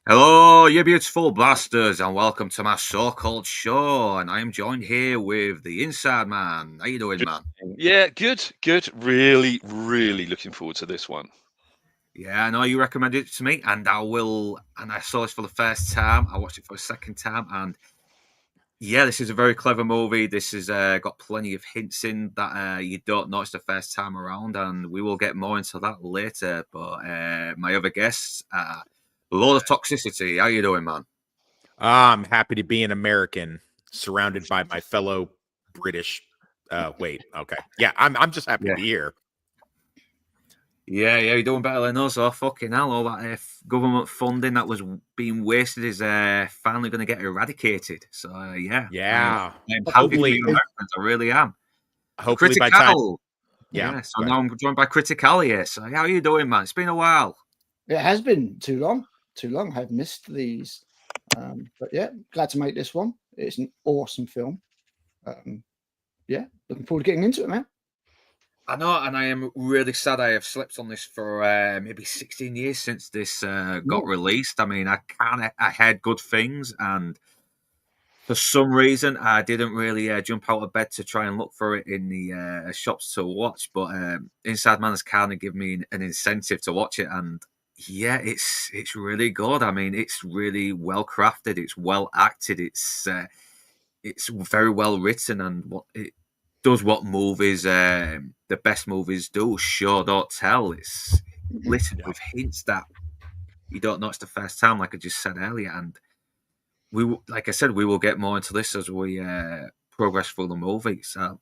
Hello, you beautiful bastards, and welcome to my so-called show. And I am joined here with the Inside Man. How you doing, Good. man? Yeah, good, good. Really, really looking forward to this one. Yeah, I know you recommended it to me, and I will. And I saw this for the first time. I watched it for a second time, and yeah, this is a very clever movie. This has got plenty of hints in that you don't notice the first time around, and we will get more into that later. But my other guests, a lot of toxicity. How you doing, man? I'm happy to be an American surrounded by my fellow British. Wait, okay. Yeah, I'm just happy to Yeah. be here. Yeah, you're doing better than us. Oh, fucking hell. All that government funding that was being wasted is finally going to get eradicated. So, yeah, Yeah. I'm happy for Hopefully, you Americans. I really am. hopefully by time. Critical. Yeah. Yeah, so Go now ahead. I'm joined by Critical here. So, how are you doing, man? It's been a while. It has been too long, too long. I've missed these, but yeah, glad to make this one. It's an awesome film. Yeah, looking forward to getting into it, man. I know, and I am really sad I have slept on this for maybe 16 years since this got No. released. I mean, I heard good things, and for some reason, I didn't really jump out of bed to try and look for it in the shops to watch. But Inside Man has kind of given me an incentive to watch it, and yeah, it's really good. I mean, it's really well crafted. It's well acted. It's very well written, and what it does what movies the best movies do. Show don't tell. It's littered Yeah. with hints that you don't notice the first time, like I just said earlier, and like I said, we will get more into this as we progress through the movie. So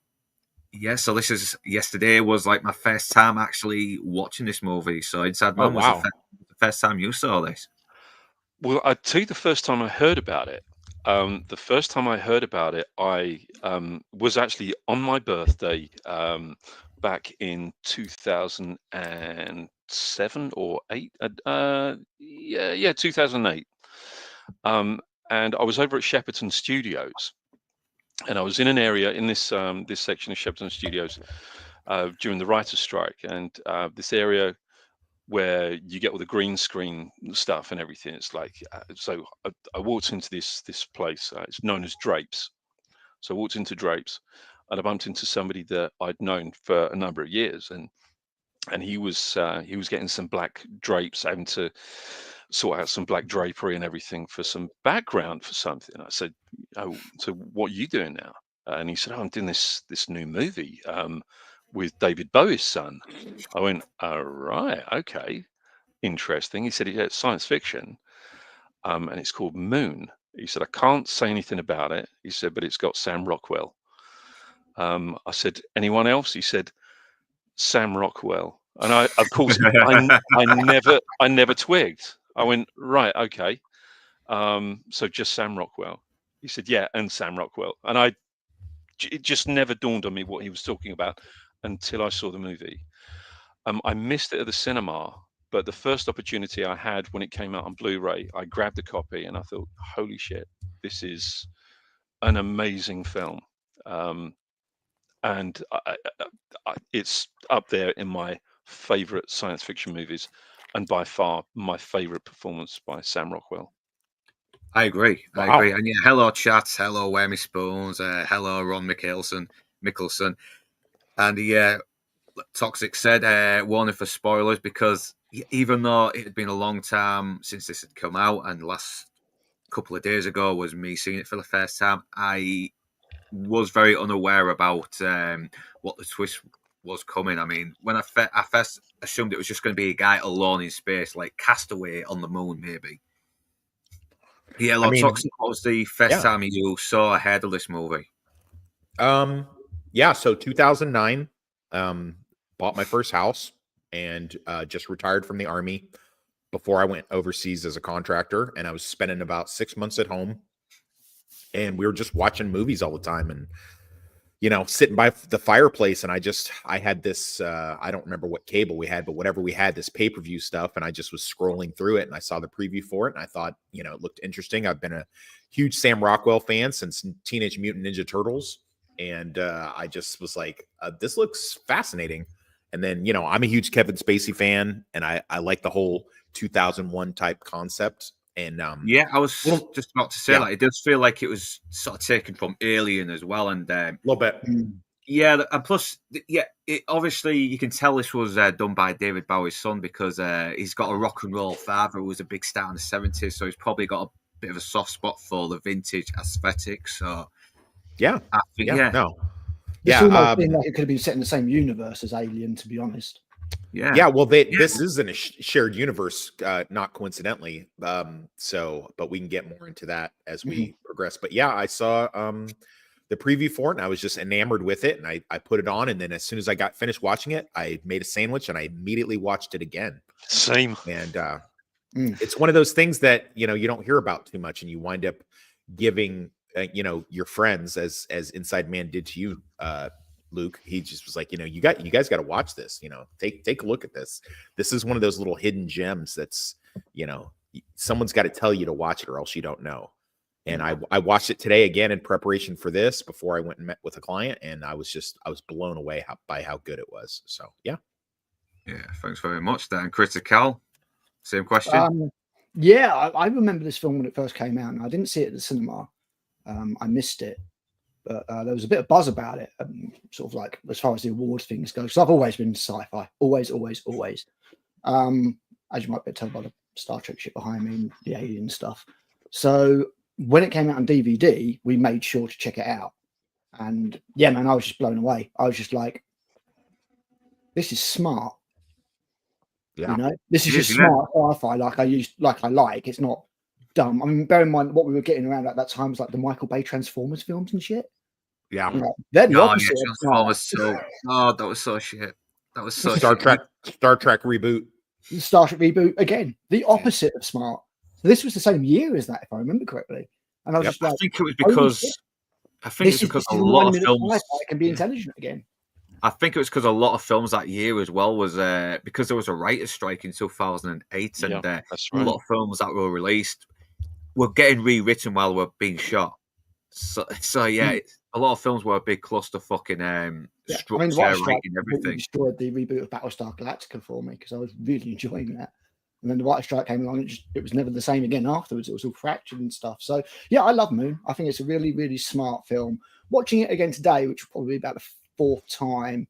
yeah, so this is yesterday was like my first time actually watching this movie. So Inside Oh Man was wow. the first time you saw this. Well, I'd tell you the first time I heard about it. The first time I heard about it, I was actually on my birthday back in 2007 or eight. Yeah, 2008. Um, and I was over at Shepperton Studios, and I was in an area in this section of Shepperton Studios during the writer's strike, and this area where you get all the green screen stuff and everything. It's like so. I walked into this place. It's known as Drapes. So I walked into Drapes, and I bumped into somebody that I'd known for a number of years, and he was getting some black drapes, having to sort out some black drapery and everything for some background for something. I said, "Oh, so what are you doing now?" And he said, "Oh, I'm doing this new movie with David Bowie's son." I went, "All right, okay, interesting." He said, "Yeah, it's science fiction, and it's called Moon." He said, "I can't say anything about it." He said, "But it's got Sam Rockwell." I said, "Anyone else?" He said, Sam Rockwell. And I, of course, I never twigged. I went, right, okay. So just Sam Rockwell. He said, yeah, and Sam Rockwell. And it just never dawned on me what he was talking about until I saw the movie. I missed it at the cinema, but the first opportunity I had when it came out on Blu-ray, I grabbed a copy and I thought, holy shit, this is an amazing film. Um, and it's up there in my favorite science fiction movies, and by far my favorite performance by Sam Rockwell. I agree. I Wow. agree. And yeah, hello chat, hello Whammy Spoons, hello Ron Mickelson, and yeah, Toxic said warning for spoilers because even though it had been a long time since this had come out, and last couple of days ago was me seeing it for the first time, I was very unaware about what the twist was coming. I mean, when I first assumed it was just going to be a guy alone in space, like Castaway on the moon, maybe. Yeah, I Lord mean, Toxic, what was the first yeah. time you saw or heard of this movie? Yeah, so 2009 bought my first house and just retired from the army before I went overseas as a contractor, and I was spending about 6 months at home, and we were just watching movies all the time and sitting by the fireplace, and I had this I don't remember what cable we had, but whatever we had, this pay-per-view stuff, and I just was scrolling through it and I saw the preview for it and I thought, it looked interesting. I've been a huge Sam Rockwell fan since Teenage Mutant Ninja Turtles, and I just was like, this looks fascinating. And then, I'm a huge Kevin Spacey fan, and I like the whole 2001 type concept And Yeah, I was Well, just about to say yeah. that it does feel like it was sort of taken from Alien as well, and a little bit. yeah, and plus, yeah, obviously you can tell this was done by David Bowie's son because he's got a rock and roll father who was a big star in the '70s, so he's probably got a bit of a soft spot for the vintage aesthetic. So Yeah, I think, no, This yeah, almost seemed like it could have been set in the same universe as Alien, to be honest. yeah. Well, this is in a shared universe, not coincidentally. So, but we can get more into that as we progress. But yeah, I saw the preview for it, and I was just enamored with it, and I put it on, and then as soon as I got finished watching it, I made a sandwich and I immediately watched it again. Same. And it's one of those things that you don't hear about too much, and you wind up giving your friends, as Inside Man did to you, Luke. He just was like, you guys got to watch this. Take a look at this. This is one of those little hidden gems that's someone's got to tell you to watch it, or else you don't know. And I watched it today again in preparation for this before I went and met with a client, and I was blown away by how good it was. So yeah. Thanks very much, Dan. Critical, same question. Yeah, I remember this film when it first came out, and I didn't see it at the cinema. I missed it, but there was a bit of buzz about it, sort of like as far as the awards things go. Because I've always been sci-fi, always. As you might be able to tell by the Star Trek shit behind me and the Alien stuff. So when it came out on DVD, we made sure to check it out, and yeah, man, I was just blown away. I was just like, "This is smart." Yeah. This is just smart sci-fi, like I like. It's not dumb. I mean, bear in mind what we were getting around at that time was like the Michael Bay Transformers films and shit. Yeah. They're the opposite. That was so shit. That was so Star Trek reboot. The Star Trek reboot again, the opposite of smart. So this was the same year as that, if I remember correctly. And I was just like, I think it was because a lot of films can be intelligent again. I think it was because a lot of films that year as well was because there was a writer's strike in 2008, and a lot of films that were released were getting rewritten while they were being shot. So yeah, a lot of films were a big clusterfuck in structure, writing, everything. Destroyed the reboot of Battlestar Galactica for me because I was really enjoying that. And then the writer's strike came along, and it was never the same again afterwards. It was all fractured and stuff. So yeah, I love Moon. I think it's a really, really smart film. Watching it again today, which will probably be about the fourth time,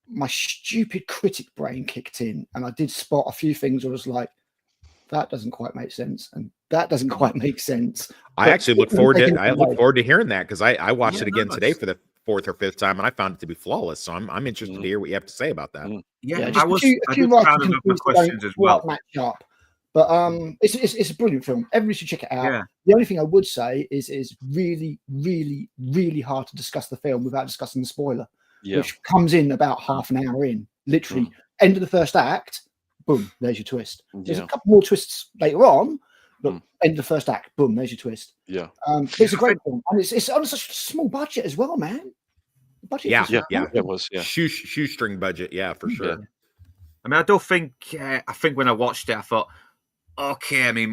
my stupid critic brain kicked in, and I did spot a few things where I was like, that doesn't quite make sense, and that doesn't quite make sense. I actually look forward to hearing that, because I watched it again today for the fourth or fifth time, and I found it to be flawless. So I'm interested to hear what you have to say about that. Yeah, just a few questions as well. Match up. But it's a brilliant film. Everybody should check it out. Yeah. The only thing I would say is it's really, really, really hard to discuss the film without discussing the spoiler, which comes in about half an hour in. Literally, end of the first act, boom, there's your twist. There's a couple more twists later on, but end of the first act, boom, there's your twist. Yeah. It's a great film. And it's on such a small budget as well, man. The budget it was, shoestring budget, for sure. Yeah. I mean, I think when I watched it, I thought, okay, I mean,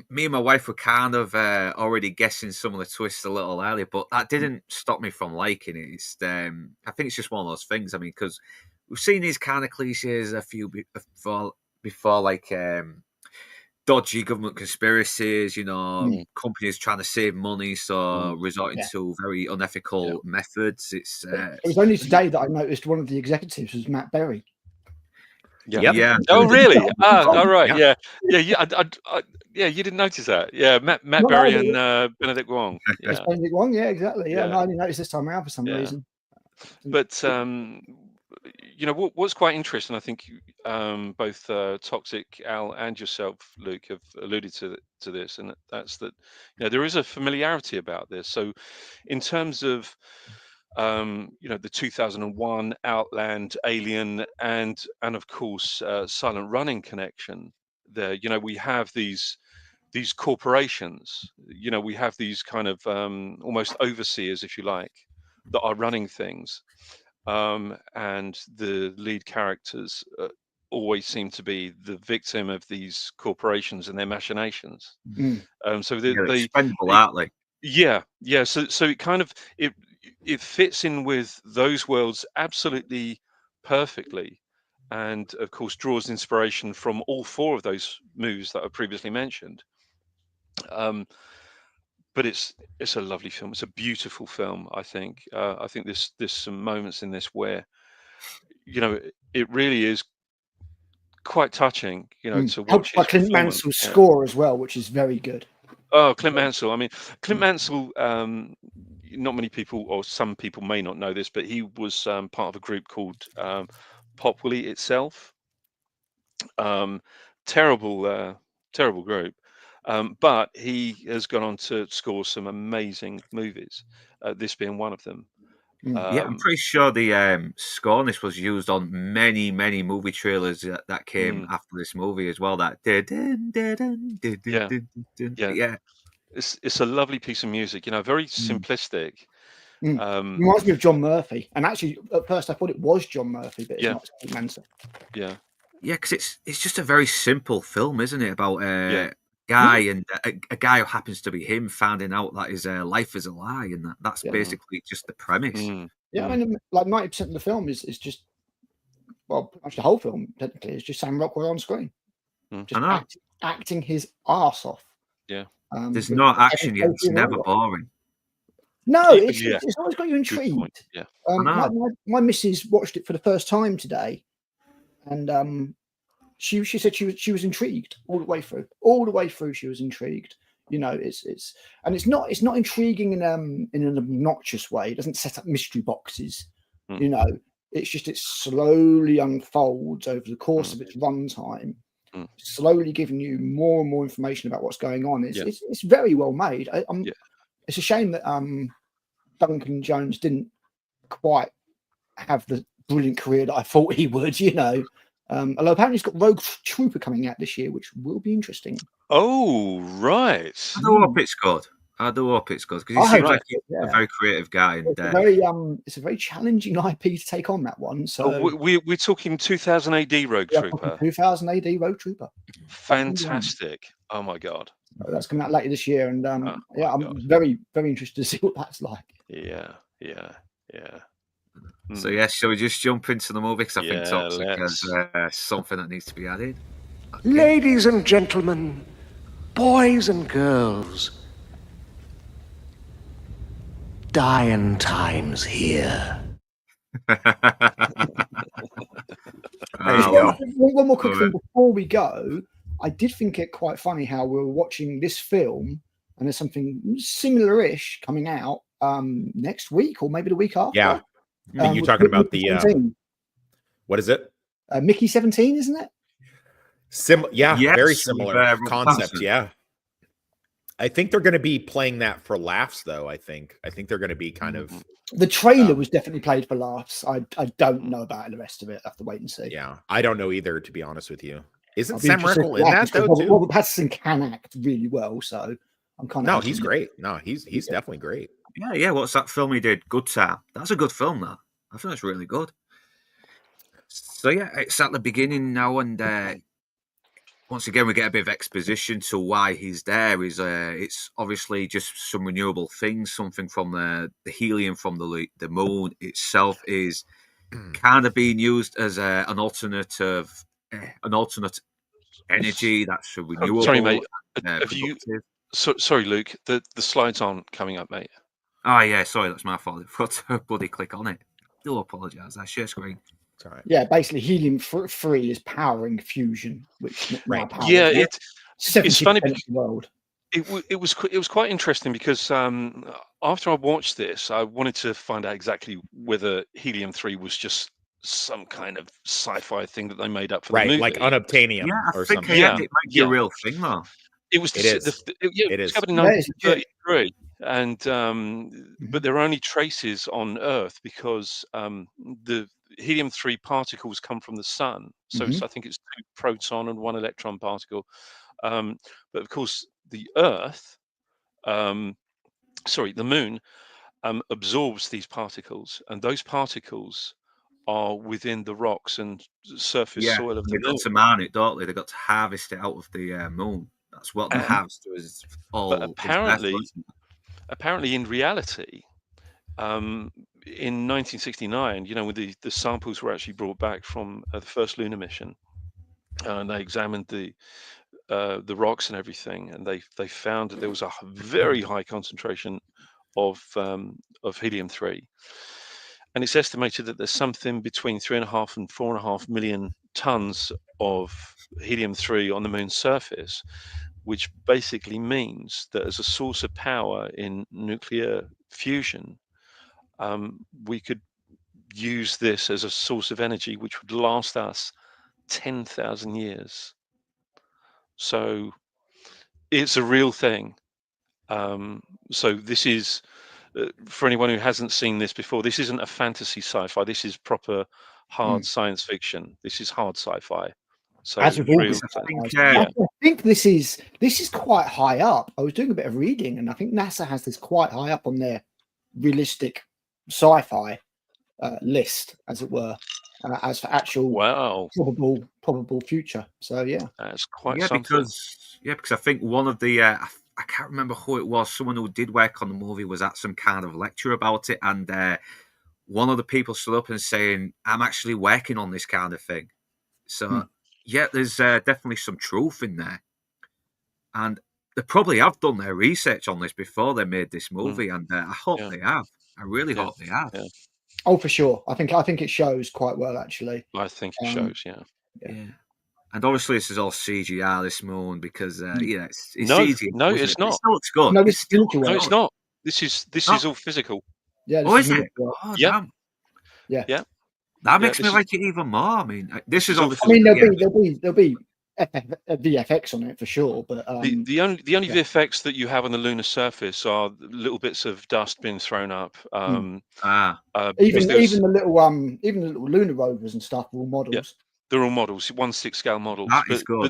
me and my wife were kind of already guessing some of the twists a little earlier, but that didn't stop me from liking it. It's, I think it's just one of those things. I mean, because we've seen these kind of cliches a few before, like dodgy government conspiracies, companies trying to save money, so resorting to very unethical methods. It's it was only today that I noticed one of the executives was Matt Berry. Yeah. Oh, really? All right. Yeah. You didn't notice that. Yeah, Matt Berry and Benedict Wong. Yeah. Benedict Wong. Yeah, exactly. Yeah, no, I didn't notice this time around for some reason. But what's quite interesting, I think both Toxic Al and yourself, Luke, have alluded to this, and that's that. There is a familiarity about this. So, in terms of the 2001 Outland, Alien, and of course Silent Running connection. There, we have these corporations. We have these kind of almost overseers, if you like, that are running things, and the lead characters always seem to be the victim of these corporations and their machinations. So they're expendable, aren't they? Yeah. So it kind of it fits in with those worlds absolutely perfectly, and of course draws inspiration from all four of those movies that I previously mentioned. Um, but it's a lovely film. It's a beautiful film. I think. I think there's some moments in this where it really is quite touching. To watch Helped by his Clint performance. Mansell's score as well, which is very good. Oh, Clint Mansell. I mean, Clint Mansell. Not many people, or some people may not know this, but he was part of a group called Pop Will Eat Itself. Um, terrible, terrible group. But he has gone on to score some amazing movies. This being one of them. Yeah, I'm pretty sure the score on this was used on many, many movie trailers that came after this movie as well. That yeah. It's a lovely piece of music. Very simplistic. Reminds me of John Murphy, and actually at first I thought it was John Murphy, but it's not Clint Mansell. Yeah, because it's just a very simple film, isn't it? About a guy and a guy who happens to be him finding out that his life is a lie, and that's basically just the premise. Yeah, I mean, like 90% of the film is just, well, pretty much the whole film technically is just Sam Rockwell on screen, just acting his arse off. Yeah, there's no action yet. It's never boring. No, it's always got you intrigued. Yeah, my missus watched it for the first time today, and she said she was intrigued all the way through. All the way through, she was intrigued. It's not intriguing in an obnoxious way. It doesn't set up mystery boxes. It slowly unfolds over the course of its runtime, slowly giving you more and more information about what's going on. It's very well made. It's a shame that Duncan Jones didn't quite have the brilliant career that I thought he would. Although apparently he's got Rogue Trooper coming out this year, which will be interesting. Oh, right. I do hope it's good. Because he seems like a very creative guy. And it's a very challenging IP to take on, that one. So we're talking 2000 AD Rogue Trooper. 2000 AD Rogue Trooper. Fantastic. Oh my God. That's coming out later this year, and I'm very, very interested to see what that's like. Yeah. So shall we just jump into the movie? Because I think Toxic has something that needs to be added. Okay. Ladies and gentlemen, boys and girls, dying times here. One more quick thing before we go. I did think it quite funny how we were watching this film, and there's something similar-ish coming out next week or maybe the week after. Yeah. And you're talking about the what is it? Mickey 17, isn't it? Very similar concept. Yeah. I think they're going to be playing that for laughs, though. I think they're going to be kind of. The trailer was definitely played for laughs. I don't know about the rest of it. I have to wait and see. Yeah, I don't know either, to be honest with you. Isn't Sam Rockwell in that though too? Robert Pattinson can act really well, so I'm kind of. No, he's great. No, he's definitely great. Yeah. What's that film he did? Good Time. That's a good film. That I think that's really good. So it's at the beginning now, and once again we get a bit of exposition to why he's there. It's obviously just some renewable things, something from the helium from the moon itself is kind of being used as an alternate energy that's renewable. Sorry, mate. Sorry, Luke. The slides aren't coming up, mate. Oh yeah, sorry, that's my fault. I forgot to bloody click on it. Do apologise. I share screen. Right. Yeah, basically helium-3 is powering fusion, which it's funny. The world. It was quite interesting because after I watched this, I wanted to find out exactly whether helium-3 was just some kind of sci-fi thing that they made up for the movie, like unobtainium or something. It might be a real thing, though. It was. It is. It was discovered in 1933, and but there are only traces on Earth because the helium-3 particles come from the sun. So I think it's 2 proton and 1 electron particle. But of course, the Earth, the moon, absorbs these particles, and those particles are within the rocks and surface soil of the moon. They've got to mine it, don't they? They've got to harvest it out of the moon. That's what the harvester is all. But apparently, in reality, in 1969, when the samples were actually brought back from the first lunar mission, and they examined the the rocks and everything, and they found that there was a very high concentration of helium-3, and it's estimated that there's something between 3.5 and 4.5 million tons of helium-3 on the moon's surface, which basically means that as a source of power in nuclear fusion, we could use this as a source of energy which would last us 10,000 years. So it's a real thing. So this is, for anyone who hasn't seen this before, this isn't a fantasy sci-fi. This is proper hard science fiction. This is hard sci-fi. So As with all real this, I think, yeah. I think this is quite high up. I was doing a bit of reading, and I think NASA has this quite high up on their realistic sci-fi list, as it were, as for actual Wow, probable future. So yeah, that's quite yeah, something. because I think one of the I can't remember who it was. Someone who did work on the movie was at some kind of lecture about it, and one of the people stood up and saying, "I'm actually working on this kind of thing." So yeah, there's definitely some truth in there, and they probably have done their research on this before they made this movie, and I hope Yeah. they have. I really Yeah. hope they have. Yeah. oh for sure. I think it shows quite well actually. I think it shows. Yeah. Yeah. And obviously, this is all CGI, this moon, because yeah, it's No, CGI. no, wasn't it's it? But not. It still looks good. No, It's this is still military No, work. it's not. This is all physical. Yeah, this Oh, is it? military work. Oh, Yeah. damn. Yeah. Yeah. That makes this me is- like it even more. I mean, this is all- obviously. I mean, yeah, there'll be VFX on it for sure, but The only yeah. VFX that you have on the lunar surface are little bits of dust being thrown up. even because the little lunar rovers and stuff are all models. they're all models, 1/6 scale models. That is good.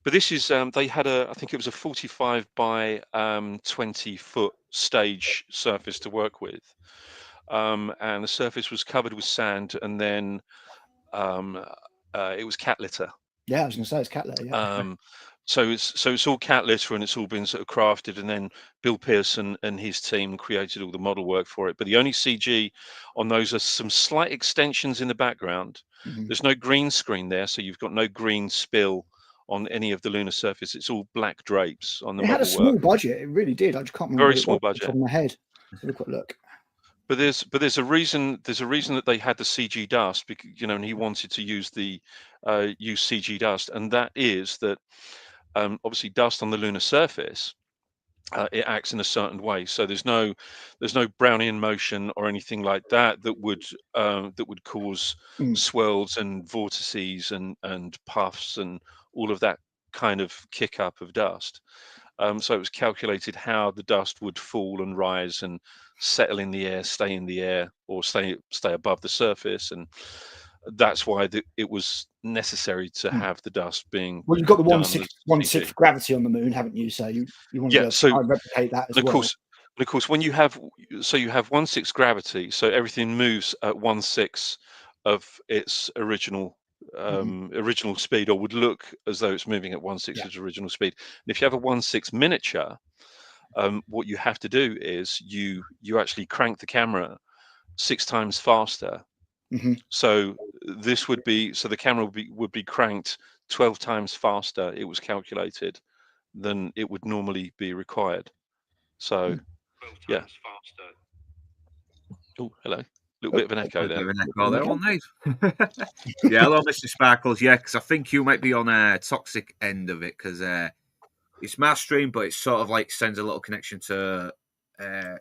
But this is they had I think it was a 45 by 20 foot stage surface to work with, and the surface was covered with sand, and then it was cat litter. Yeah, I was going to say it's cat litter. Yeah. So it's all cat litter, and it's all been sort of crafted, and then Bill Pearson and his team created all the model work for it. But the only CG on those are some slight extensions in the background. There's no green screen there, so you've got no green spill on any of the lunar surface. It's all black drapes on the It had a model small work. budget. It really did. I just can't remember. Very what it small was off the budget. top of my head. Let's have a quick look. But there's a reason that they had the CG dust, because and he wanted to use CG dust, and that is that obviously dust on the lunar surface, it acts in a certain way. So there's no Brownian motion or anything like that that would cause swirls and vortices and puffs and all of that kind of kick up of dust. So it was calculated how the dust would fall and rise and settle in the air, stay in the air, or stay above the surface, and that's why it was necessary to have the dust being. Well, you've got the done 1/6 as gravity on the moon, haven't you? So you want Yeah, to so- try and replicate that as Of well. course, when you have 1/6 gravity, so everything moves at 1/6 of its original speed, or would look as though it's moving at 1/6 Yeah. its original speed. And if you have a 1/6 miniature, what you have to do is you actually crank the camera 6 times faster. So the camera would be cranked 12 times faster, it was calculated, than it would normally be required. So, yeah. Oh, hello. Little bit of an echo there. there, wasn't it? Yeah, hello, Mr. Sparkles. Yeah, because I think you might be on a toxic end of it, because it's my stream, but it sort of like sends a little connection to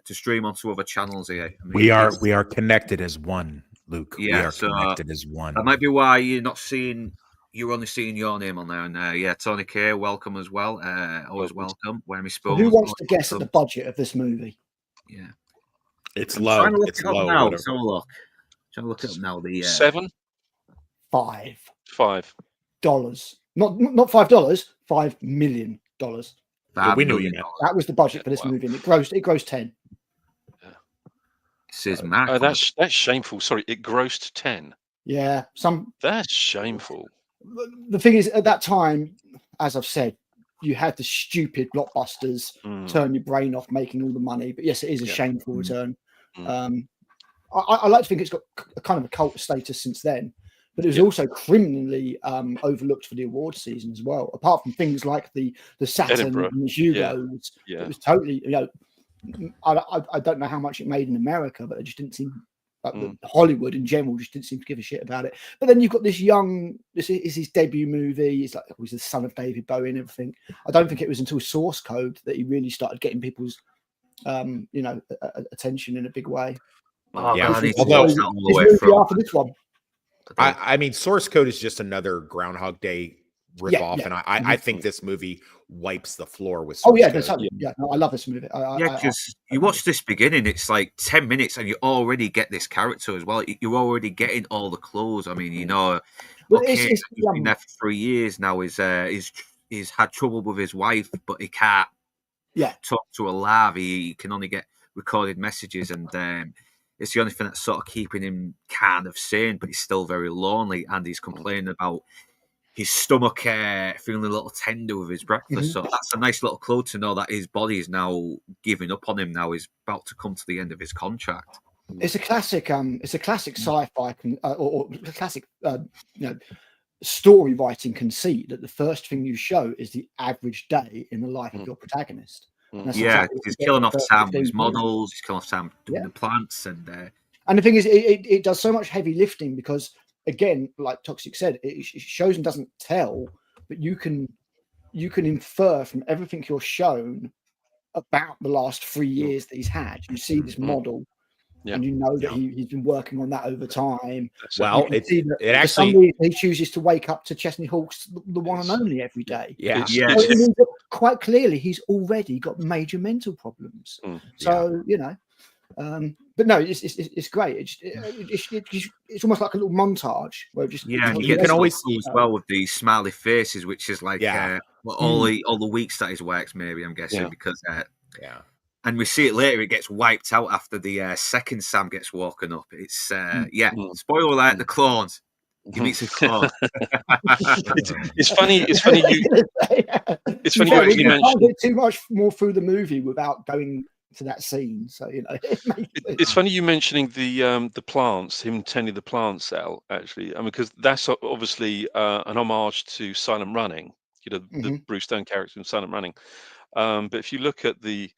stream onto other channels here. I mean, we are connected as one, Luke. Yeah, we are so connected as one. that might be why you're only seeing your name on there. And yeah, Tony K, welcome as well. Always welcome. Where me spoons. Who wants to guess at the budget of this movie? Yeah, It's I'm low. trying to look It's it up low. now. whatever. So look. Trying to look it up now. The 7, $5. 5. Not $5. $5 million. Yeah, we knew you meant. That was the budget for this Wow. movie, and it grossed 10. says Mac. That's shameful. Sorry, it grossed 10. Yeah, That's shameful. the thing is, at that time, as I've said, you had the stupid blockbusters turn your brain off, making all the money. But yes, it is a shameful return. I like to think it's got a kind of a cult status since then. but it was also criminally overlooked for the award season as well. Apart from things like the Saturn Edinburgh. and the Hugos, Yeah. it was totally, I don't know how much it made in America, but it just didn't seem like Hollywood in general just didn't seem to give a shit about it. But then you've got this is his debut movie. He's the son of David Bowie and everything. I don't think it was until Source Code that he really started getting people's, attention in a big way. Oh, Yeah. God, I need to Although- watch that all the way His movie through. after this one. I mean, Source Code is just another Groundhog Day ripoff, Yeah. and I think this movie wipes the floor with Oh Source yeah, Code. totally. Yeah, no, I love this movie. Yeah, because you watch this beginning, it's like 10 minutes and you already get this character as well. You're already getting all the clues. I mean, Well, okay, it's he's been there for 3 years now. He's had trouble with his wife, but he can't talk to her live. He can only get recorded messages, and it's the only thing that's sort of keeping him kind of sane, but he's still very lonely, and he's complaining about his stomach feeling a little tender with his breakfast. So that's a nice little clue to know that his body is now giving up on him. Now he's about to come to the end of his contract. It's a classic. It's a classic sci-fi or classic, story writing conceit that the first thing you show is the average day in the life of your protagonist. And that's Yeah, exactly what he's we get killing in off the first Sam with 15 his minutes. models. He's killing off Sam doing the plants, and the thing is, it does so much heavy lifting because, again, like Toxic said, it shows and doesn't tell, but you can infer from everything you're shown about the last 3 years that he's had. You see this model, and you know that he's been working on that over time. Well, You can see that it for some actually, reason he chooses to wake up to Chesney Hawkes, the one and only, every day. yeah, So it means that quite clearly he's already got major mental problems. So but no, it's great. It's almost like a little montage where it just and you can always see as well with the smiley faces, which is like all the weeks that his works, maybe I'm guessing, because and we see it later. It gets wiped out after the second Sam gets woken up. It's spoiler alert: the clones. He meets his clone. It's funny. It's funny. It's funny you actually mentioned. Can't get too much more through the movie without going to that scene. So it's funny you mentioning the plants. Him tending the plants out. Actually, I mean, because that's obviously an homage to Silent Running. The Bruce Stone character in Silent Running. But if you look at the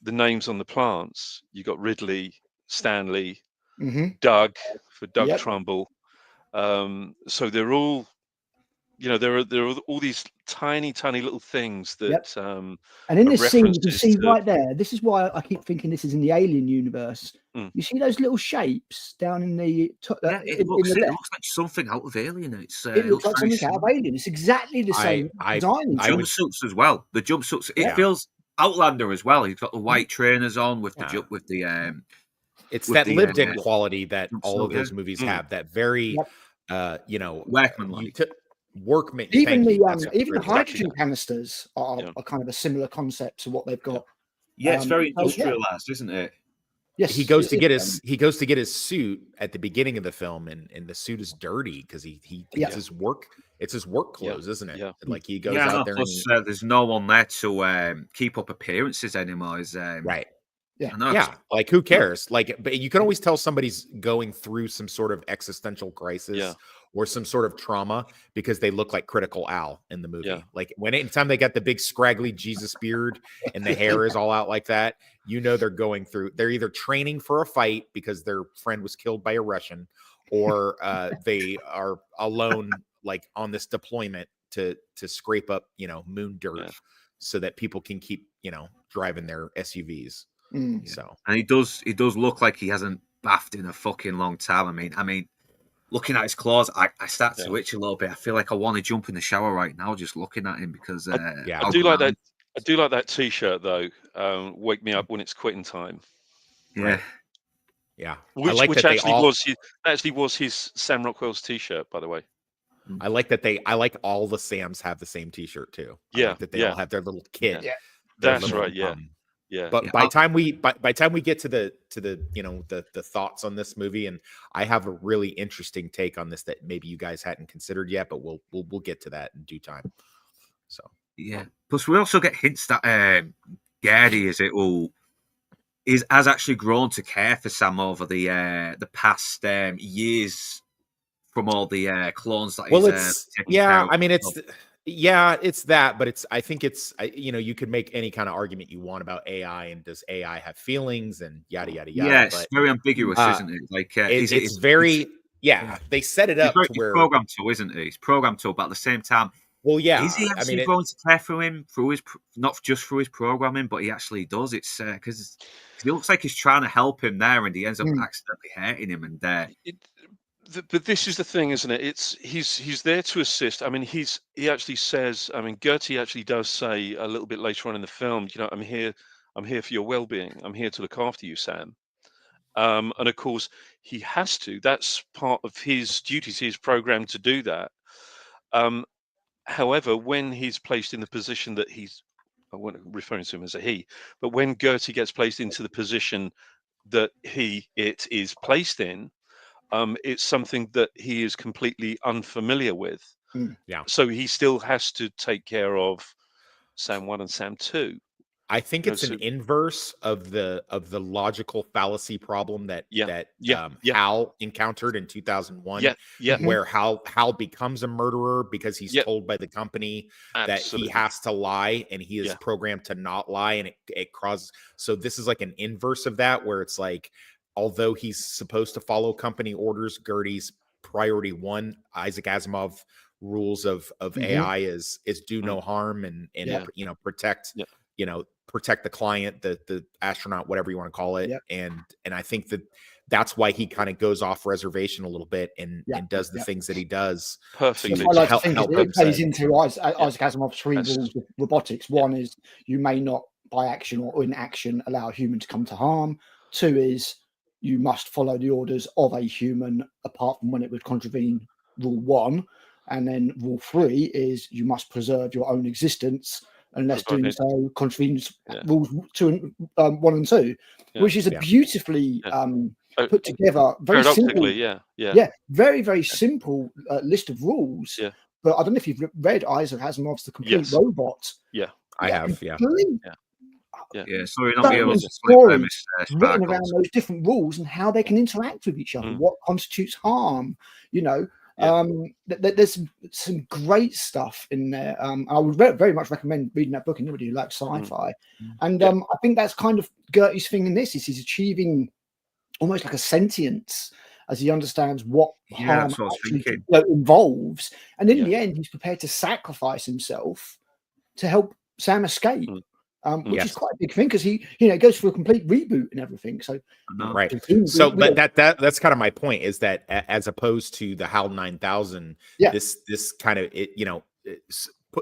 names on the plants, you got Ridley, Stanley, Doug for Doug Trumbull. So they're all, there are all these tiny little things that. And in this scene, you can see right there. This is why I keep thinking this is in the Alien universe. You see those little shapes down in the. It looks like something out of Alien. It looks like something out of Alien. It's exactly the same design. Jumpsuits as well. The jumpsuits. It feels Outlander as well. He's got the white trainers on with the It's that lived-in quality that all of those movies have. That very, workmanlike. Even the hydrogen canisters are kind of a similar concept to what they've got. Yeah, it's very industrialized, isn't it? Yes, he goes to get his suit at the beginning of the film, and the suit is dirty because it's his work. It's his work clothes, isn't it? Yeah. Like he goes out there. Plus, there's no one there to keep up appearances anymore. Right. Yeah. Like who cares? But you can always tell somebody's going through some sort of existential crisis or some sort of trauma because they look like Critical Al in the movie. Yeah. Like anytime they got the big scraggly Jesus beard and the hair is all out like that, they're either training for a fight because their friend was killed by a Russian, or they are alone, like on this deployment to scrape up, moon dirt so that people can keep, driving their SUVs. So, and he does look like he hasn't bathed in a fucking long time. I mean, looking at his claws, I start to itch a little bit. I feel like I want to jump in the shower right now just looking at him because I do like that. I do like that T-shirt though. Wake me up when it's quitting time. Yeah, right. Yeah. Which actually was his Sam Rockwell's T-shirt, by the way. I like all the Sams have the same T-shirt too. That they all have their little kit. Yeah. That's right. Yeah. Yeah. But by time we get to the thoughts on this movie, and I have a really interesting take on this that maybe you guys hadn't considered yet, but we'll get to that in due time. So yeah. Plus, we also get hints that Gardy has actually grown to care for Sam over the past years from all the clones that Well, he's it's taking care of. I mean, it's that, but I think you could make any kind of argument you want about AI and does AI have feelings and yada yada Yeah, yada. it's But very ambiguous, isn't it? Like, it's very they set it up to he's where programmed to, isn't he? He's programmed to, but at the same time, well, yeah, is he I mean, actually going to care for him through his not just through his programming, but he actually does. It's because it looks like he's trying to help him there, and he ends up accidentally hurting him. And but this is the thing, isn't it? It's he's there to assist. I mean, he actually says. I mean, Gertie actually does say a little bit later on in the film. You know, I'm here for your well-being. I'm here to look after you, Sam. And of course, he has to. That's part of his duties. He's programmed to do that. However, when he's placed in the position that I won't referring to him as a he, but when Gertie gets placed into the position that it is placed in, it's something that he is completely unfamiliar with. Yeah. So he still has to take care of Sam 1 and Sam 2. I think it's an inverse of the logical fallacy problem that Hal encountered in 2001. Where Hal becomes a murderer because he's told by the company that he has to lie, and he is programmed to not lie, and it causes. So this is like an inverse of that, where it's like, although he's supposed to follow company orders, Gertie's priority one, Isaac Asimov rules of AI is do no harm and protect protect the client, the astronaut, whatever you want to call it. And I think that's why he kind of goes off reservation a little bit and does the things that he does. Perfectly. I like to think it plays into Isaac Asimov's three rules of robotics. One is you may not, by action or inaction, allow a human to come to harm. Two is you must follow the orders of a human, apart from when it would contravene rule 1. And then rule 3 is you must preserve your own existence unless doing so contravenes rules 1 and 2, which is a beautifully put together, very simple. Very, very simple list of rules. But I don't know if you've read Isaac Asimov's The Complete Robot. I have. Sorry, not be able to explain written around those different rules and how they can interact with each other. What constitutes harm? There's some great stuff in there. I would very much recommend reading that book, and anybody who likes sci-fi. And I think that's kind of Gertie's thing in this, is he's achieving almost like a sentience as he understands what harm actually involves. And in the end, he's prepared to sacrifice himself to help Sam escape. Which is quite a big thing, because he goes through a complete reboot and everything. So right. So but that's kind of my point, is that as opposed to the HAL 9000, this kind of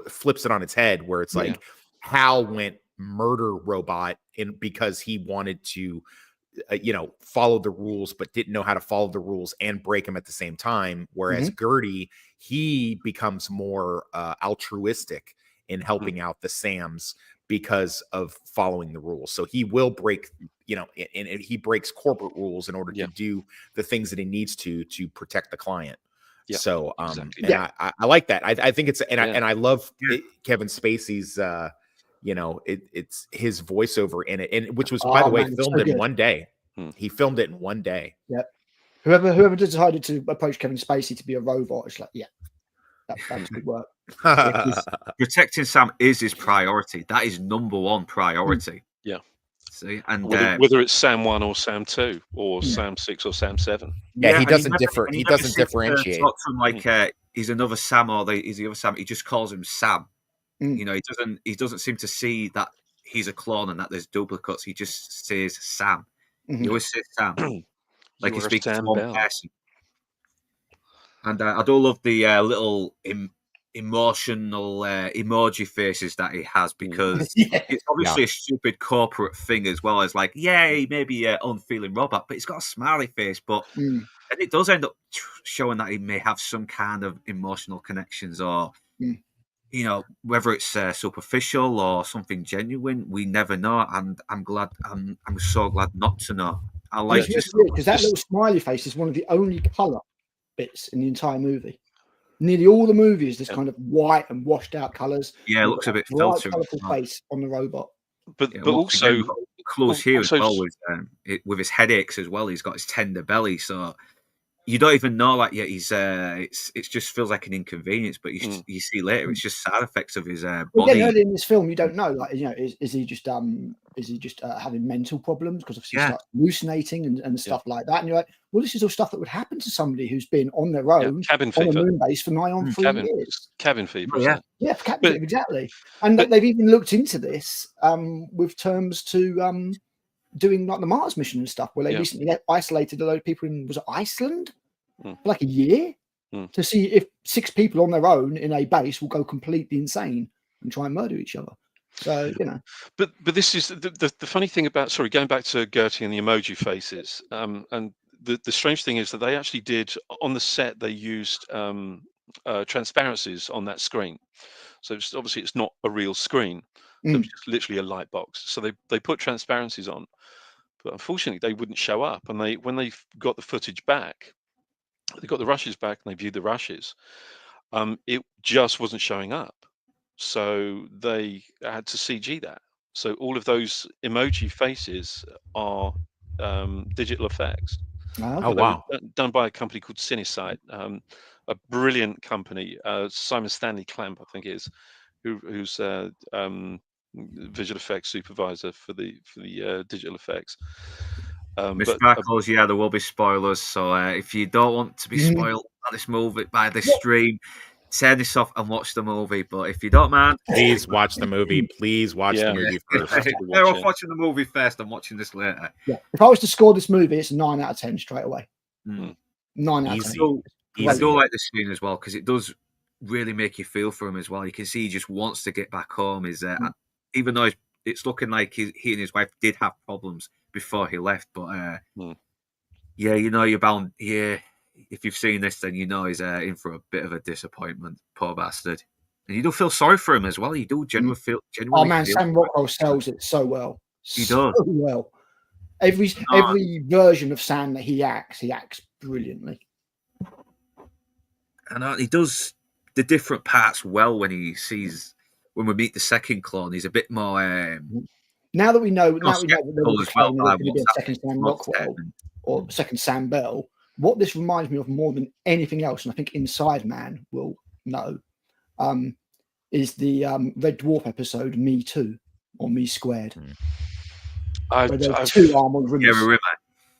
flips it on its head, where it's like HAL went murder robot because he wanted to follow the rules, but didn't know how to follow the rules and break them at the same time. Whereas Gertie, he becomes more altruistic in helping out the Sams because of following the rules. So he will break, and he breaks corporate rules in order to do the things that he needs to protect the client. So, I like that. I think it's, and I love Kevin Spacey's, it's his voiceover in it, and which was, by the way, filmed in one day. He filmed it in one day. Yep. Whoever decided to approach Kevin Spacey to be a robot, it's like, that's good work. Protecting Sam is his priority. That is number one priority. See, and whether it's Sam 1 or Sam 2 or Sam 6 or Sam 7. He doesn't he doesn't differentiate. Talk to him like he's another Sam, or he's the other Sam. He just calls him Sam. He doesn't seem to see that he's a clone and that there's duplicates. He just says Sam. He always says Sam, like he speaks to one person. And I do love the little emotional emoji faces that he has, because it's obviously a stupid corporate thing, as well as like, he may be an unfeeling robot, but he's got a smiley face. But and it does end up showing that he may have some kind of emotional connections, or whether it's superficial or something genuine. We never know, and I'm so glad not to know. I like because that little smiley face is one of the only color bits in the entire movie. Nearly all the movie is this kind of white and washed out colors. It looks a bit filtered. Colourful face on the robot. But also close here as well with his headaches as well. He's got his tender belly, so you don't even know, like, yeah, he's it just feels like an inconvenience, but you see later it's just side effects of his Well, body. again, early in this film, you don't know, like, you know, is he just having mental problems because obviously he Yeah. starts hallucinating and stuff like that, and you're like, well, this is all stuff that would happen to somebody who's been on their own cabin on a fever. moon base for nigh on 3 years. Cabin fever, Oh, isn't yeah. it? Yeah, for cabin But- fever, exactly. And but- they've even looked into this with terms to doing like the Mars mission and stuff, where they recently isolated a load of people in, was it Iceland, for like a year, to see if 6 people on their own in a base will go completely insane and try and murder each other. So, you know. But this is the funny thing about, sorry, going back to Gertie and the emoji faces, and the strange thing is that they actually did, on the set, they used transparencies on that screen. So obviously it's not a real screen. So it's just literally a light box. So they put transparencies on, but unfortunately they wouldn't show up. And when they got the footage back, they got the rushes back and they viewed the rushes. It just wasn't showing up. So they had to CG that. So all of those emoji faces are digital effects. Oh, wow. Done by a company called Cinesight, a brilliant company. Simon Stanley Clamp, I think it is, who's visual effects supervisor for the digital effects. Miss But Sparkles, yeah, there will be spoilers. So if you don't want to be spoiled by this movie, by this stream, turn this off and watch the movie. But if you don't mind, Please watch the movie. Please watch the movie first. They're off watching the movie first. I'm watching this later. Yeah, if I was to score this movie, it's a 9 out of 10 straight away. 9 out of 10. I do like this scene as well because it does really make you feel for him as well. You can see he just wants to get back home. Even though it's looking like he and his wife did have problems before he left, but yeah, you know, you're bound. Yeah, if you've seen this, then you know he's in for a bit of a disappointment. Poor bastard. And you do feel sorry for him as well. You do genuinely feel. Oh man, Sam Rockwell sells it so well. He so does well. Every version of Sam that he acts brilliantly. And he does the different parts well when we meet the second clone. He's a bit more. Now that we know that there's well, going to be a second Sam Rockwell or second Sam Bell, what this reminds me of more than anything else, and I think Inside Man will know, is the Red Dwarf episode Me Too or Me Squared. Where there's 2 armored rimmers.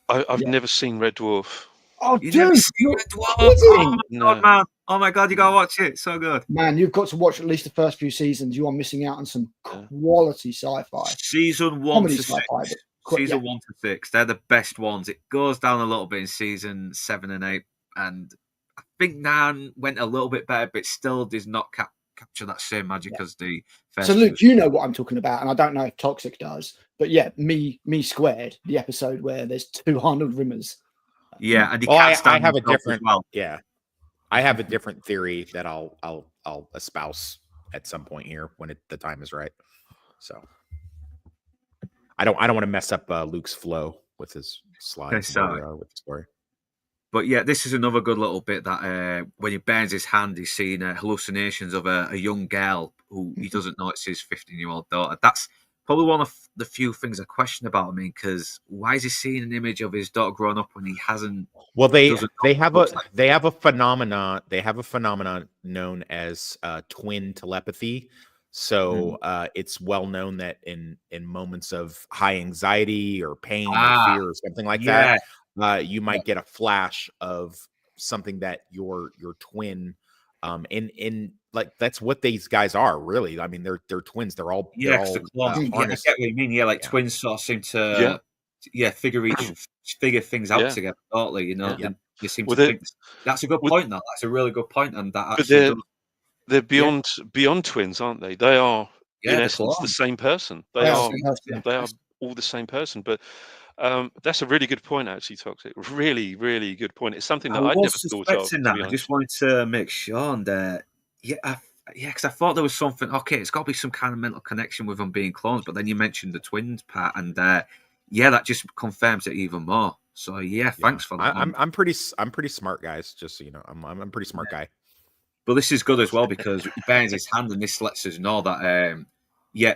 I've never seen Red Dwarf. Oh, you dude, never seen Red Dwarf? Oh my god, man! Oh my god, you gotta watch it. It's so good. Man, you've got to watch at least the first few seasons. You are missing out on some quality sci-fi. Season 1 to 6. Season 1 to 6. They're the best ones. It goes down a little bit in season 7 and 8, and I think 9 went a little bit better, but still does not capture that same magic as the first. So, Luke, you know what I'm talking about, and I don't know if Toxic does, but yeah, Me Squared, the episode where there's 2 Arnold Rimmers. Yeah, and I have a different. Yeah, I have a different theory that I'll espouse at some point here when the time is right. So I don't want to mess up Luke's flow with his slides with the story. But yeah, this is another good little bit that when he burns his hand, he's seeing hallucinations of a young girl who he doesn't know it's his 15-year-old daughter. That's probably one of the few things I question about him, because why is he seeing an image of his daughter growing up when he hasn't? Well, they have a phenomenon. They have a phenomenon known as twin telepathy. So it's well known that in moments of high anxiety or pain or fear or something like that, you might get a flash of something that your twin in like that's what these guys are really. I mean, they're twins. They're all I get what you mean. Yeah, like twins sort of seem to figure things out together, don't they? You know, they seem to think that's a good point. That's a really good point, and that actually they're beyond twins, aren't they? They are in essence the same person. They are all the same person. But that's a really good point, actually, Toxic. Really, really good point. It's something that I'd never thought of. I just wanted to make sure, and because I thought there was something. Okay, it's got to be some kind of mental connection with them being clones. But then you mentioned the twins part, and that just confirms it even more. So thanks for that. I'm pretty smart, guys. Just so you know, I'm a pretty smart guy. But this is good as well because he burns his hand, and this lets us know that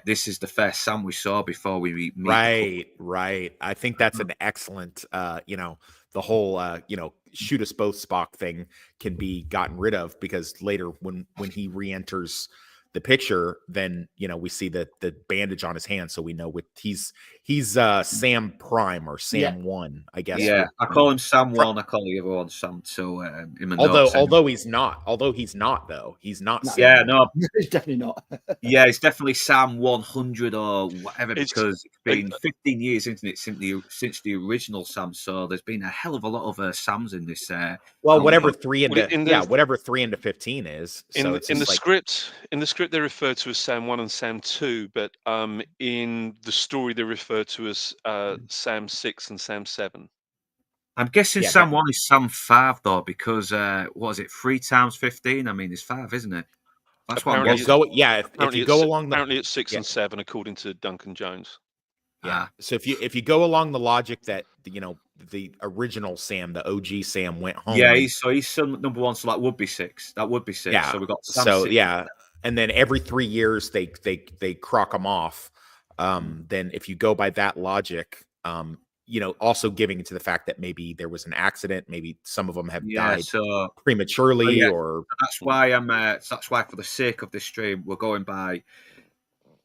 this is the first Sam we saw before we meet. Right. I think that's an excellent, the whole shoot us both Spock thing can be gotten rid of, because later when he re-enters the picture, then we see the bandage on his hand, so we know he's Sam Prime or Sam 1, I guess. Yeah, I call him Sam 1. I call the other one Sam 2. In my notes, although he's not though. He's not. No. Sam Yeah, 1. no, It's definitely not. yeah, it's definitely Sam 100 or whatever, It's- because it's been 15 years, isn't it, since the original Sam? So there's been a hell of a lot of Sams in this. Well, whatever album. 3 into whatever 3 into 15 is. So it's in the just like, script they're referred to as Sam 1 and Sam 2, but in the story they're referred to as Sam 6 and Sam 7. I'm guessing Yeah, Sam 1 is Sam 5 though, because what is it, 3 times 15? I mean, it's 5, isn't it? That's what I'm Apparently guessing. if you go along the apparently it's 6 and 7 according to Duncan Jones. Yeah. So if you go along the logic that the original Sam, the OG Sam, went home. Yeah, he's some number 1, so that would be 6. That would be 6. Yeah. So we got Sam 6. Yeah, and then every 3 years they crock them off. Then if you go by that logic, also giving it to the fact that maybe there was an accident, maybe some of them have died prematurely, or that's why that's why for the sake of this stream we're going by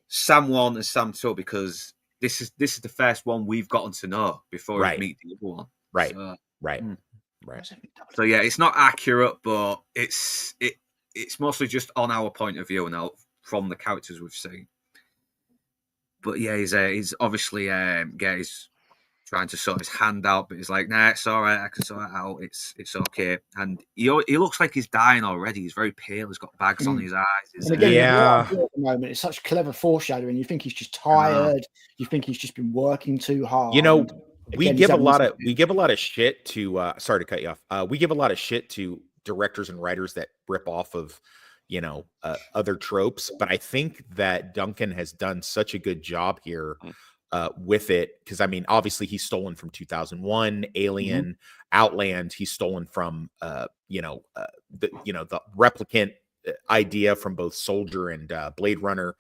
Sam 1 and Sam 2, because this is the first one we've gotten to know before we meet the other one. Right. So, right. So yeah, it's not accurate, but it's mostly just on our point of view now from the characters we've seen. But yeah, he's obviously he's trying to sort his hand out, but he's like, nah, it's all right, I can sort it out. It's okay. And he looks like he's dying already. He's very pale. He's got bags on his eyes. And again, at the moment, it's such clever foreshadowing. You think he's just tired. You think he's just been working too hard. We give a lot of shit to. Sorry to cut you off. We give a lot of shit to directors and writers that rip off of other tropes, but I think that Duncan has done such a good job here with it, because I mean, obviously he's stolen from 2001, Alien, Outland. He's stolen from the replicant idea from both Soldier and Blade Runner,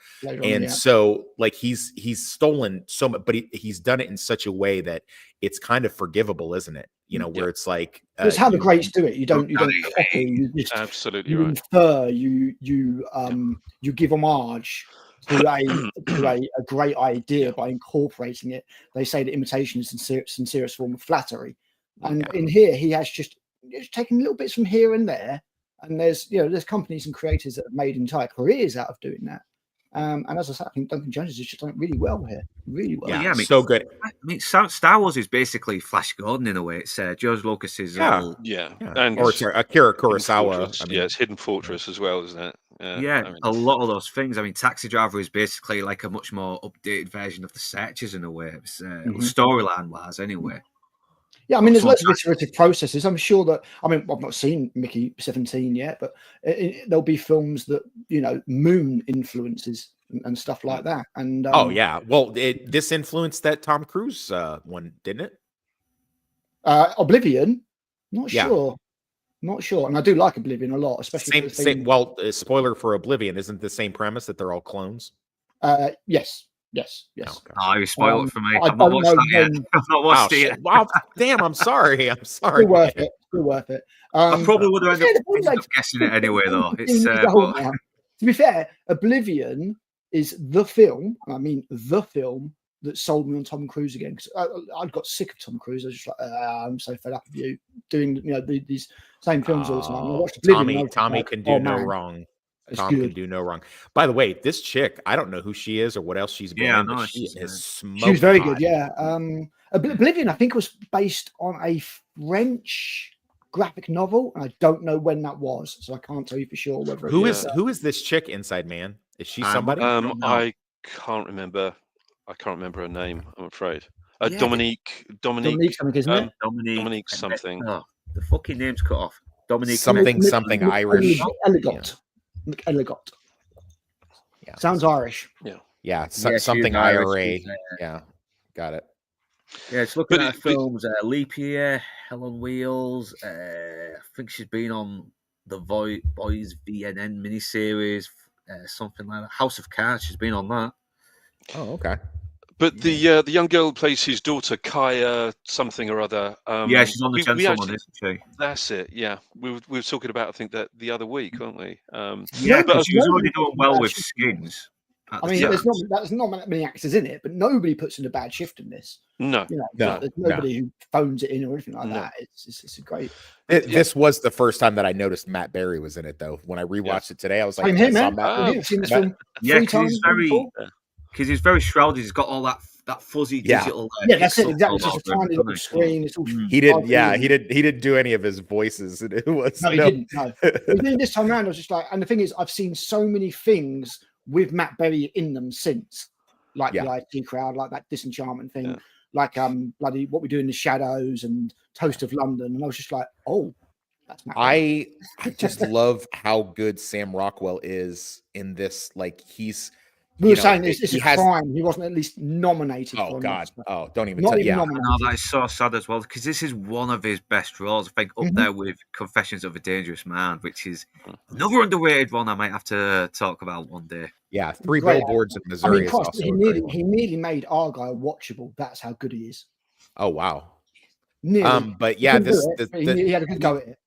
so like he's stolen so much, but he's done it in such a way that it's kind of forgivable, isn't it? Where it's like it's how the greats do it. You don't copy. You just absolutely you infer. You give homage to a great idea by incorporating it. They say that imitation is sincerest form of flattery, and in here he has just taken little bits from here and there. And there's companies and creators that have made entire careers out of doing that. And as I said, I think Duncan Jones has just done it really well here. Really well. Yeah, I mean, so good. I mean, Star Wars is basically Flash Gordon in a way. It's George Lucas's and or Akira Kurosawa. It's Hidden Fortress as well, isn't it? A lot of those things. I mean, Taxi Driver is basically like a much more updated version of the Searchers in a way, storyline wise, anyway. Yeah, I mean, there's lots of iterative processes. I'm sure that, I've not seen Mickey 17 yet, but there'll be films that, moon influences and stuff like that. And well, this influenced that Tom Cruise one, didn't it? Oblivion, not sure. And I do like Oblivion a lot, especially spoiler for Oblivion, isn't the same premise that they're all clones? Yes. Oh, you spoiled it for me. I've not watched that yet. I've not watched it yet. Wow, damn, I'm sorry. Still worth it. I probably would have ended up guessing it anyway, though. It's to be fair, Oblivion is the film, and I mean the film, that sold me on Tom Cruise again, because I got sick of Tom Cruise. I was just like, I'm so fed up of you doing these same films all the time. I watched Oblivion, Tommy can do no wrong. Tom can do no wrong. By the way, this chick, I don't know who she is or what else she's been in, but she was very good. Yeah. Oblivion, I think, was based on a French graphic novel, and I don't know when that was, so I can't tell you for sure whether who is this chick, Inside Man? Is she somebody? I can't remember. I can't remember her name, I'm afraid. Dominique something, isn't it? Dominique something. Oh, the fucking name's cut off. Dominique something Irish. Elegant. Yeah. Sounds Irish. Something IRA. Got it. Yeah, it's looking at films. Leap Year, Hell on Wheels. I think she's been on the Boys VNN miniseries, something like that. House of Cards. She's been on that. Oh, okay. But the young girl who plays his daughter, Kaya something or other. Yeah, she's on the we Gentleman, actually, isn't she? that's it. Yeah, we were talking about, I think, that the other week, weren't we? Yeah, but because she was already nobody doing puts in a well bad with shift in this. Skins. at I the mean, time. there's not that many actors in it, but nobody puts in a bad shift in this. No, You know, No, there's nobody who phones it in or anything like No. that. It's a great. This was the first time that I noticed Matt Berry was in it, though. When I rewatched it today, I was like, Same here, I saw man. Matt. Ah, I've seen this Matt- film Yeah, 3 because times. he's very before. because he's very shrouded. He's got all that fuzzy Yeah. digital. Yeah, that's it. pixels Exactly. all It's just a over him, tiny doesn't little he? screen. It's all. He did, fuzzy yeah. and- He didn't do any of his voices. It was No, he didn't. No. But then this time around, I was just like, and the thing is, I've seen so many things with Matt Berry in them since, like Yeah. the IT Crowd, like that Disenchantment thing, Yeah. like bloody What We Do in the Shadows and Toast of London, and I was just like, oh, that's Matt Berry. I just love how good Sam Rockwell is in this. Like he's We were you know, saying this he is has- crime. He wasn't at least nominated. Oh for an God. Oscar. Oh, don't even Not tell. even Yeah. nominated. No, that is so sad as well because this is one of his best roles. I think up Mhm. there with Confessions of a Dangerous Man, which is another underrated one I might have to talk about one day. Yeah. Three Great Billboards in I Missouri mean, is Christ, also he a nearly great one. he nearly made Argyle watchable. That's how good he is. Oh wow. Nearly. But He yeah, couldn't do this it, but he had a good go at it.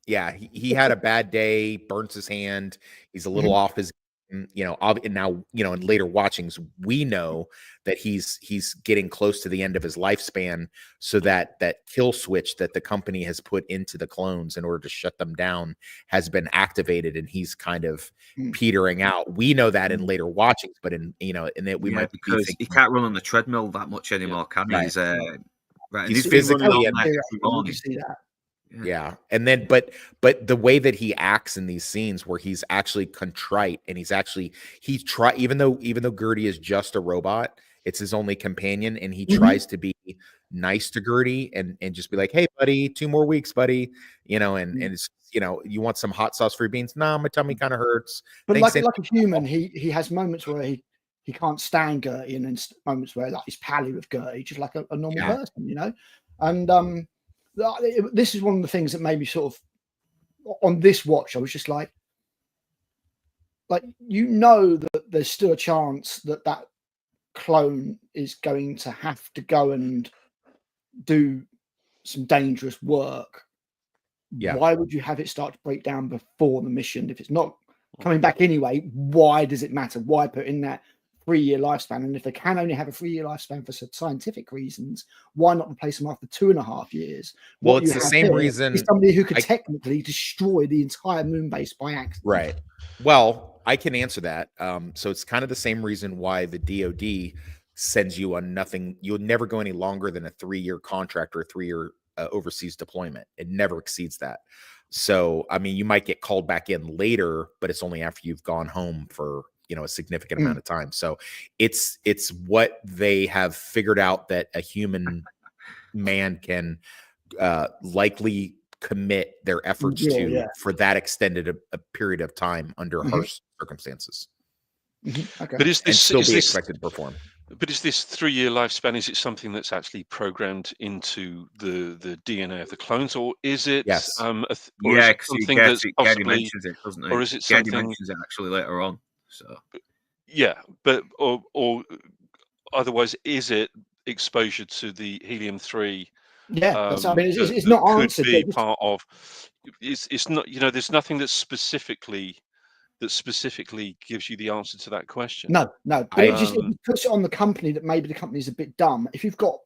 yeah, he had a bad day, burns his hand. He's a little off his, and now, in later watchings, we know that he's getting close to the end of his lifespan. So that kill switch that the company has put into the clones in order to shut them down has been activated, and he's kind of petering out. We know that in later watchings, but in that we Yeah, might be because he thinking, can't run on the treadmill that much anymore, can he? Right. He's right, and He's he's been running physically on and- that every You morning. can see that. Yeah. And then but the way that he acts in these scenes where he's actually contrite and even though Gertie is just a robot, it's his only companion, and he tries to be nice to Gertie and just be like, hey buddy, 2 more weeks, buddy. And it's you want some hot sauce for your beans? Nah, my tummy kind of hurts. But Thanks, like a human, he has moments where he can't stand Gertie, and then moments where like he's pally with Gertie, just like a normal Yeah. person, And this is one of the things that made me sort of on this watch. I was just like that there's still a chance that clone is going to have to go and do some dangerous work. Yeah. Why would you have it start to break down before the mission if it's not coming back anyway? Why does it matter? Why put in that 3-year lifespan? And if they can only have a 3-year lifespan for scientific reasons, why not replace them after 2.5 years? Well, What it's you the have same here reason is somebody who could technically destroy the entire moon base by accident. Right. Well, I can answer that. So it's kind of the same reason why the DoD sends you on nothing. You'll never go any longer than a 3-year contract or a 3-year overseas deployment. It never exceeds that. So, I mean, you might get called back in later, but it's only after you've gone home for a significant amount of time. So it's what they have figured out that a human man can likely commit their efforts for that extended a period of time under harsh circumstances. Okay. But is And this still is be this expected to perform. but is this 3-year lifespan? Is it something that's actually programmed into the DNA of the clones, or is it Yes. or is Yeah, it because something that's Getty possibly, mentions it, doesn't he? or is it Getty something? mentions it actually later on. So Yeah, but or otherwise, is it exposure to the helium-3? Yeah, that's, I mean, it's that not could answered. be but part of. It's not. There's nothing that specifically gives you the answer to that question. No. But it just puts it on the company that maybe the company's a bit dumb. If you've got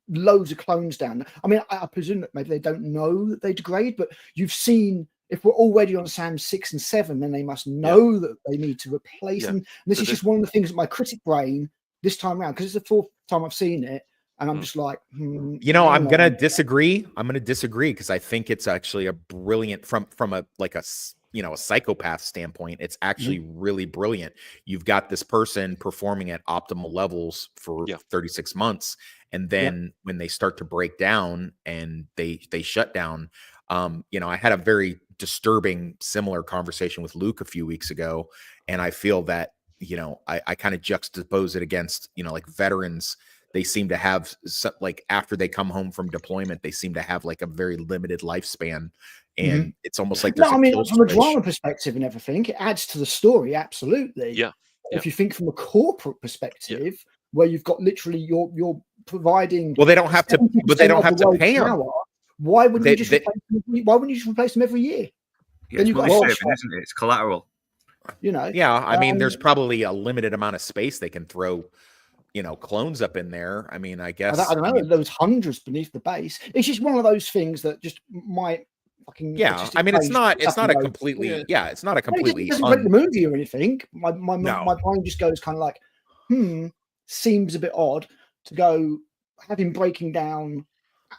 loads of clones down there, I mean, I presume that maybe they don't know that they degrade, but you've seen. If we're already on SAM 6 and 7, then they must know that they need to replace them. And this is just one of the things that my critic brain this time around, because it's the 4th time I've seen it, and I'm just like, I'm gonna disagree. I'm gonna disagree because I think it's actually a brilliant from a psychopath standpoint. It's actually really brilliant. You've got this person performing at optimal levels for 36 months, and then when they start to break down and they shut down. I had a very disturbing similar conversation with Luke a few weeks ago, and I feel that I kind of juxtapose it against like veterans. They seem to have after they come home from deployment, they seem to have like a very limited lifespan, and it's almost like there's I mean, from a switch. drama perspective and everything, it adds to the story. Absolutely. Yeah. If you think from a corporate perspective, where you've got literally you're providing. Well, they don't have to, but they don't have to pay them. Why wouldn't you just replace them every year? Yeah, it's money saving, isn't it? It's collateral. You know. Yeah, I mean, there's probably a limited amount of space they can throw, clones up in there. I mean, I guess I don't know. There was hundreds beneath the base. It's just one of those things that just might fucking. I mean, it's not a completely. Yeah, it's not a completely. It doesn't break the movie or anything. My brain just goes kind of like, seems a bit odd to go have him breaking down,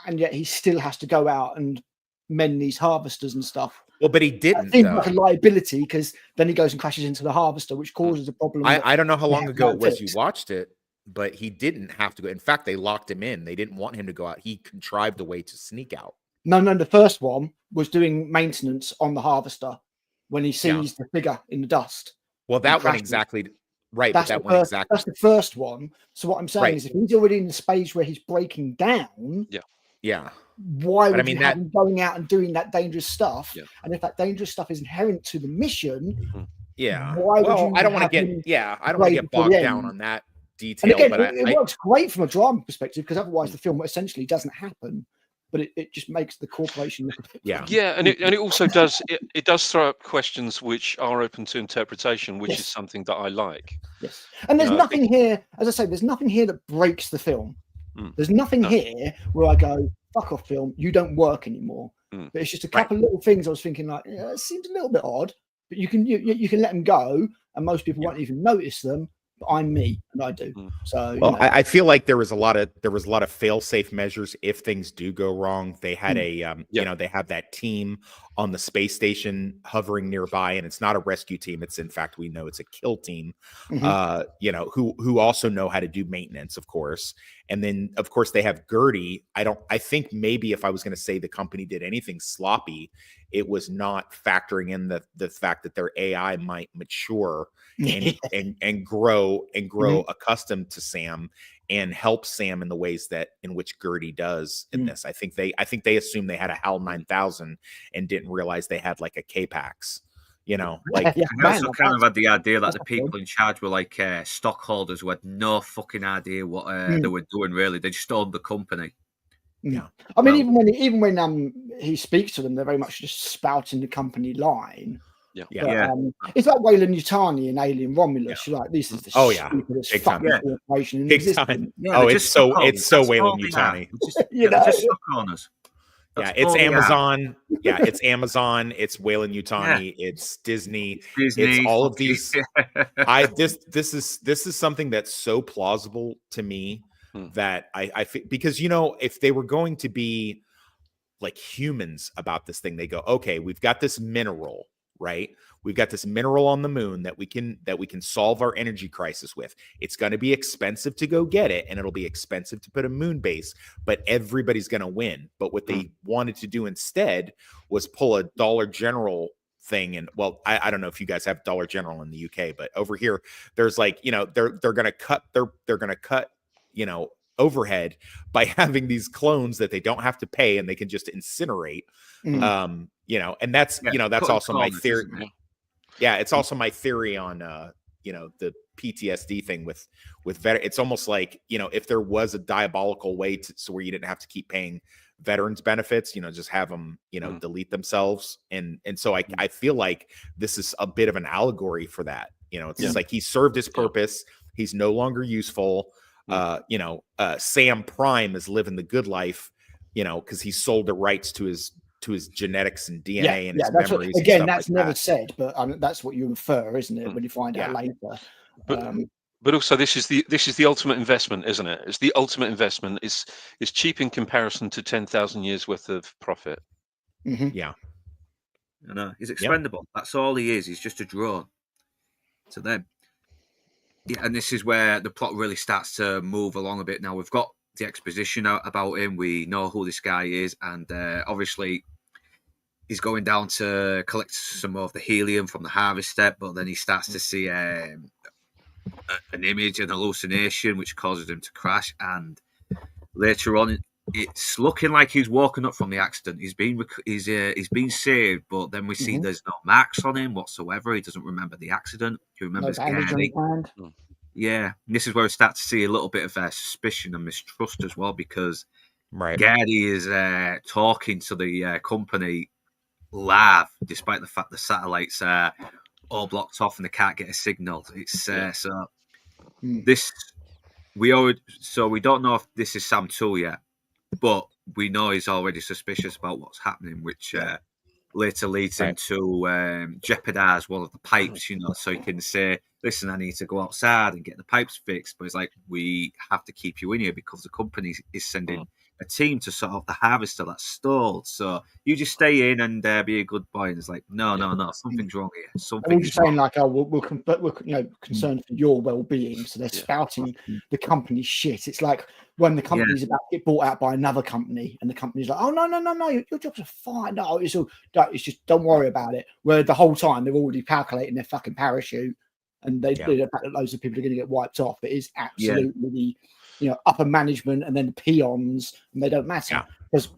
and yet he still has to go out and mend these harvesters and stuff. Well, but he didn't. It seems like a liability because then he goes and crashes into the harvester, which causes a problem. I don't know how long ago it was you watched it, but he didn't have to go. In fact, they locked him in. They didn't want him to go out. He contrived a way to sneak out. No, the first one was doing maintenance on the harvester when he sees the figure in the dust. Well, that one exactly. Right, that's that's the first one. So what I'm saying is, if he's already in the space where he's breaking down, why would you have him going out and doing that dangerous stuff? Yeah. And if that dangerous stuff is inherent to the mission, why would you? I don't want to get bogged down on that detail. And again, it works great from a drama perspective because otherwise the film essentially doesn't happen. But it just makes the corporation look a bit and it also does it does throw up questions which are open to interpretation, which is something that I like. Yes, and there's nothing here, as I say, there's nothing here that breaks the film. There's nothing here where I go, fuck off, film, you don't work anymore. But it's just a couple of little things I was thinking like, it seems a little bit odd, but you can let them go, and most people won't even notice them. But I'm me, and I do. So, I feel like there was a lot of fail-safe measures if things do go wrong. They had they have that team on the space station hovering nearby, and it's not a rescue team. It's, in fact, we know it's a kill team. Who also know how to do maintenance, of course. And then, of course, they have Gertie. I think maybe if I was going to say the company did anything sloppy, it was not factoring in the fact that their AI might mature and grow accustomed to Sam and help Sam in the ways in which Gertie does in this. I think they assumed they had a HAL 9000 and didn't realize they had like a K-Pax. I also kind of had the idea that the people in charge were like stockholders who had no fucking idea what they were doing. Really, they just owned the company. Yeah, I mean, even when he speaks to them, they're very much just spouting the company line. It's like Weyland Yutani in Alien Romulus. You're like, this is the stupidest fucking corporation in existence. It's so Weyland Yutani. Just stock owners. Yeah, it's Amazon. It's Amazon. It's Weyland Yutani. It's Disney. It's all of these. This is something that's so plausible to me that I because if they were going to be like humans about this thing, they go, okay, we've got this mineral, right? We've got this mineral on the moon that we can solve our energy crisis with. It's going to be expensive to go get it, and it'll be expensive to put a moon base, but everybody's going to win. But what they wanted to do instead was pull a Dollar General thing. And well, I don't know if you guys have Dollar General in the UK, but over here there's like, they're going to cut overhead by having these clones that they don't have to pay and they can just incinerate. And that's that's also my theory. It's also my theory on the PTSD thing with it's almost like, if there was a diabolical way so where you didn't have to keep paying veterans benefits, just have them delete themselves, and so I feel like this is a bit of an allegory for that. It's just like he served his purpose, he's no longer useful. Sam Prime is living the good life, because he sold the rights to his genetics and DNA and his memories. That's never said, but that's what you infer, isn't it? When you find out later. But also, this is the ultimate investment, isn't it? It's the ultimate investment. It's cheap in comparison to 10,000 years worth of profit. Yeah, I know he's expendable. That's all he is. He's just a drone to them. Yeah, and this is where the plot really starts to move along a bit. Now we've got the exposition about him. We know who this guy is, and obviously he's going down to collect some of the helium from the harvester, but then he starts to see an image, an hallucination, which causes him to crash. And later on, it's looking like he's woken up from the accident. He's been saved, but then we see there's no marks on him whatsoever. He doesn't remember the accident. He remembers Gandhi. Yeah, this is where we start to see a little bit of suspicion and mistrust as well, because Right. Gary is talking to the company live, despite the fact the satellites are all blocked off and they can't get a signal. It's so this we don't know if this is Sam Tool yet, but we know he's already suspicious about what's happening, which later leads him to jeopardize one of the pipes, so he can say, listen, I need to go outside and get the pipes fixed. But it's like, we have to keep you in here because the company is sending a team to sort out the harvester that's stalled. So you just stay in and be a good boy. And it's like, no, something's wrong here. They're just saying like, oh, we're concerned for your well-being. So they're spouting the company's shit. It's like when the company's about to get bought out by another company, and the company's like, oh no, your jobs are fine. No, it's just don't worry about it. Where the whole time they're already calculating their fucking parachute, and they do the fact that loads of people are going to get wiped off. It is absolutely the upper management and then the peons, and they don't matter. Because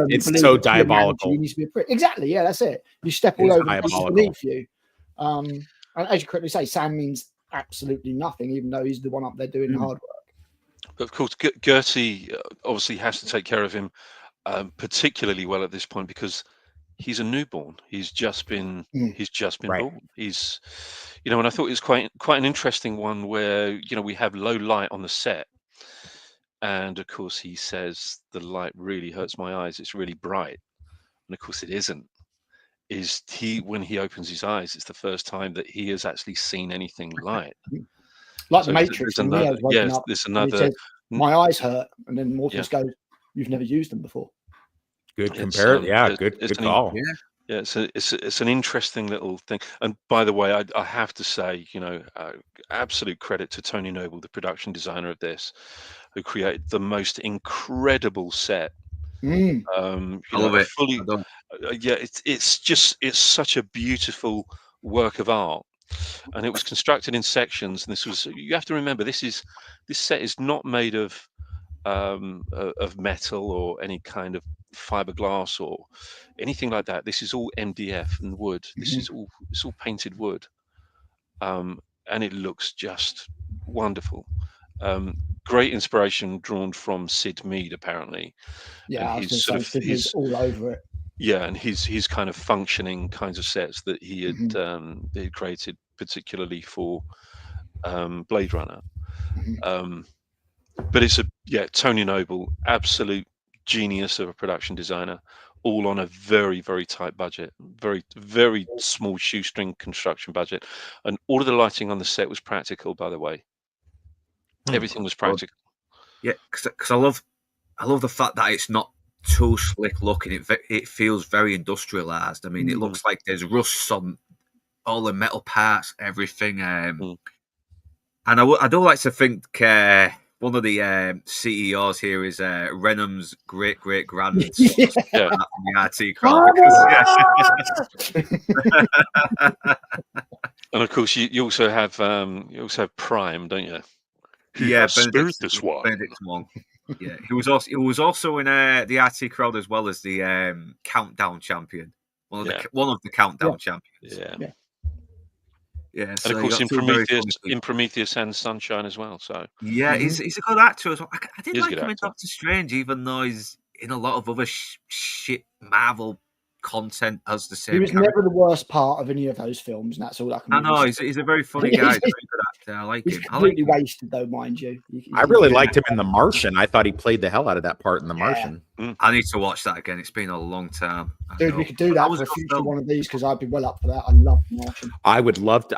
it's so diabolical. You need to be a prick. Exactly, yeah, that's it. You step all over the people beneath you. And as you correctly say, Sam means absolutely nothing, even though he's the one up there doing the hard work. But of course, Gertie obviously has to take care of him particularly well at this point, because he's a newborn. He's just been born. He's, and I thought it was quite an interesting one where we have low light on the set, and of course he says the light really hurts my eyes. It's really bright, and of course it isn't. When he opens his eyes, it's the first time that he has actually seen anything light. Like the Matrix. There's another. Says, my eyes hurt, and then Morpheus goes, "You've never used them before." Good comparison. Good call. Yeah, it's an interesting little thing. And by the way, I have to say, absolute credit to Tony Noble, the production designer of this, who created the most incredible set. I love it. It's such a beautiful work of art, and it was constructed in sections. And you have to remember, this set is not made of metal or any kind of fiberglass or anything like that. This is all MDF and wood. It's all painted wood, and it looks just wonderful. Great inspiration drawn from Sid Mead, apparently. Yeah, I was going to say Sid Mead's all over it. Yeah, and his kind of functioning kinds of sets that he had created particularly for Blade Runner. But it's Tony Noble, absolute genius of a production designer, all on a very, very tight budget, very, very small shoestring construction budget, and all of the lighting on the set was practical, by the way. Everything was practical. Yeah, because I love the fact that it's not too slick looking. It feels very industrialized. I mean, it looks like there's rust on all the metal parts, everything. And I do like to think one of the CEOs here is Renham's great grand from the RT crowd. And of course, you also have Prime, don't you? Benedict Wong. Yeah, he was also in the RT crowd, as well as the Countdown champion, one of the Countdown champions. Yeah, so and of course in Prometheus and Sunshine as well. So he's a good actor as well. I did like him in Doctor Strange, even though he's in a lot of other shit Marvel content as the same. He was never the worst part of any of those films, and that's all I can. I know he's a very funny guy. He's a very good actor. I like him. Completely wasted, though, mind you. I really liked him in The Martian. I thought he played the hell out of that part in The Martian. I need to watch that again. It's been a long time. Dude, we could do that for a future one of these, because I'd be well up for that. I love The Martian. I would love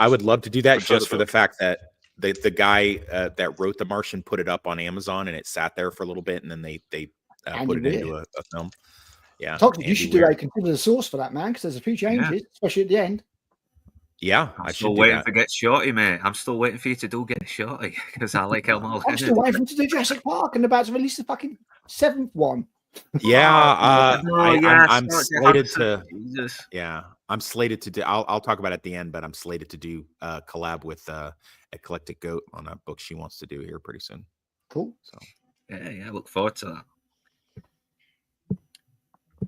to do that, just for the fact that the guy that wrote The Martian put it up on Amazon, and it sat there for a little bit, and then they put it into a film. Yeah, Toxic, you should consider the source for that, man, because there's a few changes, especially at the end. Yeah, I'm still waiting for Get Shorty, mate. I'm still waiting for you to do Get Shorty, because I like Elmo. I'm still waiting for him to do Jurassic Park, and about to release the fucking 7th one. Yeah, I'm slated to. Yeah, I'm slated to do. I'll talk about it at the end, but I'm slated to do a collab with Eclectic Goat on a book she wants to do here pretty soon. Cool. So yeah, look forward to that.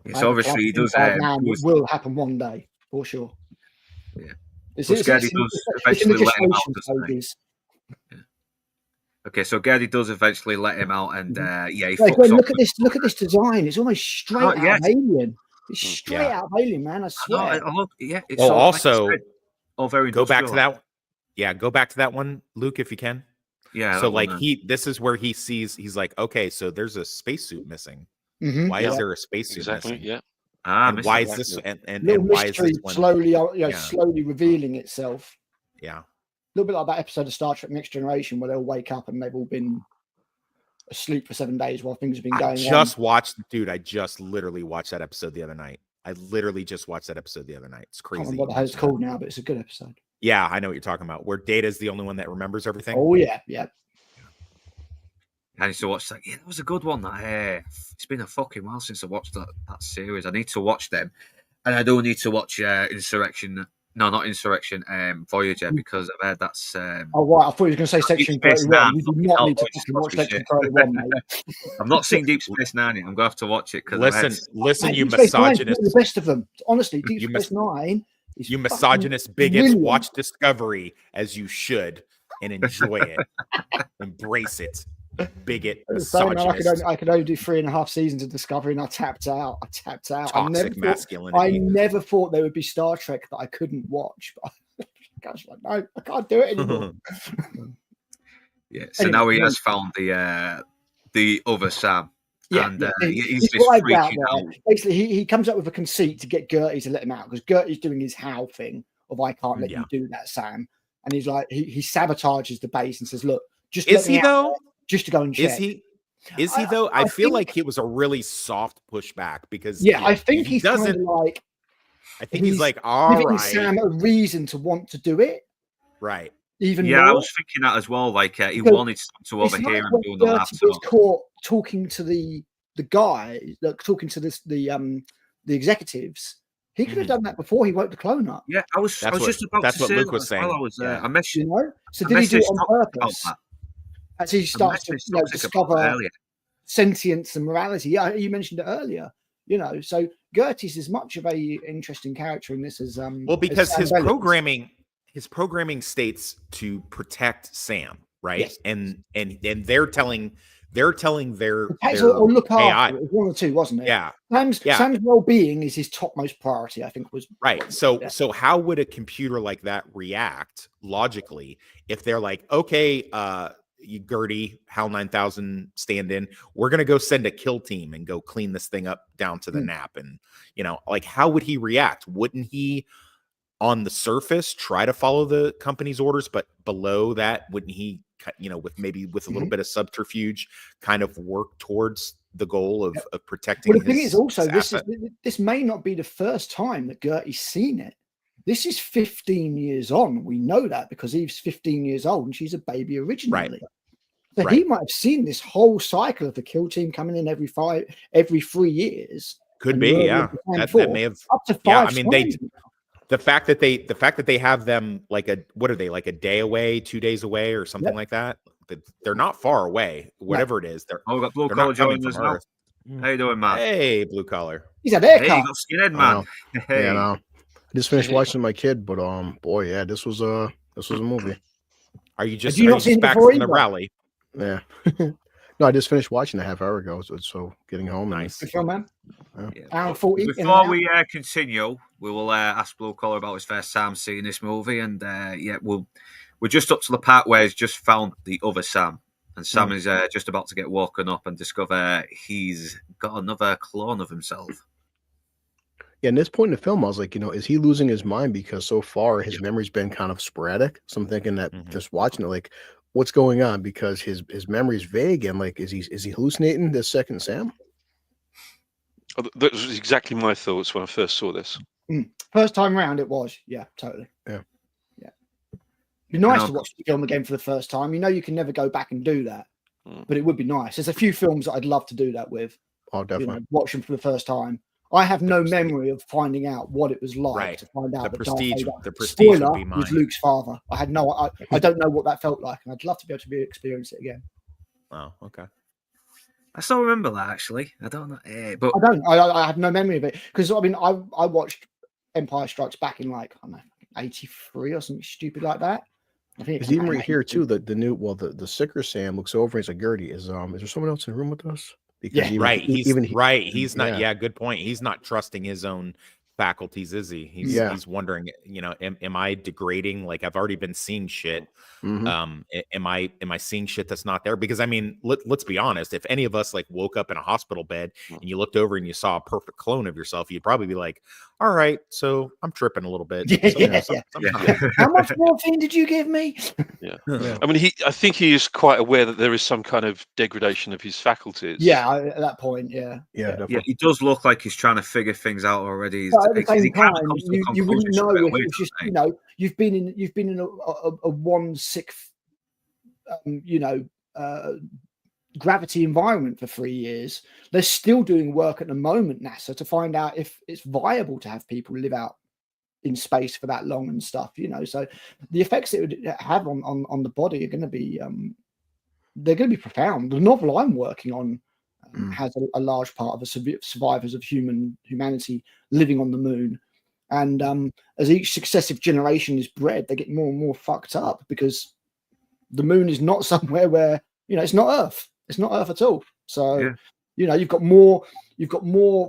It's obviously he does. Will happen one day for sure. Yeah, it's in the Okay, so Gertie does eventually let him out, and he Like, fucks look off. at this! Look at this design. It's almost straight out yes. of Alien. It's straight Yeah. out of Alien, man. I swear. I love, it's Well, all, also, like I said, all very go back to industrial. that. Yeah, go back to that one, Luke, if you can. Yeah. So that like one, this is where he's like, okay, so there's a spacesuit missing. Mhm, Why yeah. is there a spacesuit Exactly. missing? Yeah. And missed why that. is this and Little why is mystery this one? slowly, Yeah. slowly revealing itself. Yeah. A little bit like that episode of Star Trek Next Generation where they'll wake up and they've all been asleep for 7 days while things have been going on. I just literally watched that episode the other night. I literally just watched that episode the other night. It's I can't crazy. remember what the hell it's called now, but it's a good episode. Yeah, I know what you're talking about. Where Data's the only one that remembers everything. Oh yeah, yeah. I need to watch that. Yeah, that was a good one. That it's been a fucking while since I watched that series. I need to watch them, and I do need to watch Insurrection. No, not Insurrection. Voyager, because I've heard that's. Oh right, I thought you were going to say Section Deep Space 31. Nine, You do fucking not hell, need to boys, fucking watch it's got to be Section 31, mate. I've not seen Deep Space Nine yet. I'm gonna have to watch it because Listen, Mate, you Deep Space Nine's misogynist, the best of them. Honestly, Deep You Space Nine is you fucking misogynist bigots. brilliant. Watch Discovery as you should and enjoy it. Embrace it, bigot, So, man, misogynist, I could only do 3.5 seasons of Discovery, and I tapped out. toxic masculinity. I never thought there would be Star Trek that I couldn't watch. But gosh, like, no, I can't do it anymore. Yeah. So Anyway, now he has found the other Sam. Yeah, and yeah. he's just vibed freaking there. out. Basically, he comes up with a conceit to get Gertie to let him out because Gertie's doing his how thing of I can't let you do that, Sam. And he's like, he sabotages the base and says, "Look, just Is let me he out though? there just to go and check." Is he though? I feel think- like it was a really soft pushback because I think he he's kind doesn't. of like I think he's like, all giving right, Sam a reason to want to do it. right. Even Yeah, more. I was thinking that as well. Like he Because wanted to It's overhear like him when doing the Gertie laptop. gets caught talking to the guy, talking to the executives. He could have done that before he woke the clone up. Yeah, I was just about that's to what say Luke that was as well. saying. I was Yeah. I messaged You know, so I did he do it messaged on Toxic about purpose? that. As he starts to messaged Toxic about that discover earlier. sentience and morality. Yeah, you mentioned it earlier. You know, so Gertie's as much of a interesting character in this as Well, because as his Sam Bell is. programming states to protect Sam, right? Yes. And they're telling their Protect or look AI. after. It was one or two, wasn't it? Yeah, Sam's well-being is his topmost priority. I think was right. So how would a computer like that react logically if they're like, okay, you Gertie, HAL 9000 stand-in, we're gonna go send a kill team and go clean this thing up down to the nap, and like how would he react? Wouldn't he on the surface try to follow the company's orders, but below that, wouldn't he, with a little bit of subterfuge, kind of work towards the goal of protecting? Well, the thing is also asset? this may not be the first time that Gertie's seen it. This is 15 years on. We know that because Eve's 15 years old and she's a baby originally. Right. So he might have seen this whole cycle of the kill team coming in every 3 years. Could be, yeah. That may have up to 5 yeah, I mean, times. the fact that they have them like a day away, 2 days away, or something like that. They're not far away. Whatever it is, we got Blue they're Collar not coming joining us from now. Earth. How you doing, man? Hey, blue collar. He's a Hey, haircut. you got skinhead, man. Hey. Yeah, no. I just finished watching my kid, but boy, yeah, this was a movie. Are you just, Have you not seen it back before from the either? rally? Yeah. No, I just finished watching a half hour ago, so getting home. Nice. Good film, man. Yeah. Hour 40. Before we continue, we will ask Blue Collar about his first time seeing this movie, and we're just up to the part where he's just found the other Sam, and Sam is just about to get woken up and discover he's got another clone of himself. Yeah, and this point in the film, I was like, is he losing his mind? Because so far his memory's been kind of sporadic. So I'm thinking that just watching it, like, what's going on? Because his memory's vague, and like, is he hallucinating this second Sam? That was exactly my thoughts when I first saw this. First time round, it was. Yeah, totally. Yeah. It'd be nice to watch the film again for the first time. You can never go back and do that, but it would be nice. There's a few films that I'd love to do that with. Oh, definitely. Watch them for the first time. I have no memory of finding out what it was like to find out The that Darth Prestige. Vader, The Prestige spoiler, would be mine. was Luke's father. I don't know what that felt like, and I'd love to be able to experience it again. Oh, okay. I still remember that, actually. I don't know, but I have no memory of it because I watched Empire Strikes Back in like I don't know 83 or something stupid like that. I think It's even right here too. The new the sicker Sam looks over and he's like, Gertie, is there someone else in the room with us? Because Yeah. Right. He's not. yeah. Yeah. Good point. He's not trusting his own faculties, is he? Yeah. He's wondering, am I degrading? Like, I've already been seeing shit. Mhm. Am I seeing shit that's not there? Because I mean, let's be honest. If any of us like woke up in a hospital bed and you looked over and you saw a perfect clone of yourself, you'd probably be like, all right, so I'm tripping a little bit. How much morphine did you give me? Yeah. Yeah. I mean, I think he is quite aware that there is some kind of degradation of his faculties. Yeah, at that point, yeah. Yeah, definitely. Yeah, he does look like he's trying to figure things out already. But at the same He kind time, of comes to a you wouldn't conclusion know straight if away, it was just, doesn't he? you know, you've been in a one sick, gravity environment for 3 years. They're still doing work at the moment, NASA, to find out if it's viable to have people live out in space for that long and stuff. So the effects it would have on the body are going to be they're going to be profound. The novel I'm working on has a large part of the survivors of humanity living on the moon. And as each successive generation is bred, they get more and more fucked up because the moon is not somewhere where, it's not Earth. It's not Earth at all. So, you've got more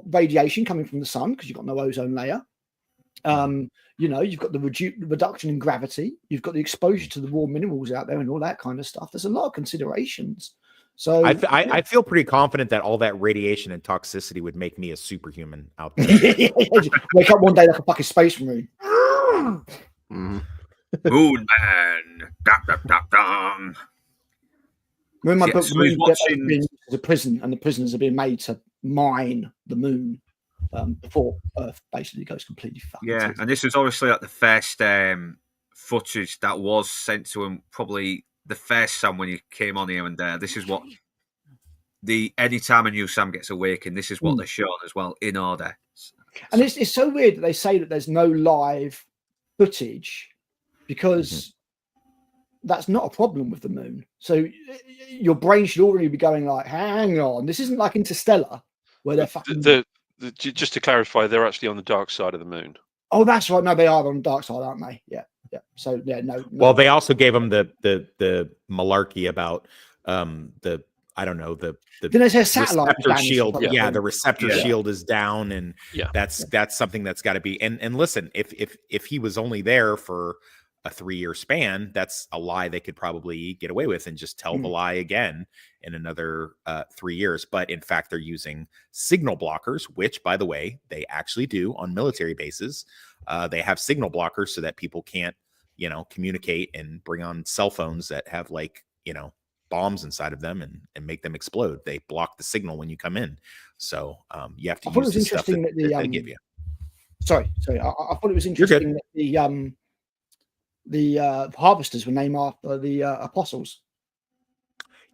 radiation coming from the sun because you've got no ozone layer. You've got the reduction in gravity. You've got the exposure to the raw minerals out there and all that kind of stuff. There's a lot of considerations. So I feel pretty confident that all that radiation and toxicity would make me a superhuman out there. Wake up one day like a fucking space marine. Moon man. Dum. In my book, so the moon he's gets watching- being used as a prison, and the prisoners are being made to mine the moon before Earth basically goes completely fucking. Yeah, and this is obviously like the first footage that was sent to him. Probably the first Sam when he came on here and there. This is what anytime a new Sam gets awakened, this is what they're shown as well in order. And it's so weird that they say that there's no live footage because that's not a problem with the moon. So your brain should already be going like, hang on, this isn't like Interstellar where they're fucking. Just to clarify, they're actually on the dark side of the moon. Oh, that's right. No, they are on the dark side, aren't they? Yeah. So yeah, no. Well, they also gave him the malarkey about the Then there's a satellite receptor shield. Yeah, The receptor shield is down, and that's something that's got to be. And listen, if he was only there for a 3-year span, that's a lie they could probably get away with and just tell the lie again in another 3 years. But in fact, they're using signal blockers, which, by the way, they actually do on military bases. They have signal blockers so that people can't, communicate and bring on cell phones that have bombs inside of them and make them explode. They block the signal when you come in. So you have to use the stuff that they give you. Sorry. I thought it was interesting that the harvesters were named after the apostles.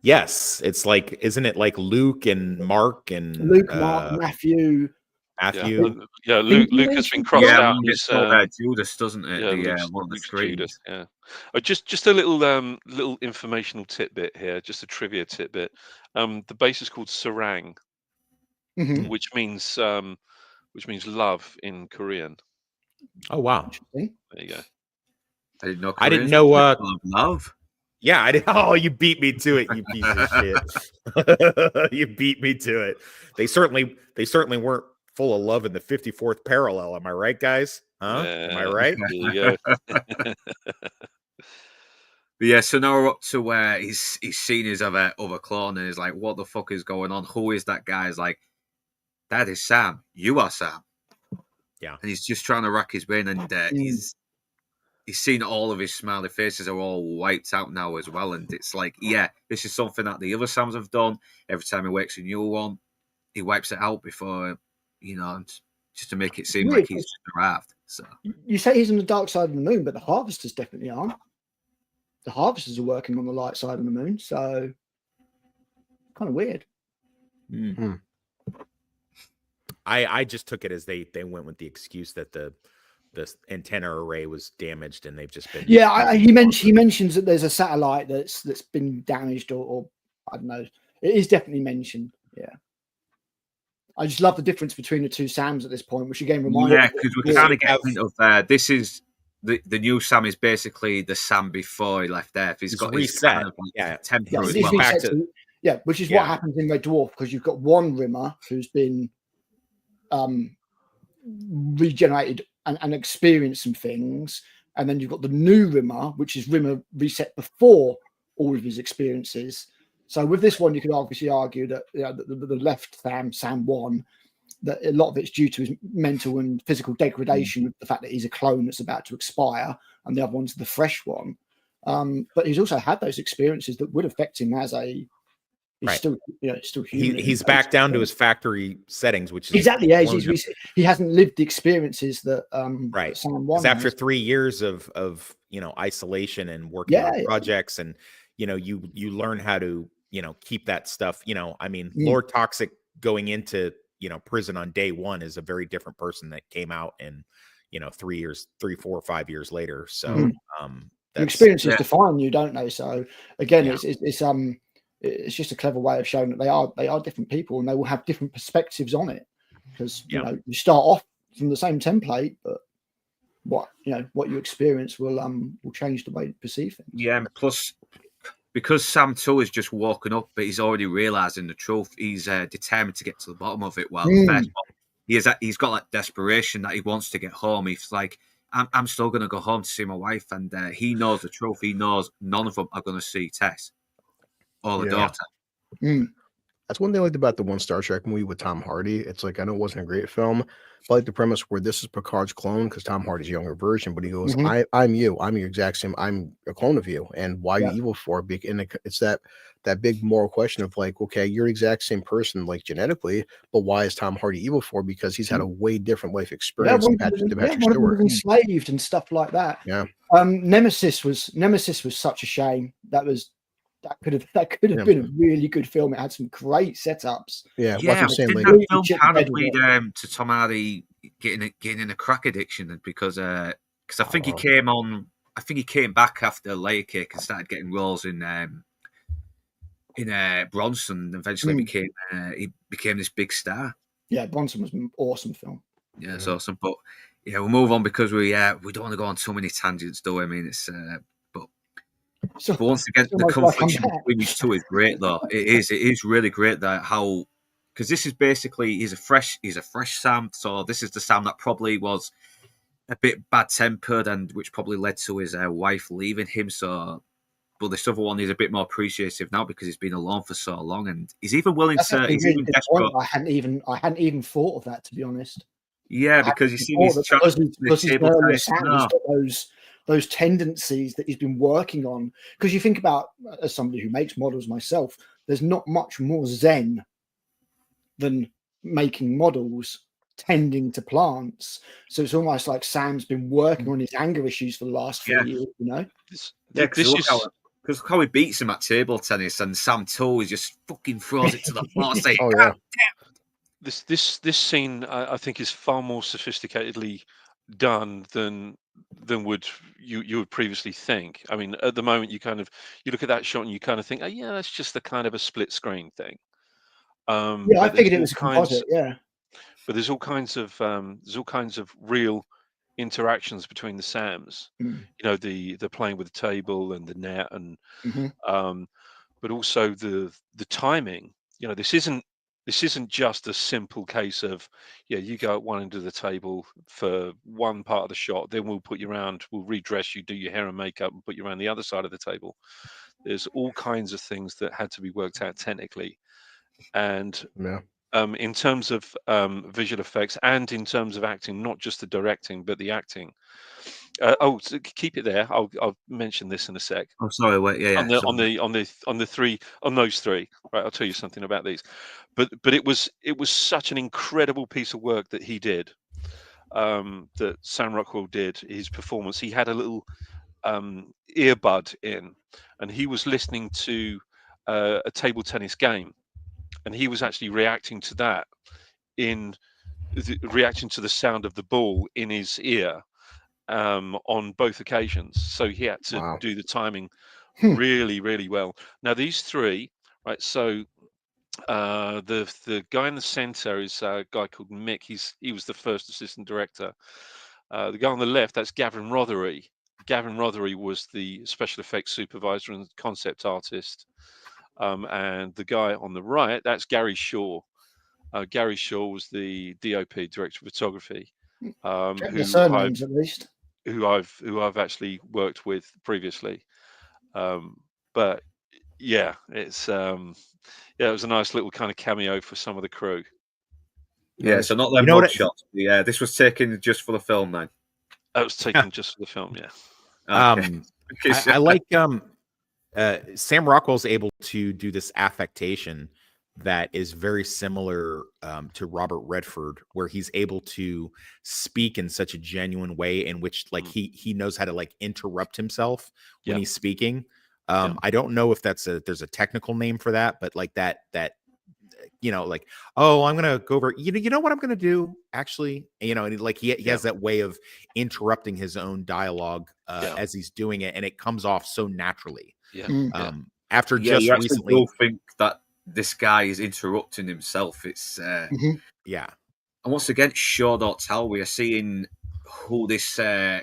Yes, it's like, isn't it like Luke and Mark and Mark, Matthew? Luke has been crossed out. It's Judas, doesn't it? One of the three. Judas, just a little informational tidbit here, just a trivia tidbit. The base is called Sarang, which means love in Korean. Oh wow! There you go. I didn't know love. Yeah, I did. Oh, you beat me to it, you piece of shit. You beat me to it. They certainly weren't full of love in the 54th parallel. Am I right, guys? Huh? Am I right? Yeah, so now we're up to where he's seen his other clone and he's like, what the fuck is going on? Who is that guy? He's like, that is Sam. You are Sam. Yeah. And he's just trying to rack his brain, and he's seen all of his smiley faces are all wiped out now as well. And it's like, this is something that the other Sams have done. Every time he wakes a new one, he wipes it out before, just to make it seem like he's just arrived. So you say he's on the dark side of the moon, but the harvesters definitely aren't. The harvesters are working on the light side of the moon, so kind of weird. I just took it as they went with the excuse that the antenna array was damaged and they've just been. Yeah, he mentions that there's a satellite that's been damaged or I don't know. It is definitely mentioned. Yeah. I just love the difference between the two Sams at this point, which again reminds me. Yeah, because we kind of get a hint of this is the new Sam is basically the Sam before he left Earth. He's got his reset. kind of like Yeah. temper Yeah, as he's well. back reset to- to- yeah, which is Yeah. what happens in Red Dwarf, because you've got one Rimmer who's been regenerated and experienced some things, and then you've got the new Rimmer, which is Rimmer reset before all of his experiences. So with this one, you could obviously argue that the left Sam 1, that a lot of it's due to his mental and physical degradation with the fact that he's a clone that's about to expire, and the other one's the fresh one. But he's also had those experiences that would affect him as a he's Right. still still human. He's back down to his factory settings, which is exactly, yeah. one of the- He hasn't lived the experiences that Right. that Sam 1 Because after has. 3 years of isolation and working Yeah, on yeah. projects, and you learn how to keep that stuff. I mean, Mm. Lord Toxic going into prison on day one is a very different person that came out in 3, 4, 5 years later. So Mhm. Your that's experiences define you, don't they? So again, Yeah. it's just a clever way of showing that they are different people, and they will have different perspectives on it, because you start off from the same template, but what you experience will change the way you perceive things. Yeah, and plus, because Sam 2 is just walking up, but he's already realizing the truth. He's determined to get to the bottom of it. While the first one, he's got that desperation that he wants to get home. He's like, I'm still going to go home to see my wife, and he knows the truth. He knows none of them are going to see Tess or the daughter. That's one thing I liked about the one Star Trek movie with Tom Hardy. It's like, I know it wasn't a great film, but I like the premise where this is Picard's clone, because Tom Hardy's a younger version, but he goes, I'm you. I'm your exact same. I'm a clone of you. And why are you evil for? And it's that big moral question of like, okay, you're the exact same person, like genetically, but why is Tom Hardy evil for? Because he's had a way different life experience than Patrick one Stewart. was enslaved and stuff like that. Yeah. Nemesis was such a shame. That could have been a really good film. It had some great setups. Yeah, I saying, think like, that film kind of lead to Tom Hardy getting in a crack addiction, because I think he came on. I think he came back after Layer Cake and started getting roles in Bronson, and eventually became this big star. Yeah, Bronson was an awesome film. Yeah, it's awesome. But we'll move on, because we don't want to go on too many tangents, do we? I mean, it's but once again, the confliction between these two is great, though. It is really great that how, because this is basically he's a fresh Sam. So this is the Sam that probably was a bit bad tempered, and which probably led to his wife leaving him. So, but this other one is a bit more appreciative now, because he's been alone for so long, and he's even willing to. He's even desperate. I hadn't even thought of that, to be honest. Yeah, because you see those tendencies that he's been working on. Because you think about, as somebody who makes models myself, there's not much more zen than making models tending to plants. So it's almost like Sam's been working on his anger issues for the last 4 years. Because how he beats him at table tennis, and Sam 2 is just fucking throws it to the floor, saying, "Oh yeah." This scene, I think, is far more sophisticatedly done than would you would previously think. I mean, at the moment, you look at that shot and you kind of think, oh yeah, that's just a kind of a split screen thing. I figured it was a composite. But there's all kinds of real interactions between the Sams. The playing with the table and the net, and but also the timing. This isn't just a simple case of, you go at one end of the table for one part of the shot, then we'll put you around, we'll redress you, do your hair and makeup, and put you around the other side of the table. There's all kinds of things that had to be worked out technically. And in terms of visual effects, and in terms of acting, not just the directing, but the acting. So keep it there. I'll mention this in a sec. Oh, sorry. Wait, yeah. On those three, right? I'll tell you something about these. But it was such an incredible piece of work that he did. That Sam Rockwell did. His performance. He had a little earbud in, and he was listening to a table tennis game, and he was actually reacting to that reacting to the sound of the ball in his ear. On both occasions, so he had to do the timing really, really well. Now these three, right? So the guy in the center is a guy called Mick. He was the first assistant director. The guy on the left, that's Gavin Rothery. Gavin Rothery was the special effects supervisor and concept artist. And the guy on the right, that's Gary Shaw. Gary Shaw was the DOP, director of photography, Check the surnames at least. who I've actually worked with previously. But yeah, it was a nice little kind of cameo for some of the crew. Yeah, so not them mug shots. Yeah, this was taken just for the film, then. That was taken just for the film, yeah. Okay. I like Sam Rockwell's able to do this affectation that is very similar to Robert Redford, where he's able to speak in such a genuine way in which like he knows how to like interrupt himself when he's speaking. I don't know if there's a technical name for that, but like that like, oh, I'm gonna go over, you know what I'm gonna do actually, and like he has that way of interrupting his own dialogue as he's doing it, and it comes off so naturally. After just you recently don't think that this guy is interrupting himself. It's and once again, show don't tell. We are seeing who this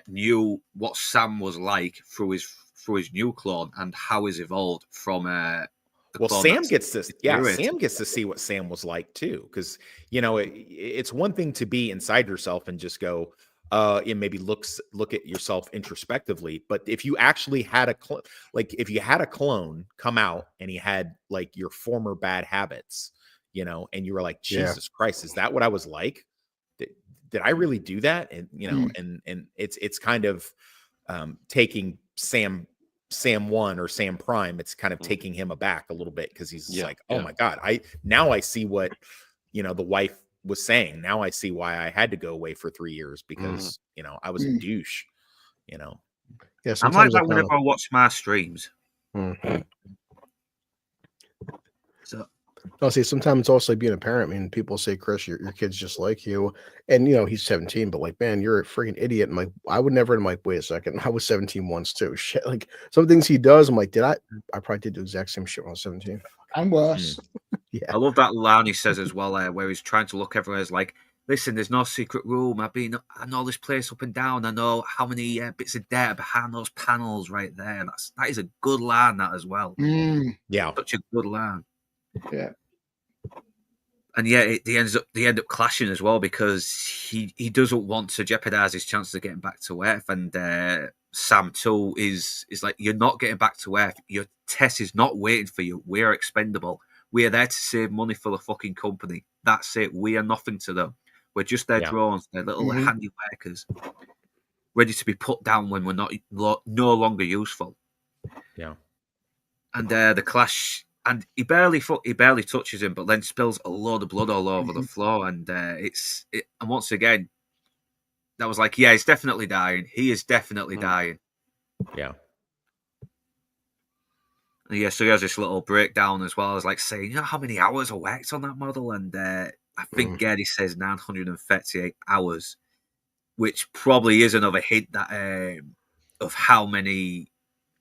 knew what Sam was like through his new clone and how he's evolved from Sam gets to see what Sam was like too, because it's one thing to be inside yourself and just go and maybe look at yourself introspectively, but if you actually had if you had a clone come out and he had like your former bad habits, and you were like, Jesus Christ, is that what I was like? Did I really do that? And and it's kind of taking Sam 1 or Sam Prime, it's kind of taking him aback a little bit, because he's like, oh my God, I see what the wife was saying. Now I see why I had to go away for 3 years, because I was a douche. I'm like that whenever I watch my streams. So I'll say sometimes it's also like being a parent. I mean, people say, Chris, your kid's just like you, and he's 17, but like, man, you're a freaking idiot. And like, I would never. I'm like, wait a second, I was 17 once too. Shit, like some things he does, I'm like, I probably did the exact same shit when I was 17 and worse. I love that line he says as well, where he's trying to look everywhere as like, listen, there's no secret room. I know this place up and down. I know how many bits of data behind those panels right there. That is a good line, that as well. Yeah, such a good line. Yeah. And they end up clashing as well, because he doesn't want to jeopardize his chances of getting back to Earth, and Sam too is like, you're not getting back to Earth. Your test is not waiting for you. We're expendable. We are there to save money for the fucking company. That's it. We are nothing to them. We're just their drones, their little handy workers, ready to be put down when we're no longer useful. Yeah. And the clash. And he barely touches him, but then spills a load of blood all over the floor. And and once again, that was like, he's definitely dying. He is definitely dying. Yeah. And so he has this little breakdown as well, as like saying, how many hours I worked on that model? And I think Geddy says 938 hours, which probably is another hint that of how many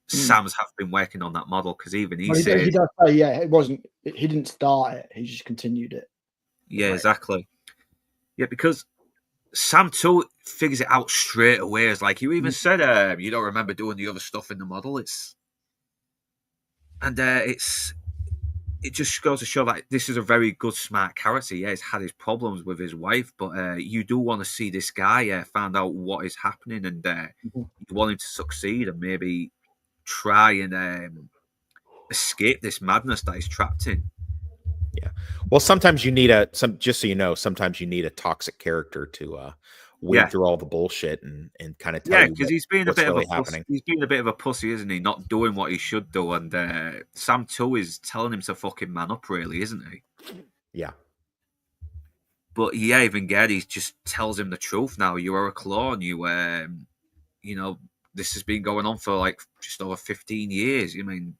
Sam's have been working on that model, because even he says, he does say, it wasn't. He didn't start it. He just continued it. Yeah, exactly. Yeah, because Sam too figures it out straight away. It's like, you even said, you don't remember doing the other stuff in the model. It just goes to show that this is a very good, smart character. Yeah, he's had his problems with his wife, but you do want to see this guy find out what is happening, and you want him to succeed and maybe try and escape this madness that he's trapped in. Yeah. Well, sometimes you need just so you know, sometimes you need a toxic character to wade through all the bullshit and kind of tell you because he's been a bit really of a pussy. He's been a bit of a pussy, isn't he? Not doing what he should do, and Sam too is telling him to fucking man up, really, isn't he? Yeah. But even Geddy just tells him the truth now. You are a clone. This has been going on for like just over 15 years. And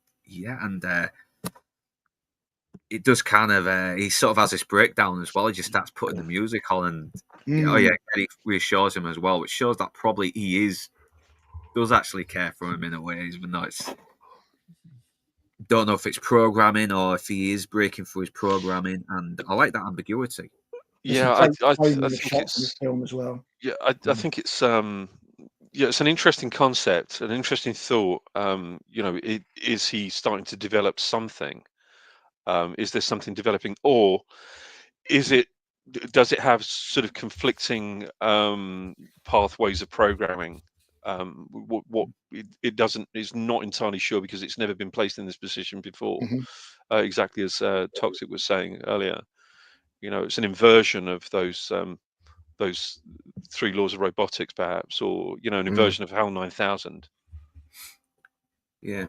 it does kind of, he sort of has this breakdown as well. He just starts putting the music on, and Geddy reassures him as well, which shows that probably he does actually care for him in a way, even though don't know if it's programming or if he is breaking through his programming, and I like that ambiguity. Yeah, Some I great framing of think shots in this it's film as well. yeah, I think it's yeah, it's an interesting concept, an interesting thought. You know, is he starting to develop something? Is there something developing, or is it does it have sort of conflicting pathways of programming? What it doesn't is not entirely sure because it's never been placed in this position before. Mhm. Exactly as Toxic was saying earlier, you know, it's an inversion of those three laws of robotics, perhaps, or you know, an inversion of HAL 9000. Yeah.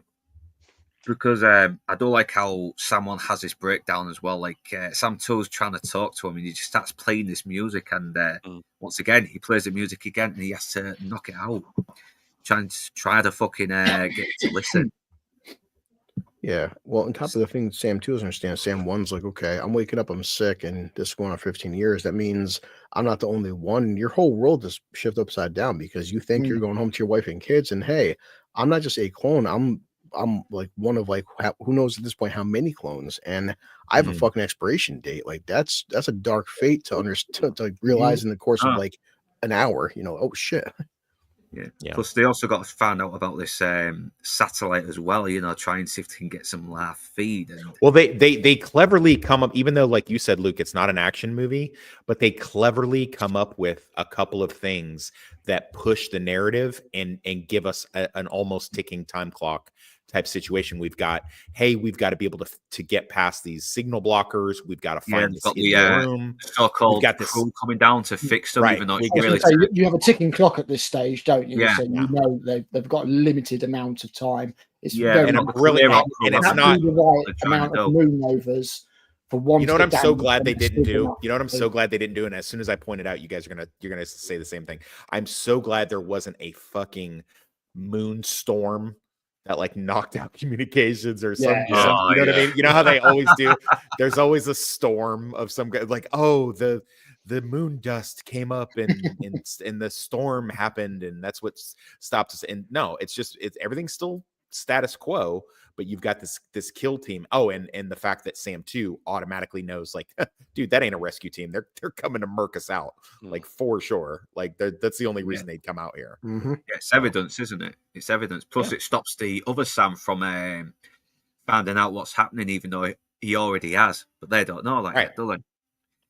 Because I don't like how Sam has this breakdown as well. Like Sam 2's trying to talk to him, and he just starts playing this music, and once again he plays the music again, and he has to knock it out, try to fucking get to listen. Yeah. Well, on top of the thing Sam 2 doesn't understand, Sam 1's like, okay, I'm waking up, I'm sick, and this is going on 15 years. That means I'm not the only one. Your whole world is shifted upside down because you think you're going home to your wife and kids, and hey, I'm not just a clone. I'm like one of like who knows at this point how many clones, and I have a fucking expiration date. Like that's a dark fate to understand, to realize in the course of like an hour. You know, oh shit. Yeah. Plus, they also got to find out about this satellite as well. You know, try and see if they can get some live feed. And well, they cleverly come up, even though, like you said, Luke, it's not an action movie, but they cleverly come up with a couple of things that push the narrative and give us an almost ticking time clock type situation. We've got to be able to get past these signal blockers. We've got to find this hidden room. So-called We've got this crew coming down to fix them, even though it's really you have a ticking clock at this stage, don't you? Yeah. So you know they've got a limited amount of time. It's and I'm really and it's not the right amount of moon overs for one. You know what I'm so glad they didn't do? You know what I'm so glad they didn't do? And as soon as I pointed out, you guys are you're gonna say the same thing. I'm so glad there wasn't a fucking moon storm that like knocked out communications or some you know what I mean? You know how they always do? There's always a storm of some guy, like, oh, the moon dust came up and the storm happened, and that's what stopped us. And no, it's everything's still status quo, but you've got this kill team. Oh, and the fact that Sam 2 automatically knows, like, dude, that ain't a rescue team. They're coming to murk us out, like, for sure. Like, that's the only reason they'd come out here. Yeah, it's evidence, isn't it? It's evidence. Plus, it stops the other Sam from finding out what's happening, even though he already has. But they don't know that, do they?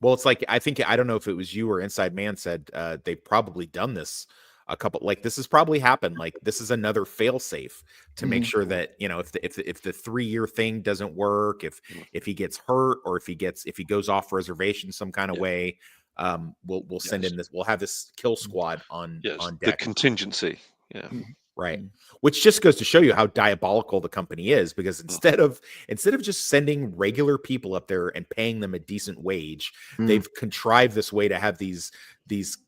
Well, it's like, I don't know if it was you or Inside Man said they've probably done this a couple, like, this has probably happened. Like, this is another fail safe to make sure that, you know, if the 3-year thing doesn't work, if he gets hurt, or if he goes off reservation some kind of way, we'll send in this, we'll have this kill squad on deck. The contingency. Yeah. Right. Which just goes to show you how diabolical the company is, because instead of just sending regular people up there and paying them a decent wage, they've contrived this way to have these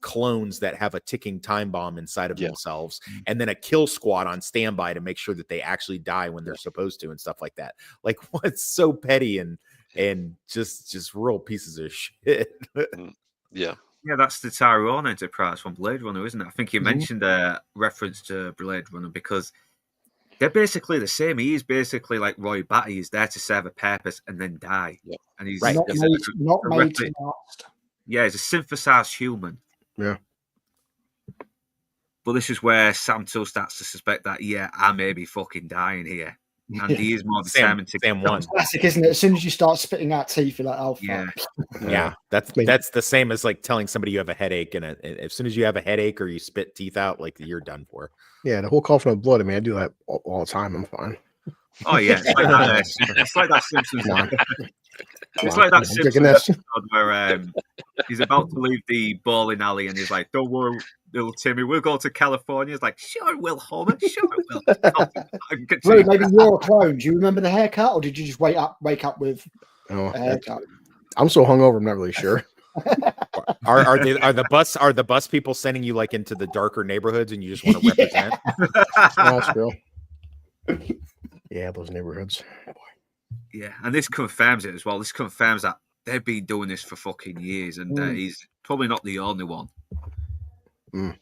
clones that have a ticking time bomb inside of themselves, and then a kill squad on standby to make sure that they actually die when they're supposed to, and stuff like that. Like, what's so petty and just real pieces of shit. Yeah, that's the Tyrone Enterprise from Blade Runner, isn't it? I think you mentioned a reference to Blade Runner, because they're basically the same. He is basically like Roy Batty. He's there to serve a purpose and then die. Yeah. And he's not made to last. Yeah, he's a synthesized human. Yeah. But this is where Sam 2 starts to suspect that, I may be fucking dying here. And he is more determined to Sam 1. Classic, isn't it? As soon as you start spitting out teeth, you're like, oh, fuck. Yeah. That's the same as like telling somebody you have a headache, and as soon as you have a headache or you spit teeth out, like, you're done for. Yeah, the whole coughing of blood. I mean, I do that all the time. I'm fine. Oh yeah, it's like that Simpsons. It's like that Simpsons episode where he's about to leave the bowling alley, and he's like, "Don't worry, little Timmy, we'll go to California." He's like, "Sure, we'll, Homer. Sure, we'll." Wait, maybe you're a clone. Do you remember the haircut, or did you just wake up with a haircut? I'm so hungover, I'm not really sure. Are the bus people sending you like into the darker neighborhoods, and you just want to represent? That's real. Yeah, those neighborhoods. Yeah, and this confirms it as well. This confirms that they've been doing this for fucking years, and he's probably not the only one. And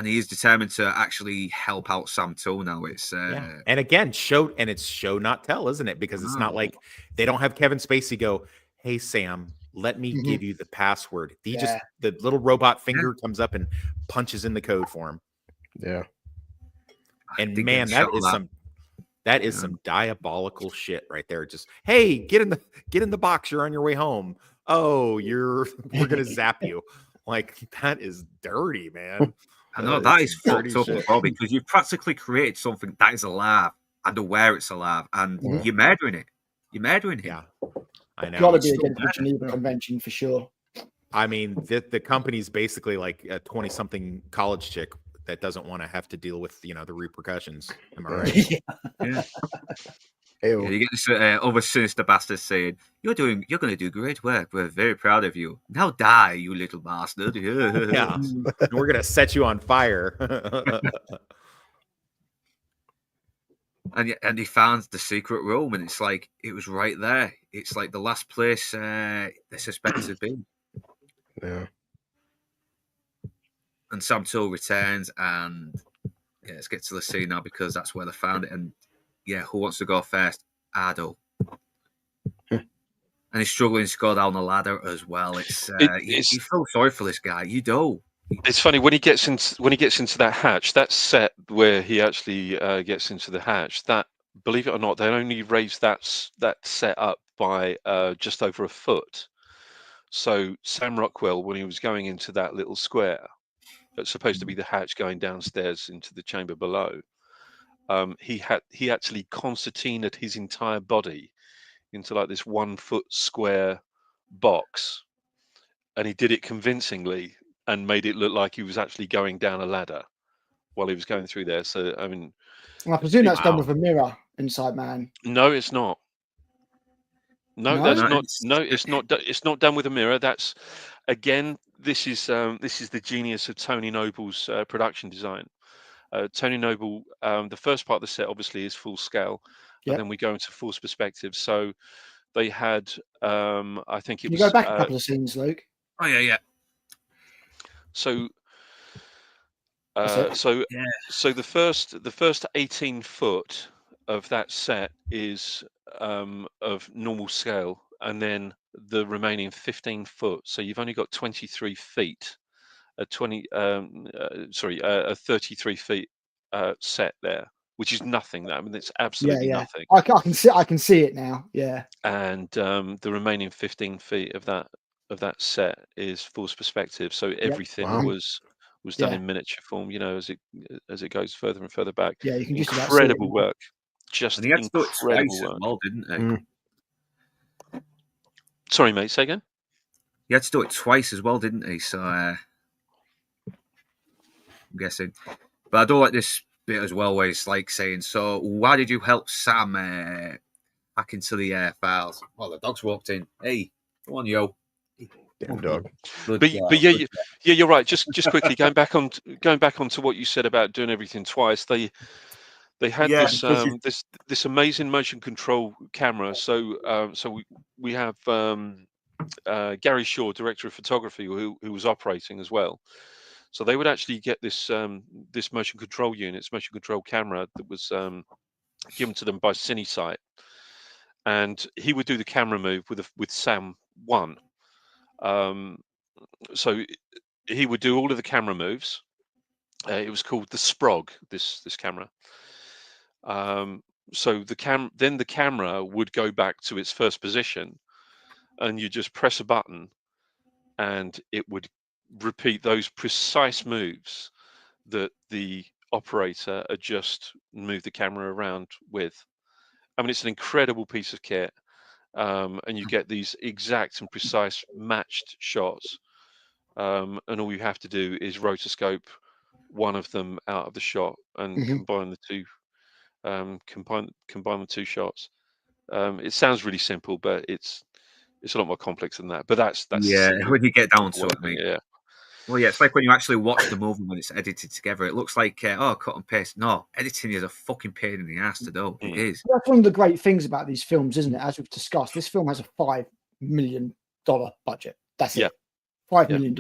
he is determined to actually help out Sam 2 now. It's and again, it's show not tell, isn't it? Because it's not like they don't have Kevin Spacey go, hey Sam, let me Mhm. give you the password. He just Yeah. the little robot finger comes up and punches in the code for him. Yeah. And Didn't get man, a that shot is on some diabolical shit right there. Just hey, get in the box. You're on your way home. Oh, we're gonna zap you. Like that is dirty, man. I know that is some dirty fucked up as well, because you've practically created something that is alive and aware it's alive, and Mhm. you're murdering it. You're murdering him. Yeah, I know. Got to It's be still against the bad. Geneva Convention for sure. I mean, the company's basically like a 20-something college chick that doesn't want to have to deal with the repercussions. Am I right? Yeah. Ew. Yeah, you get this other sinister bastard saying, you're going to do great work. We're very proud of you. Now die, you little bastard." Yeah, and we're gonna set you on fire. And he found the secret room, and it's like it was right there. It's like the last place they suspect to be. Yeah. And Sam Tool returns, and yeah, let's get to the scene now, because that's where they found it. And yeah, who wants to go first? Ado. And he's struggling to go down the ladder as well. It's you feel sorry for this guy. You do. It's funny when he gets into that hatch, that set where he actually gets into the hatch. That, believe it or not, they only raised that set up by just over a foot. So Sam Rockwell, when he was going into that little square, that's supposed to be the hatch going downstairs into the chamber below, he actually concertinaed his entire body into like this 1 foot square box, and he did it convincingly and made it look like he was actually going down a ladder while he was going through there. So I mean, I presume that's done Wow. with a mirror inside man. no, it's not. No, No? that's No, not. No, it's not. It's not done with a mirror. That's, again, this is the genius of Tony Noble's production design. Tony Noble, the first part of the set obviously is full scale, Yep. and then we go into forced perspective. So they had, I think it Can you was. go back a couple of scenes, Luke? Oh yeah. So That's it. so the first 18 foot of that set is of normal scale, and then the remaining 15 foot. So you've only got 23 feet, a 33 feet set there, which is nothing. I mean, it's absolutely nothing. I can see it now. Yeah. And the remaining 15 feet of that set is forced perspective. So everything Wow. was done in miniature form, as it goes further and further back. Yeah, you can just about see it Incredible now. work. Just And he had to do it incredible twice as work. well, didn't he? Sorry, mate, say again? He had to do it twice as well, didn't he? So I'm guessing. But I do like this bit as well, where it's like saying, "So why did you help Sam hack into the files?" Well, the dog's walked in. Hey, come on, yo. Damn dog. Good But job, yeah, good job. you're right. Just quickly going back onto what you said about doing everything twice. They had Yeah, this because this amazing motion control camera. So we have Gary Shaw, director of photography, who was operating as well. So they would actually get this this motion control camera that was given to them by CineSight, and he would do the camera move with Sam 1. So he would do all of the camera moves. It was called the Sprog, this camera. So the camera would go back to its first position, and you just press a button, and it would repeat those precise moves that the operator had just moved the camera around with. I mean, it's an incredible piece of kit, and you get these exact and precise matched shots. And all you have to do is rotoscope one of them out of the shot and combine the two. Combine the two shots. It sounds really simple, but it's a lot more complex than that. But that's yeah, simple. when you get down to way it, of doing mate. Yeah. Well, yeah, it's like when you actually watch the movie when it's edited together. It looks like cut and paste. No, editing is a fucking pain in the ass to do. It is. That's one of the great things about these films, isn't it? As we've discussed, this film has a $5 million budget. That's it. $5 million.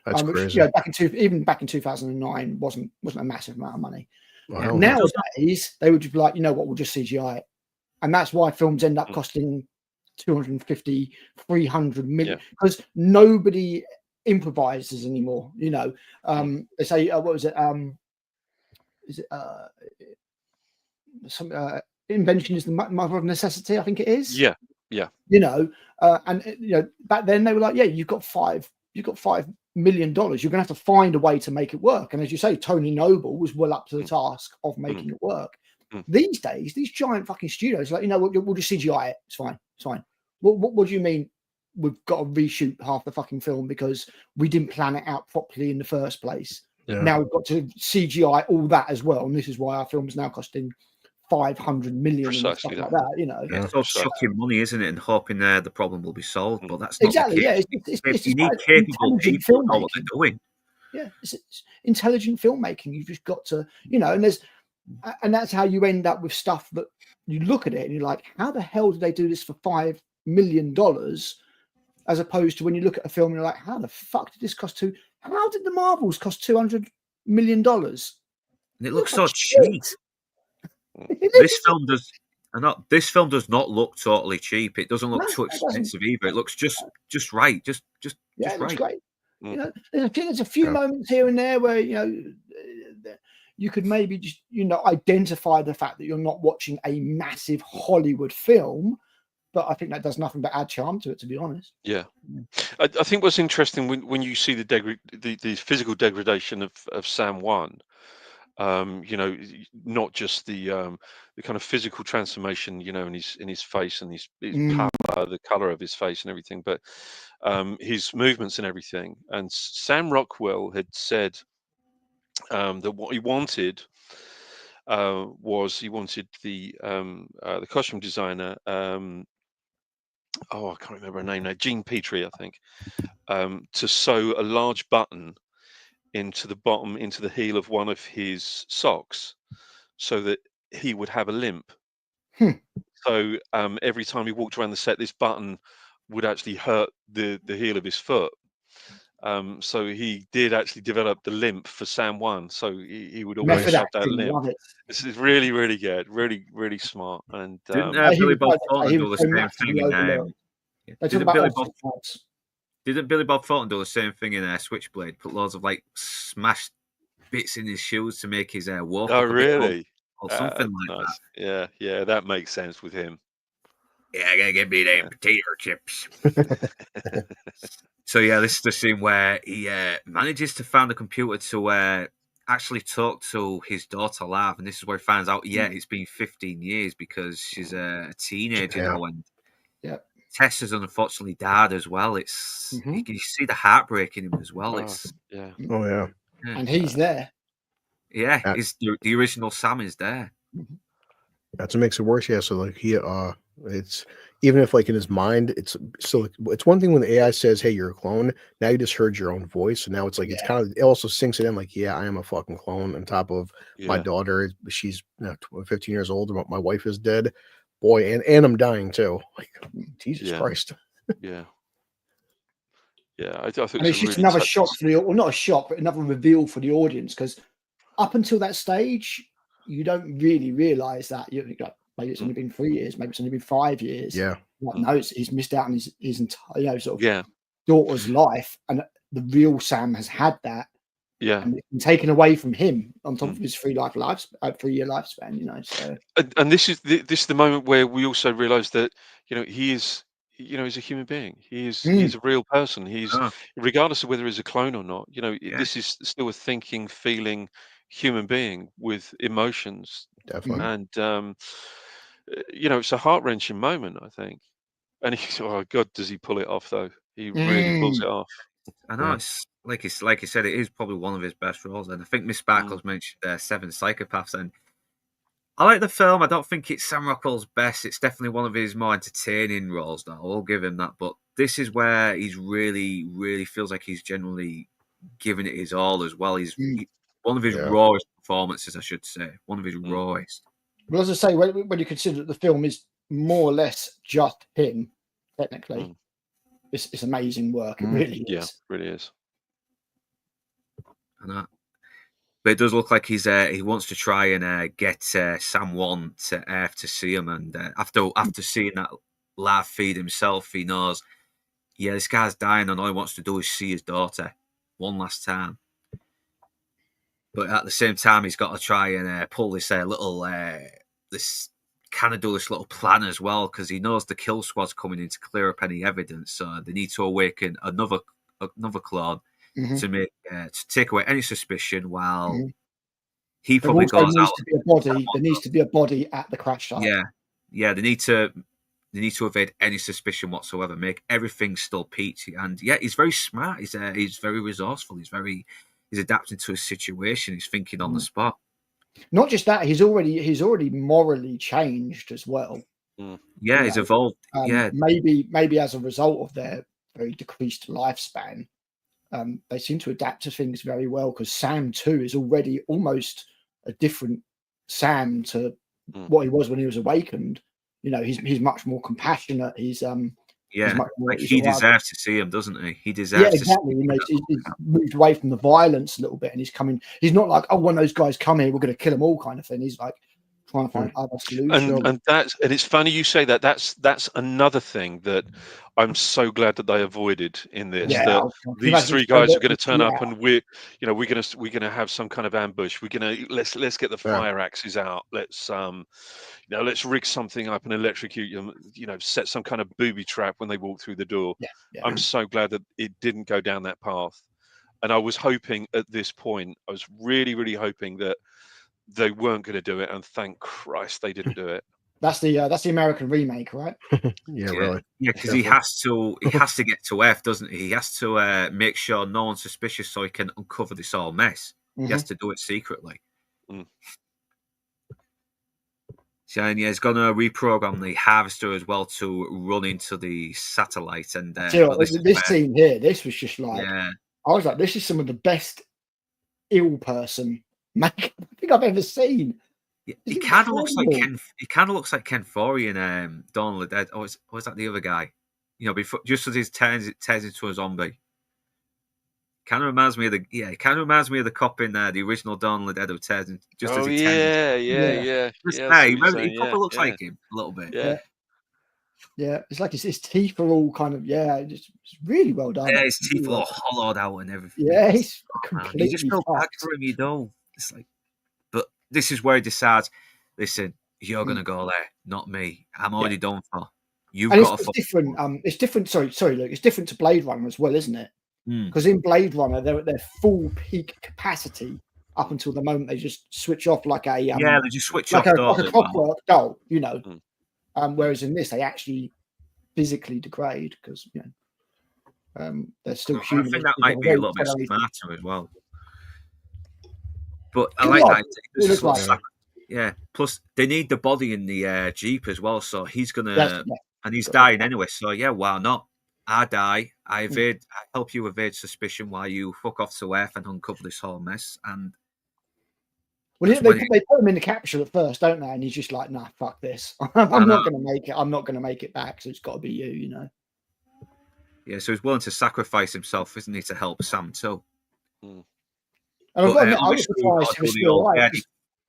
That's which, crazy. Even back in 2009 wasn't a massive amount of money. Wow. Nowadays, they would just be like, you know what, we'll just CGI it. And that's why films end up costing 250, 300 million, Yeah. because nobody improvises anymore. You know, they say, what was it? Is it some invention is the mother of necessity? I think it is. Yeah. Yeah. You know, and you know, back then they were like, yeah, you've got $5 million. You're gonna have to find a way to make it work. And as you say, Tony Noble was well up to the task of making it work. These days, these giant fucking studios, like, you know, we'll just CGI it. It's fine. It's fine. What do you mean we've got to reshoot half the fucking film because we didn't plan it out properly in the first place? Yeah. Now we've got to CGI all that as well, and this is why our film is now costing 500 million and stuff Precisely like that. that. You know, It's all Precisely. chucking money, isn't it, and hoping the problem will be solved. But that's not exactly. the Yeah, case. it's You need like capable intelligent people who know what they're filmmaking. doing. Yeah, it's intelligent filmmaking. You've just got to, you know, and that's how you end up with stuff that you look at it and you're like, how the hell did they do this for $5 million? As opposed to when you look at a film and you're like, how the fuck did this cost how did the Marvels cost $200 million? And it looks so like cheap. It This is. film does. This film does not look totally cheap. It doesn't look No, too it doesn't. expensive either. It looks just right. Just Yeah, it looks right. great. Mm. You know, there's a few moments here and there where, you know, you could maybe just, you know, identify the fact that you're not watching a massive Hollywood film, but I think that does nothing but add charm to it, to be honest. Yeah, I think what's interesting when you see the physical degradation of Sam One, you know, not just the kind of physical transformation, you know, in his face and his color, the color of his face and everything, but his movements and everything. And Sam Rockwell had said that what he wanted was the costume designer. I can't remember her name now. Jean Petrie, I think. To sew a large button into the heel of one of his socks, so that he would have a limp. So every time he walked around the set, this button would actually hurt the heel of his foot. So he did actually develop the limp for Sam One, so he would always Method have that acting, limp. love it. This is really, really good, really smart. And Didn't He Billy was Bob like- Thornton he do was the so same massively thing in overlooked. They talk Didn't about Billy opposite Bob types. Didn't Billy Bob Thornton do the same thing in Switchblade? Put loads of like smashed bits in his shoes to make his walk oh, look a bit old really? or something like Nice. Yeah, that makes sense with him. that. Yeah, I gotta get me them potato chips. So yeah, this is the scene where he manages to find a computer to actually talk to his daughter Lav, and this is where he finds out, it's been 15 years because she's a teenager now, and Tess has unfortunately died as well. It's you can see the heartbreak in him as well. It's and he's there. Yeah, the original Sam is there. That's what makes it worse. Yeah, so like it's even if like in his mind, it's still it's one thing when the AI says, "Hey, you're a clone." Now you just heard your own voice, and now it's like it's kind of it also sinks it in. Like, yeah, I am a fucking clone. On top of my daughter, she's 15 years old. My wife is dead. Boy, and I'm dying too. Like, Jesus Christ. Yeah. I think And it's just another shock for not a shock, but another reveal for the audience, because up until that stage, you don't really realize that. You're like, maybe it's only been 3 years, maybe it's only been 5 years. Yeah. Like, no, he's missed out on his entire sort of daughter's life, and the real Sam has had that. Yeah, and it's been taken away from him on top of his 3 year lifespan. You know, so and this is the moment where we also realize that he is. He's a human being. He's a real person. He's regardless of whether he's a clone or not. This is still a thinking, feeling human being with emotions. Definitely. And it's a heart wrenching moment, I think. And oh God, does he pull it off though? He really pulls it off. I know it's like you said, it is probably one of his best roles, and I think Miss Sparkles mentioned 7 Psychopaths, and I like the film. I don't think it's Sam Rockwell's best. It's definitely one of his more entertaining roles. Now, I'll give him that. But this is where he's really, really feels like he's genuinely giving it his all as well. He's one of his rawest performances, I should say. One of his rawest. Well, as I say, when you consider that the film is more or less just him, technically, it's amazing work. It really is. Yeah, really is. I know. But it does look like he wants to try and get Sam One to Earth to see him, and after seeing that live feed himself. He knows, yeah, this guy's dying, and all he wants to do is see his daughter one last time. But at the same time, he's got to try and pull this this kind of do this little plan as well, because he knows the kill squad's coming in to clear up any evidence. So they need to awaken another clone to make to take away any suspicion, while he There probably also goes needs out. to be a body. There needs to be a body at the crash site. Yeah. They need to evade any suspicion whatsoever. Make everything still peachy. And yeah, he's very smart. He's very resourceful. He's adapting to his situation. He's thinking on the spot. Not just that, he's already morally changed as well. Yeah, he's evolved. Maybe as a result of their very decreased lifespan, they seem to adapt to things very well, because Sam too is already almost a different Sam to what he was when he was awakened. You know, he's much more compassionate. He's much more, he deserves to see him, doesn't he? He deserves exactly. to see him. He's moved away from the violence a little bit, and he's not like, oh, when those guys come here, we're going to kill them all kind of thing. He's like trying to find other solutions. And it's funny you say that. That's another thing that I'm so glad that they avoided in this. That these three guys are going to turn up, and we're going to have some kind of ambush. We're going to let's get the fire axes out. Let's rig something up and electrocute them. Set some kind of booby trap when they walk through the door. I'm so glad that it didn't go down that path. And I was hoping at this point, I was really, really hoping that they weren't going to do it, and thank Christ they didn't do it. That's the American remake, right? Really. Yeah, because he has to get to Earth, doesn't he? He has to make sure no one's suspicious, so he can uncover this whole mess. He has to do it secretly. So, and he's going to reprogram the harvester as well to run into the satellite. And this scene here, this was just like, I was like, this is some of the best ill person makeup I think I've ever seen. He kind of looks like Ken. He kind of looks like Ken Forey in Dawn of the Dead. Or was that the other guy? Before, just as he turns into a zombie. Kind of reminds me of the cop in the original Dawn of the Dead who turns into, just as he turns. He probably looks like him a little bit. Yeah, it's like his teeth are all kind of it's really well done. Yeah, his teeth are all hollowed out and everything. Yeah, he's completely. You just feel bad for him, you don't. It's like, but this is where he decides, listen, you're gonna go there, not me. I'm already done for. You've got it's different. It's different. Sorry, Luke. It's different to Blade Runner as well, isn't it? Because in Blade Runner, they're at their full peak capacity up until the moment they just switch off like a they just switch like off like a clockwork doll, whereas in this they actually physically degrade because they're still human. I think that might be a little bit smarter as well. But I like that. Plus they need the body in the Jeep as well, so he's gonna and he's dying anyway. So why not? I die. I help you evade suspicion while you fuck off to Earth and uncover this whole mess. And they put him in the capsule at first, don't they? And he's just like, "Nah, fuck this. I'm not going to make it. I'm not going to make it back. So it's got to be you." Yeah. So he's willing to sacrifice himself, isn't he, to help Sam too? And I was surprised he was still alive.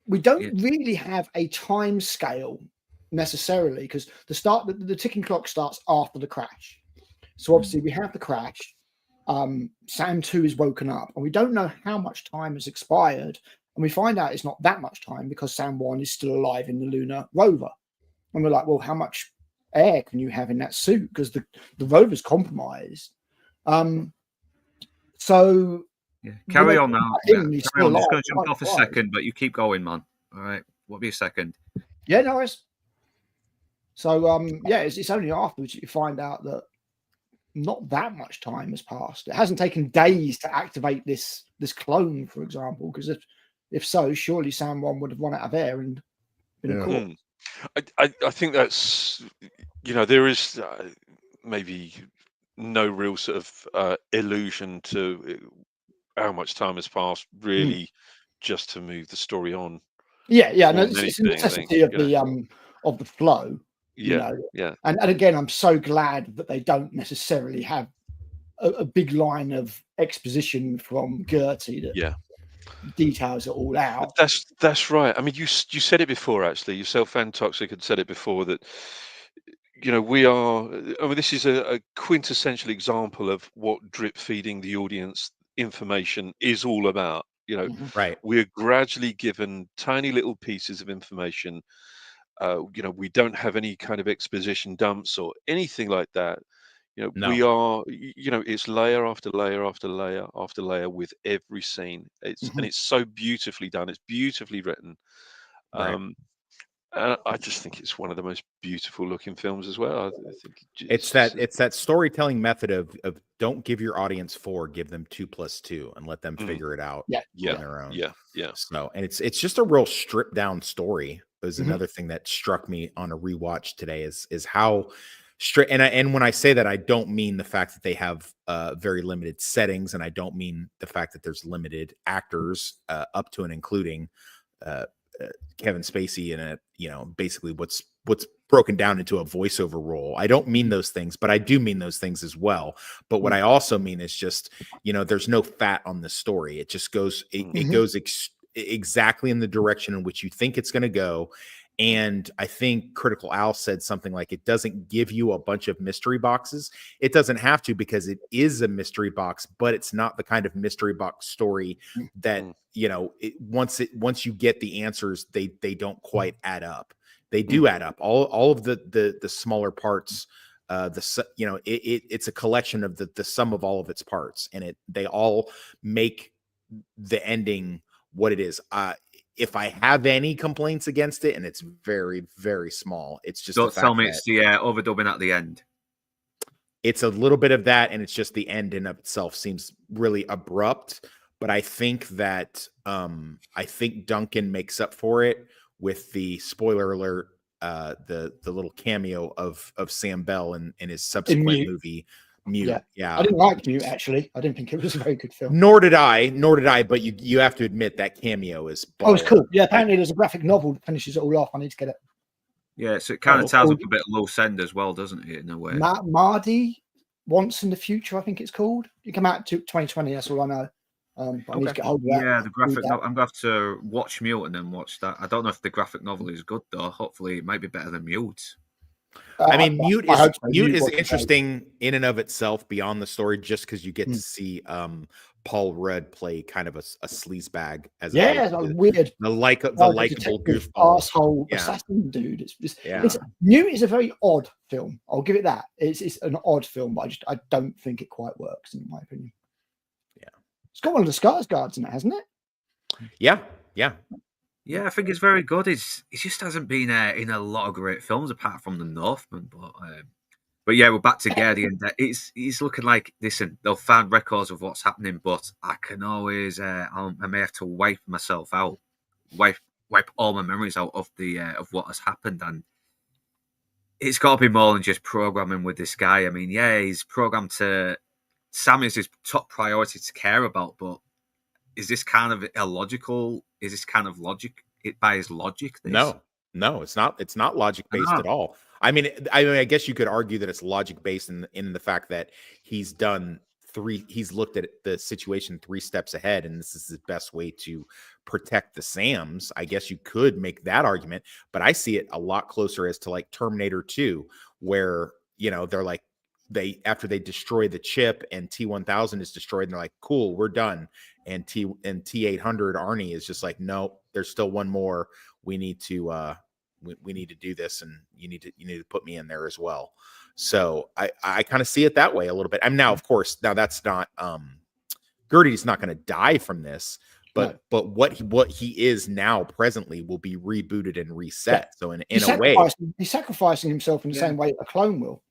We don't really have a time scale necessarily because the ticking clock starts after the crash. So obviously we have the crash. Sam 2 is woken up, and we don't know how much time has expired. And we find out it's not that much time because Sam 1 is still alive in the lunar rover. And we're like, well, how much air can you have in that suit? Because the rover's compromised. So carry on now. I'm just going to jump off a second, but you keep going, man. All right. What be a second? Yeah, no worries. So it's only afterwards you find out that not that much time has passed. It hasn't taken days to activate this clone, for example, because if so, surely Sam 1 would have run out of air and been a corpse. I think that's there is maybe no real sort of illusion to how much time has passed, really, just to move the story on. Yeah, no, it's a necessity of the flow. And again, I'm so glad that they don't necessarily have a big line of exposition from Gertie that details it all out. That's right. I mean, you said it before, actually. Yourself and Toxic had said it before that we are. I mean, this is a quintessential example of what drip feeding the audience information is all about. Mhm. Right. We're gradually given tiny little pieces of information. We don't have any kind of exposition dumps or anything like that. We No. are, it's layer after layer after layer after layer with every scene. And Mhm. it's so beautifully done. It's beautifully written. Right. Um, I just think it's one of the most beautiful looking films as well. I think It's just that storytelling method of don't give your audience 4, give them 2 plus 2 and let them Mm. figure it out Yeah. yeah, on their own. yeah. So, and it's just a real stripped down story. Is Mhm. another thing that struck me on a rewatch today is how straight, and when I say that, I don't mean the fact that they have very limited settings, and I don't mean the fact that there's limited actors up to and including uh, Kevin Spacey in it, basically what's broken down into a voiceover role. I don't mean those things, but I do mean those things as well. But what I also mean is just, there's no fat on the story. It just goes, it Mhm. goes exactly in the direction in which you think it's going to go. And I think Critical Al said something like, it doesn't give you a bunch of mystery boxes. It doesn't have to, because it is a mystery box, but it's not the kind of mystery box story that, once you get the answers, they don't quite add up. They do add up. All of the smaller parts, it's a collection of the sum of all of its parts, and they all make the ending what it is. If I have any complaints against it, and it's very, very small, it's just the Don't tell fact me that it's the overdubbing at the end. it's a little bit of that, and it's just the end in of itself seems really abrupt. But I think that I think Duncan makes up for it with the spoiler alert, the little cameo of Sam Bell in his subsequent Mute. movie, Mute. Yeah. Yeah. I didn't like Mute, actually. I didn't think it was a very good film. Nor did I. But you have to admit that cameo is Oh, it's cool. baller. Yeah, apparently there's a graphic novel that finishes it all off. I need to get it. Yeah, so it kind of it's ties called up a bit of loose end as well, doesn't it, in a way? Mardi Once in the Future, I think it's called. It came out to 2020, that's all I know. But I need to get hold of that. Yeah, the graphic Read that. novel. I'm going to have to watch Mute and then watch that. I don't know if the graphic novel is good, though. Hopefully, it might be better than Mute. I mean, Mute I is hope so. Mute is was great. interesting in and of itself beyond the story, just because you get to see Paul Rudd play kind of a sleazebag as Yeah, opposed a to weird, the likable detective goofball. asshole Yeah. assassin dude. Yeah. It's Mute is a very odd film. I'll give it that. It's an odd film, but I don't think it quite works in my opinion. Yeah. It's got one of the Skarsgårds in it, hasn't it? Yeah. Yeah. Yeah, I think it's very good. It just hasn't been in a lot of great films apart from The Northman. But yeah, we're back to Guardian. It's looking like, listen, they'll find records of what's happening, but I can always I may have to wipe myself out, wipe all my memories out of the of what has happened, and it's got to be more than just programming with this guy. I mean, yeah, he's programmed to. Sam is his top priority to care about, but is this kind of illogical? Is this kind of logic? It by his logic? This? No, it's not. It's not logic based at all. I mean, I guess you could argue that it's logic based in the fact that he's looked at the situation 3 steps ahead, and this is the best way to protect the Sams. I guess you could make that argument, but I see it a lot closer as to like Terminator 2, where they're like, after they destroy the chip and T-1000 is destroyed, and they're like, cool, we're done. And T-800 Arnie is just like, no, there's still one more. We need to we need to do this, and you need to put me in there as well. So I kind of see it that way a little bit. I'm now, of course, that's not Gertie's not going to die from this, but what he is now presently will be rebooted and reset. So in a way, he's sacrificing himself in the same way a clone will.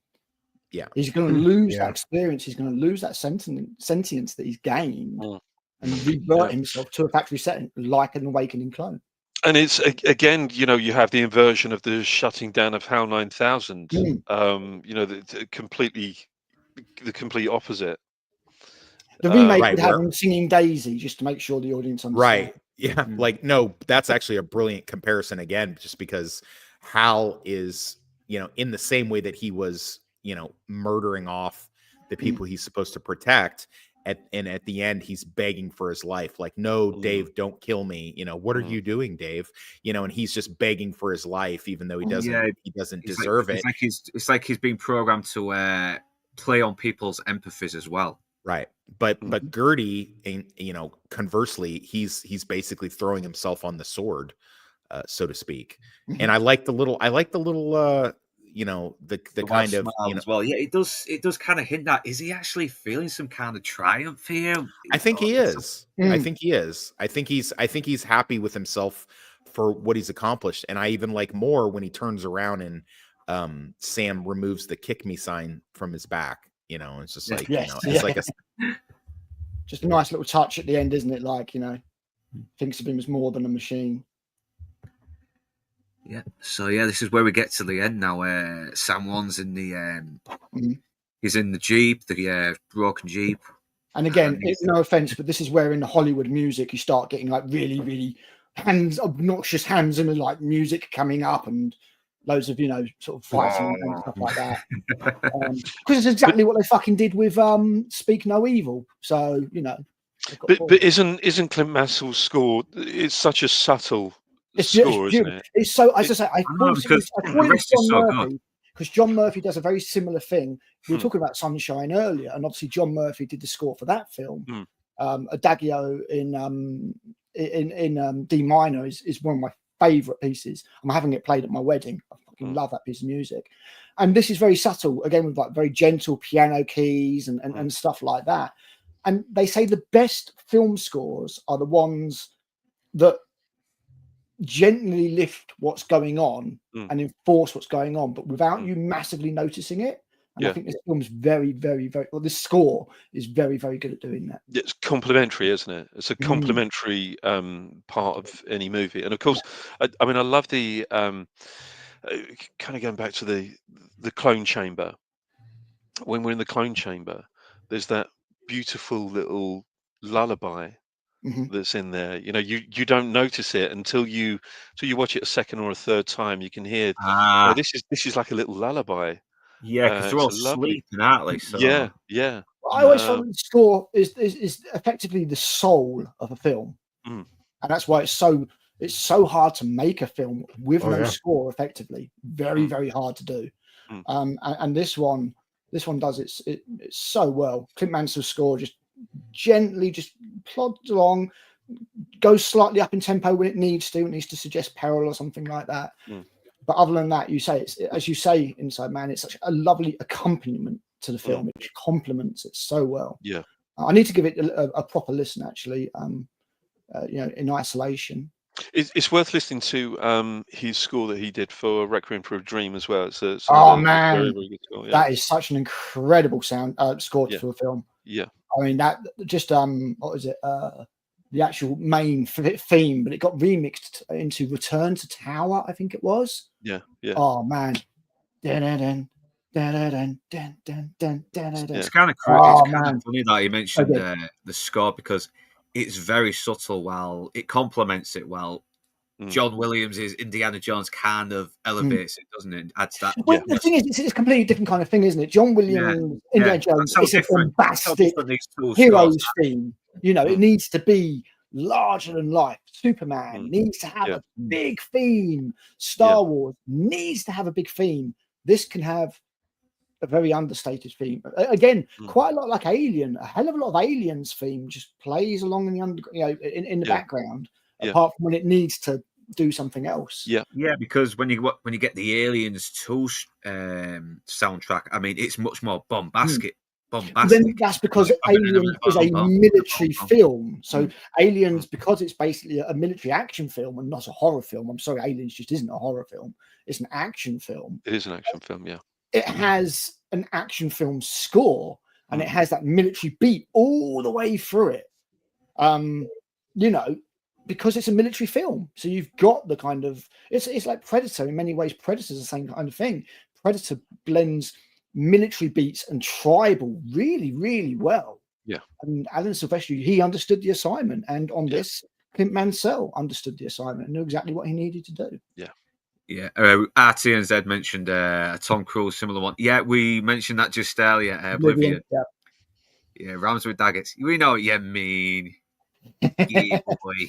Yeah, he's going to lose that experience. He's going to lose that sentience that he's gained, and revert himself to a factory setting like an awakening clone. And it's again, you have the inversion of the shutting down of HAL 9000. The complete opposite. The remake would have him singing Daisy just to make sure the audience understands. Right. Yeah. Like, no, that's actually a brilliant comparison again, just because Hal is, in the same way that he was, murdering off the people he's supposed to protect. at the end, he's begging for his life. Like, no, Dave, don't kill me. You know, what are you doing, Dave? You know, and he's just begging for his life, even though he doesn't deserve it. It's like he's been programmed to play on people's empathies as well. Right. But Gertie, you know, conversely, he's basically throwing himself on the sword, so to speak. And I like the little you know, the kind of, you know, as well. Yeah, it does kind of hint that, is he actually feeling some kind of triumph here? I think he is. I think he is. I think he's happy with himself for what he's accomplished. And I even like more when he turns around and Sam removes the kick me sign from his back. You know, it's just like, you know, it's like just a nice little touch at the end, isn't it? Like, you know, thinks of him as more than a machine. Yeah. So yeah, this is where we get to the end now. Sam Wan's in the he's in the Jeep, the broken Jeep. And again, no offense, but this is where in the Hollywood music you start getting like really, really obnoxious hands and like music coming up and loads of, you know, sort of fighting and stuff like that. Because it's exactly what they fucking did with Speak No Evil. So, you know. But isn't Clint Mansell's score? It's such a subtle score, isn't it? It's so, as I say, I thought it was John Murphy, because John Murphy does a very similar thing. We were talking about Sunshine earlier, and obviously John Murphy did the score for that film. Adagio in D minor is one of my favorite pieces. I'm having it played at my wedding. I fucking love that piece of music. And this is very subtle, again, with like very gentle piano keys and stuff like that. And they say the best film scores are the ones that gently lift what's going on and enforce what's going on, but without you massively noticing it. And I think this film's very, very, very, well, this score is very, very good at doing that. It's complementary, isn't it? It's a complementary part of any movie. And of course, I mean, I love the kind of going back to the clone chamber. When we're in the clone chamber, there's that beautiful little lullaby that's in there. You know, you don't notice it until you watch it a second or a third time. You can hear, oh, this is like a little lullaby. Yeah, because they're all sleeping, aren't they? So yeah. I always find the score is effectively the soul of a film, and that's why it's so hard to make a film with no score effectively. Very, very hard to do. And this one does it so well. Clint Mansell's score just gently just plods along, goes slightly up in tempo when it needs to suggest peril or something like that. But other than that, you say it's, as you say, Inside Man, it's such a lovely accompaniment to the film. It complements it so well. Yeah, I need to give it a proper listen, actually. You know, in isolation. It's worth listening to his score that he did for Requiem for a Dream as well. It's man, very, very good score, that is such an incredible score for a film. Yeah, I mean that just what was it? The actual main theme, but it got remixed into Return to Tower, I think it was. Yeah. Oh man. It's kind of funny that you mentioned the score, because it's very subtle while it complements it well. John Williams' Indiana Jones kind of elevates it, doesn't it? Adds that. Well, the thing is, it's a completely different kind of thing, isn't it? John Williams, Indiana Jones, it's a bombastic hero's theme. You know, it needs to be larger than life. Superman needs to have a big theme. Star Wars needs to have a big theme. This can have a very understated theme. Again, quite a lot like Alien. A hell of a lot of Aliens theme just plays along in the in the background. Apart from when it needs to do something else. Yeah, because when you get the Aliens 2 soundtrack, I mean, it's much more bombastic. Then that's because Alien is a military film. So Aliens, because it's basically a military action film and not a horror film. I'm sorry, Aliens just isn't a horror film. It's an action film. It is an action film, yeah. It has an action film score, and it has that military beat all the way through it. You know, because it's a military film. So you've got the kind of, it's like Predator in many ways. Predator's the same kind of thing. Predator blends military beats and tribal really, really well. Yeah. And Alan Silvestri, he understood the assignment. And on this, Clint Mansell understood the assignment and knew exactly what he needed to do. Yeah. Yeah. RT and Zed mentioned Tom Cruise, similar one. Yeah, we mentioned that just earlier. Oblivion. Yeah. Yeah, rams with daggers. We know what you mean. Yeah, boy.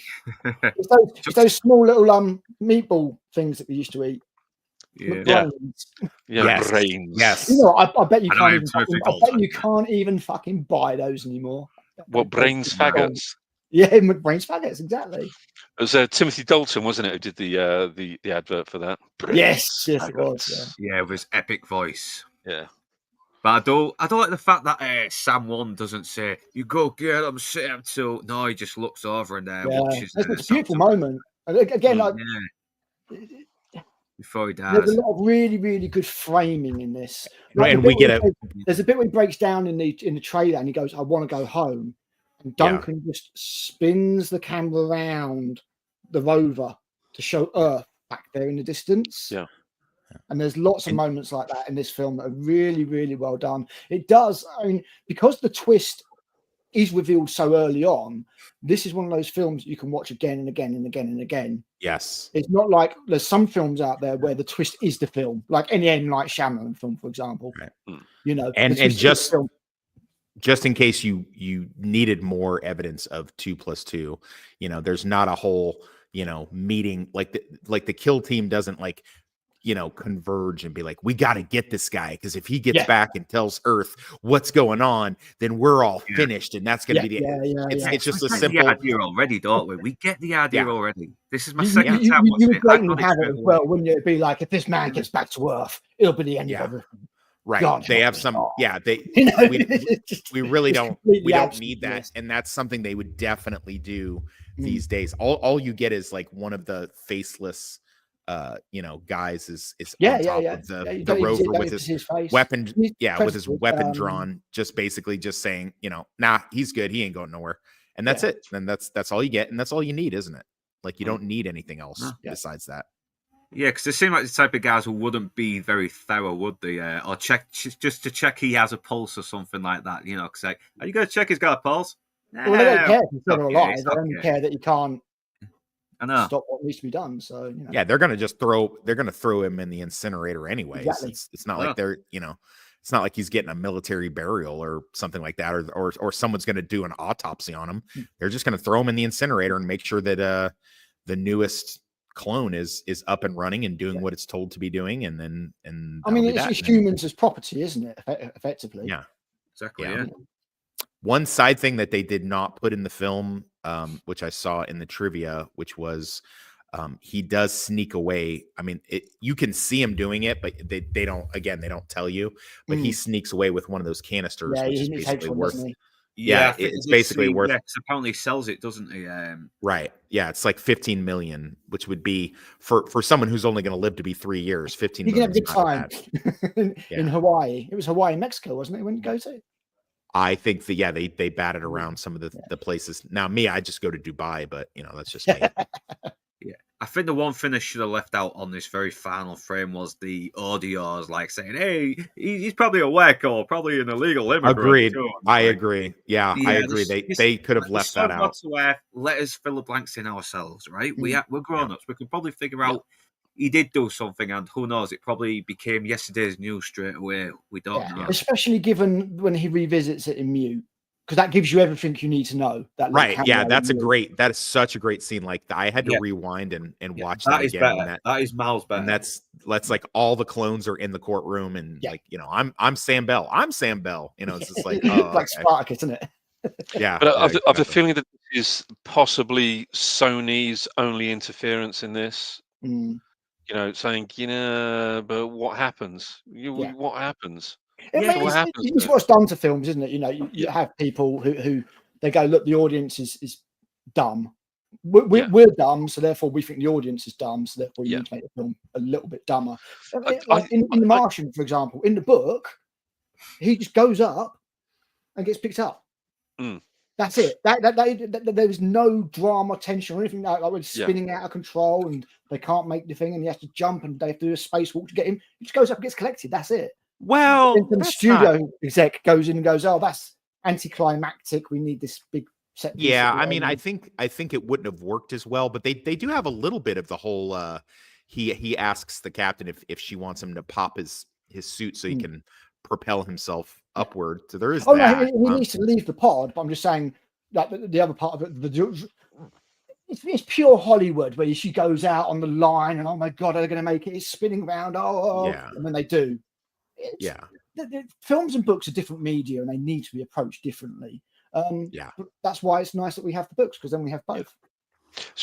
It's those small little meatball things that we used to eat. Yeah. Brains. Yeah, Yes. brains. Yes. You know, I bet you I know can't him even. terrific I all bet time. you can't even fucking buy those anymore. What, brains faggots? Yeah, McBrain's faggots, exactly. It was Timothy Dalton, wasn't it, who did the advert for that? Yes, Brains it was. Yeah. faggots. Yeah, with his epic voice. Yeah. But I don't like the fact that Sam One doesn't say, "You go get him, sit him too." No, he just looks over and watches. It's a beautiful moment. And again, like before he there's dies. a lot of really, really good framing in this. Right, Like and we get a. There's a bit where he breaks down in the trailer and he goes, "I want to go home," and Duncan just spins the camera around the rover to show Earth back there in the distance. Yeah. And there's lots of moments like that in this film that are really, really well done. It does, I mean, because the twist is revealed so early on, this is one of those films you can watch again and again and again and again. Yes. It's not like there's some films out there where the twist is the film, like any M. Night Shyamalan film, for example. Right. You know, and just in case you needed more evidence of 2 + 2, you know, there's not a whole, you know, meeting like the kill team doesn't like, you know, converge and be like, we got to get this guy because if he gets back and tells Earth what's going on, then we're all finished, and that's going to be the it's just a simple the idea already, don't we? We get the idea already. This is my you, second you, time. You would blatantly have it as well, wouldn't you? It'd be like, if this man gets back to Earth, it'll be the end of everything. Right. God, they have some, they, you know, we really don't, we don't need that. Yes. And that's something they would definitely do these days. All you get is like one of the faceless, you know, guys is on top of the rover with his weapon. With his weapon drawn, just basically just saying, you know, nah, he's good. He ain't going nowhere. And that's it. And that's all you get. And that's all you need, isn't it? Like, you don't need anything else besides that. Yeah, because they seem like the type of guys who wouldn't be very thorough, would they? Or check just to check he has a pulse or something like that. You know, because like, are you going to check he's got a pulse? Well, they don't care if he's dead or alive. They only care that you can't stop what needs to be done. So, you know. Yeah, they're going to throw him in the incinerator anyways. Exactly. It's not like they're, you know, it's not like he's getting a military burial or something like that, or someone's going to do an autopsy on him. They're just going to throw him in the incinerator and make sure that the newest clone is up and running and doing what it's told to be doing, and I mean, it's humans as property, isn't it? Effectively. Yeah, exactly. Yeah. One side thing that they did not put in the film, which I saw in the trivia, which was he does sneak away. I mean, you can see him doing it, but they don't tell you, but he sneaks away with one of those canisters, which is basically worth. Yeah, it's basically worth. Yeah, apparently sells it, doesn't he? Right. Yeah, it's like 15 million, which would be for someone who's only going to live to be 3 years. 15 million. You can have a good time in Hawaii. It was Hawaii, Mexico, wasn't it? When you go to? I think that they batted around some of the places. Now, I just go to Dubai, but you know, that's just me. Yeah, I think the one thing I should have left out on this very final frame was the audios, like saying, "Hey, he's probably a wacko, probably an illegal immigrant." Agreed. I agree. Yeah, I agree. They could have left that out. Let us fill the blanks in ourselves, right? We're grown-ups. We can probably figure out he did do something, and who knows? It probably became yesterday's news straight away. We don't know, especially given when he revisits it in mute. Because that gives you everything you need to know. That right? Yeah, that is such a great scene. Like I had to rewind and watch that again. That is miles better. And that's like all the clones are in the courtroom, and like, you know, I'm Sam Bell. I'm Sam Bell. You know, it's just like like Spartacus, isn't it? Yeah. But I've the feeling that this is possibly Sony's only interference in this. You know, saying, but what happens? What happens? It's what's done to films, isn't it? You know, you have people who they go, look, the audience is dumb. We're dumb, so therefore we think the audience is dumb, so therefore you need to make the film a little bit dumber. In The Martian, for example, in the book, he just goes up and gets picked up. That's it. There was no drama, tension, or anything like when spinning out of control and they can't make the thing and he has to jump and they have to do a spacewalk to get him. He just goes up and gets collected. That's it. Well, the studio exec goes in and goes, "Oh, that's anticlimactic. We need this big set." Yeah, I mean, I think it wouldn't have worked as well, but they do have a little bit of the whole. He asks the captain if she wants him to pop his suit so he can propel himself upward. So there is Oh that. no, he needs to leave the pod. But I'm just saying that the other part of it, it's pure Hollywood where she goes out on the line and oh my god, are they going to make it? It's spinning around. Yeah. And then they do. Yeah. The films and books are different media, and they need to be approached differently. Yeah. But that's why it's nice that we have the books, because then we have both.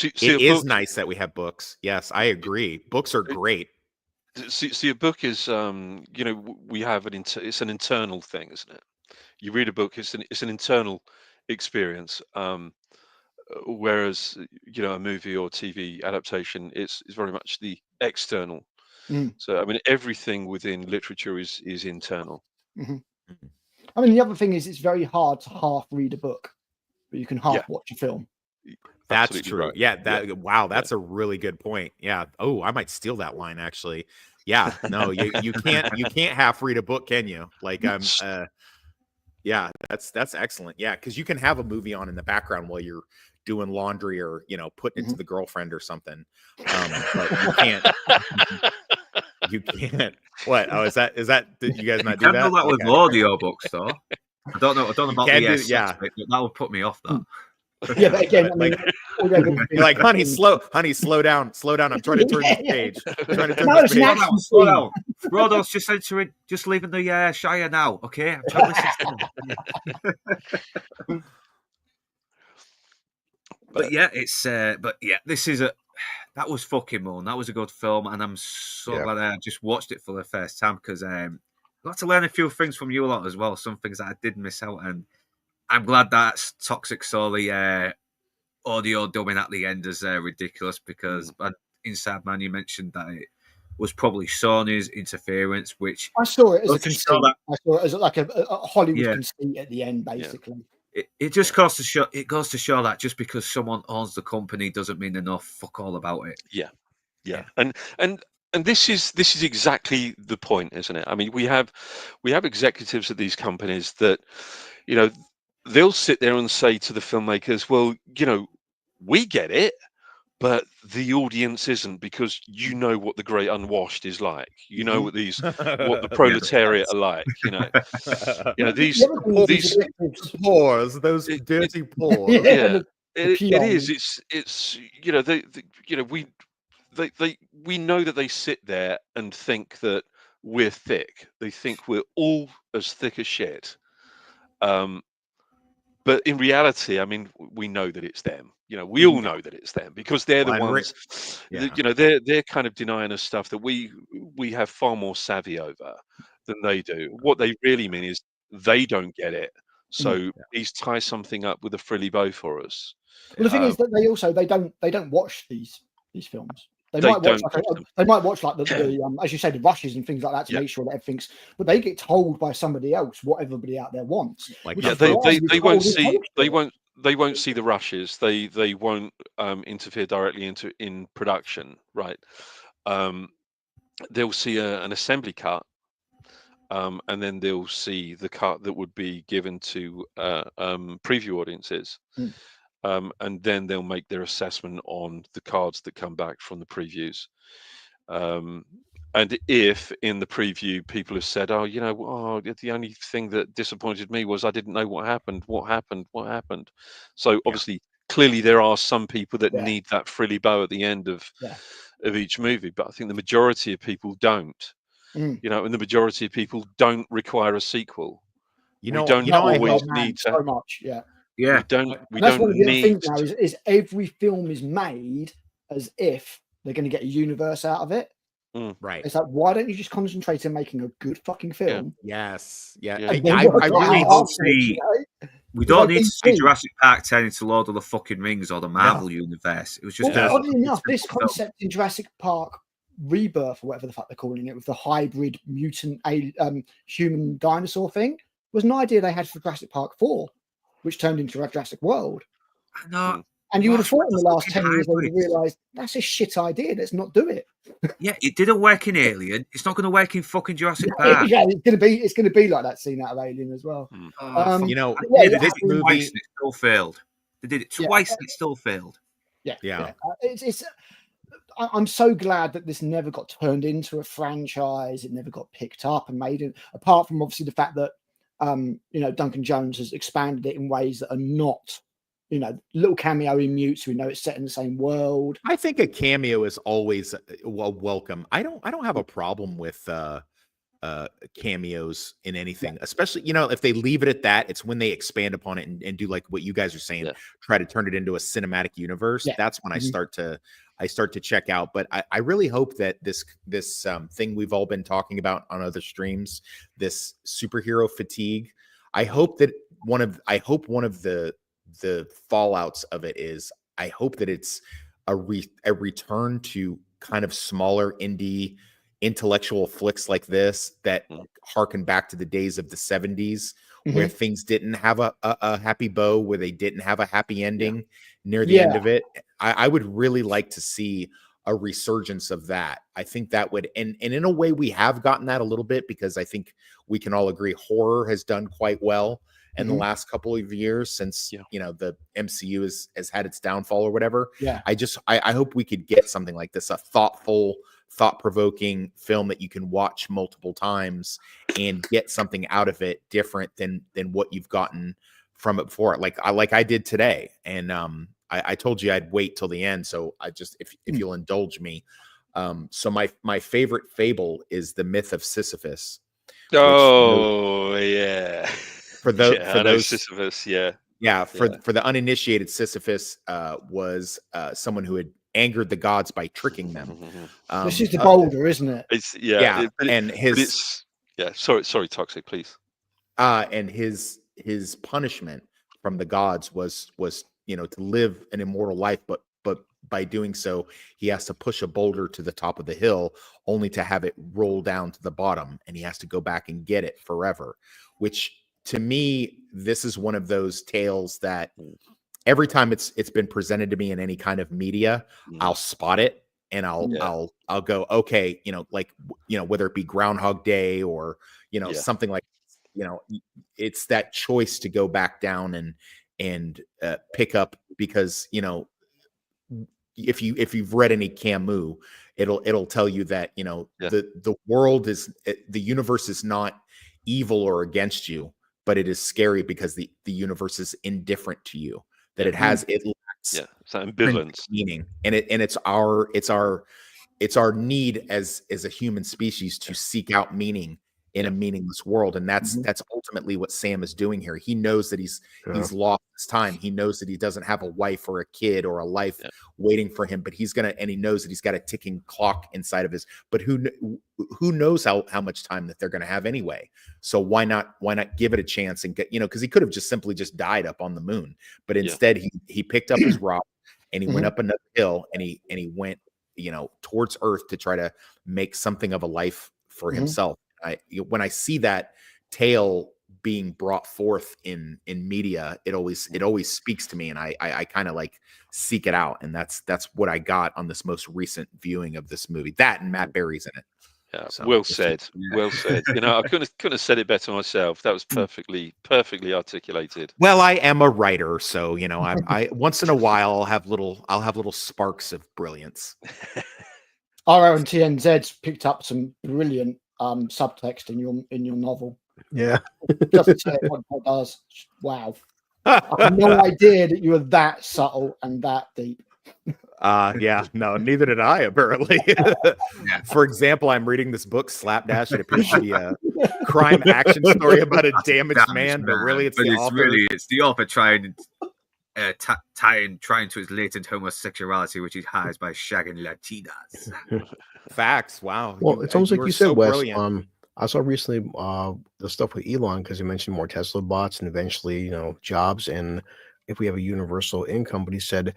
It is nice that we have books. Yes, I agree. Books are great. See, a book is, we have it's an internal thing, isn't it? You read a book, it's an internal experience. Whereas, a movie or TV adaptation is very much the external. So, I mean, everything within literature is internal. Mm-hmm. I mean, the other thing is it's very hard to half read a book, but you can half watch a film. That's Absolutely true. right. Yeah. Wow. That's a really good point. Yeah. Oh, I might steal that line actually. Yeah. No, you can't half read a book, can you? Like yeah, that's excellent. Yeah. Cause you can have a movie on in the background while you're doing laundry or, putting it to the girlfriend or something. But you can't. What? Oh, is that, did you guys not do that? Do that with audiobooks though. I don't know about the yeah. but that would put me off that. Yeah, but again, I mean, you're like, honey, slow down. I'm trying to turn this page. Slow down. Frodo's just leaving the Shire now. Okay, I'm trying to listen. But yeah, this is that was fucking Moon. That was a good film, and I'm so glad I just watched it for the first time because I got to learn a few things from you a lot as well. Some things that I did miss out, and I'm glad that Toxic saw the audio dubbing at the end as ridiculous because Inside Man, you mentioned that it was probably Sony's interference, which I saw it as a conceit. I saw it as like a Hollywood conceit at the end, basically. It just goes to show. It goes to show that just because someone owns the company doesn't mean enough. Fuck all about it. Yeah. And this is exactly the point, isn't it? I mean, we have executives at these companies that, they'll sit there and say to the filmmakers, well, we get it, but the audience isn't, because you know what the great unwashed is like. You know what the proletariat are like. These pores, those dirty pores. Yeah, it is. It's we know that they sit there and think that we're thick. They think we're all as thick as shit. But in reality, I mean, we know that it's them. We all know that it's them because they're the ones. They're kind of denying us stuff that we have far more savvy over than they do. What they really mean is they don't get it. So please tie something up with a frilly bow for us. Well, the thing is that they don't watch these films. They might watch like the as you say, the rushes and things like that to make sure that everything's. But they get told by somebody else what everybody out there wants. They won't see. They won't see the rushes. They won't interfere directly in production. Right. They'll see an assembly cut. And then they'll see the cut that would be given to preview audiences. And then they'll make their assessment on the cards that come back from the previews. And if in the preview people have said, the only thing that disappointed me was I didn't know what happened. So obviously, clearly there are some people that need that frilly bow at the end of each movie. But I think the majority of people don't. And the majority of people don't require a sequel. We don't always need to. So much, Yeah, we don't that's one of the need things now is every film is made as if they're going to get a universe out of it. Right. It's like, why don't you just concentrate on making a good fucking film? Yes. I really don't see. We don't need to see Jurassic Park turn into Lord of the fucking Rings or the Marvel universe. It was just oddly enough, this concept in Jurassic Park Rebirth, or whatever the fuck they're calling it, with the hybrid mutant human dinosaur thing, was an idea they had for Jurassic Park 4, which turned into Jurassic World. I know. And you would have thought in the last 10 years they would have realised that's a shit idea. Let's not do it. Yeah, it didn't work in Alien. It's not going to work in fucking Jurassic Park. Yeah, it's going to be like that scene out of Alien as well. This movie still failed. They did it twice and it still failed. Yeah. It's I'm so glad that this never got turned into a franchise. It never got picked up and made it. Apart from obviously the fact that Duncan Jones has expanded it in ways that are not, little cameo in Mutes. We know it's set in the same world. I think a cameo is always welcome. I don't have a problem with cameos in anything, especially if they leave it at that. It's when they expand upon it and do like what you guys are saying, try to turn it into a cinematic universe. That's when I start to check out. But I really hope that this thing we've all been talking about on other streams, this superhero fatigue, I hope one of the fallouts of it is, I hope that it's a return to kind of smaller indie intellectual flicks like this that harken back to the days of the 70s, where things didn't have a happy bow, where they didn't have a happy ending near the end of it. I would really like to see a resurgence of that. I think that would, and in a way we have gotten that a little bit, because I think we can all agree horror has done quite well in the last couple of years since the MCU has had its downfall or whatever. I hope we could get something like this, a thoughtful, thought-provoking film that you can watch multiple times and get something out of it different than what you've gotten from it before, like I did today. And I told you I'd wait till the end, so I just, if you'll indulge me, so my favorite fable is the myth of Sisyphus. Oh yeah. For those Sisyphus, for the uninitiated, Sisyphus was someone who had angered the gods by tricking them. This is the boulder, isn't it? It's sorry, Toxic, please. And his punishment from the gods was to live an immortal life, but by doing so, he has to push a boulder to the top of the hill, only to have it roll down to the bottom, and he has to go back and get it forever. Which, to me, this is one of those tales that every time it's been presented to me in any kind of media, I'll spot it and I'll go, okay, whether it be Groundhog Day or something like, it's that choice to go back down and pick up, because if you've read any Camus, it'll tell you that the world is, the universe is not evil or against you, but it is scary because the universe is indifferent to you, that it lacks it's ambivalence meaning, and it's our need as a human species to seek out meaning in a meaningless world. And that's ultimately what Sam is doing here. He knows that he's lost his time. He knows that he doesn't have a wife or a kid or a life waiting for him, but and he knows that he's got a ticking clock inside of his, but who knows how much time that they're going to have anyway. So why not give it a chance and get, because he could have just simply died up on the moon, but instead he picked up his rock and he went up another hill and he went, towards Earth to try to make something of a life for himself. When I see that tale being brought forth in media, it always speaks to me, and I kind of like seek it out, and that's what I got on this most recent viewing of this movie. That and Matt Berry's in it. Yeah, so, well said. Well said. I couldn't have said it better myself. That was perfectly articulated. Well, I am a writer, so I once in a while I'll have little sparks of brilliance. RONTNZ's picked up some brilliant subtext in your novel. Yeah. Just to say what it does. Wow. I had no idea that you were that subtle and that deep. No, neither did I, apparently. For example, I'm reading this book, Slapdash. It appears to be a crime action story about a damaged man, but really it's the author trying to his latent homosexuality, which he hides by shagging Latinas. Facts. Wow. Well, it's almost like you said, Wes. I saw recently the stuff with Elon, because he mentioned more Tesla bots and eventually, jobs, and if we have a universal income. But he said,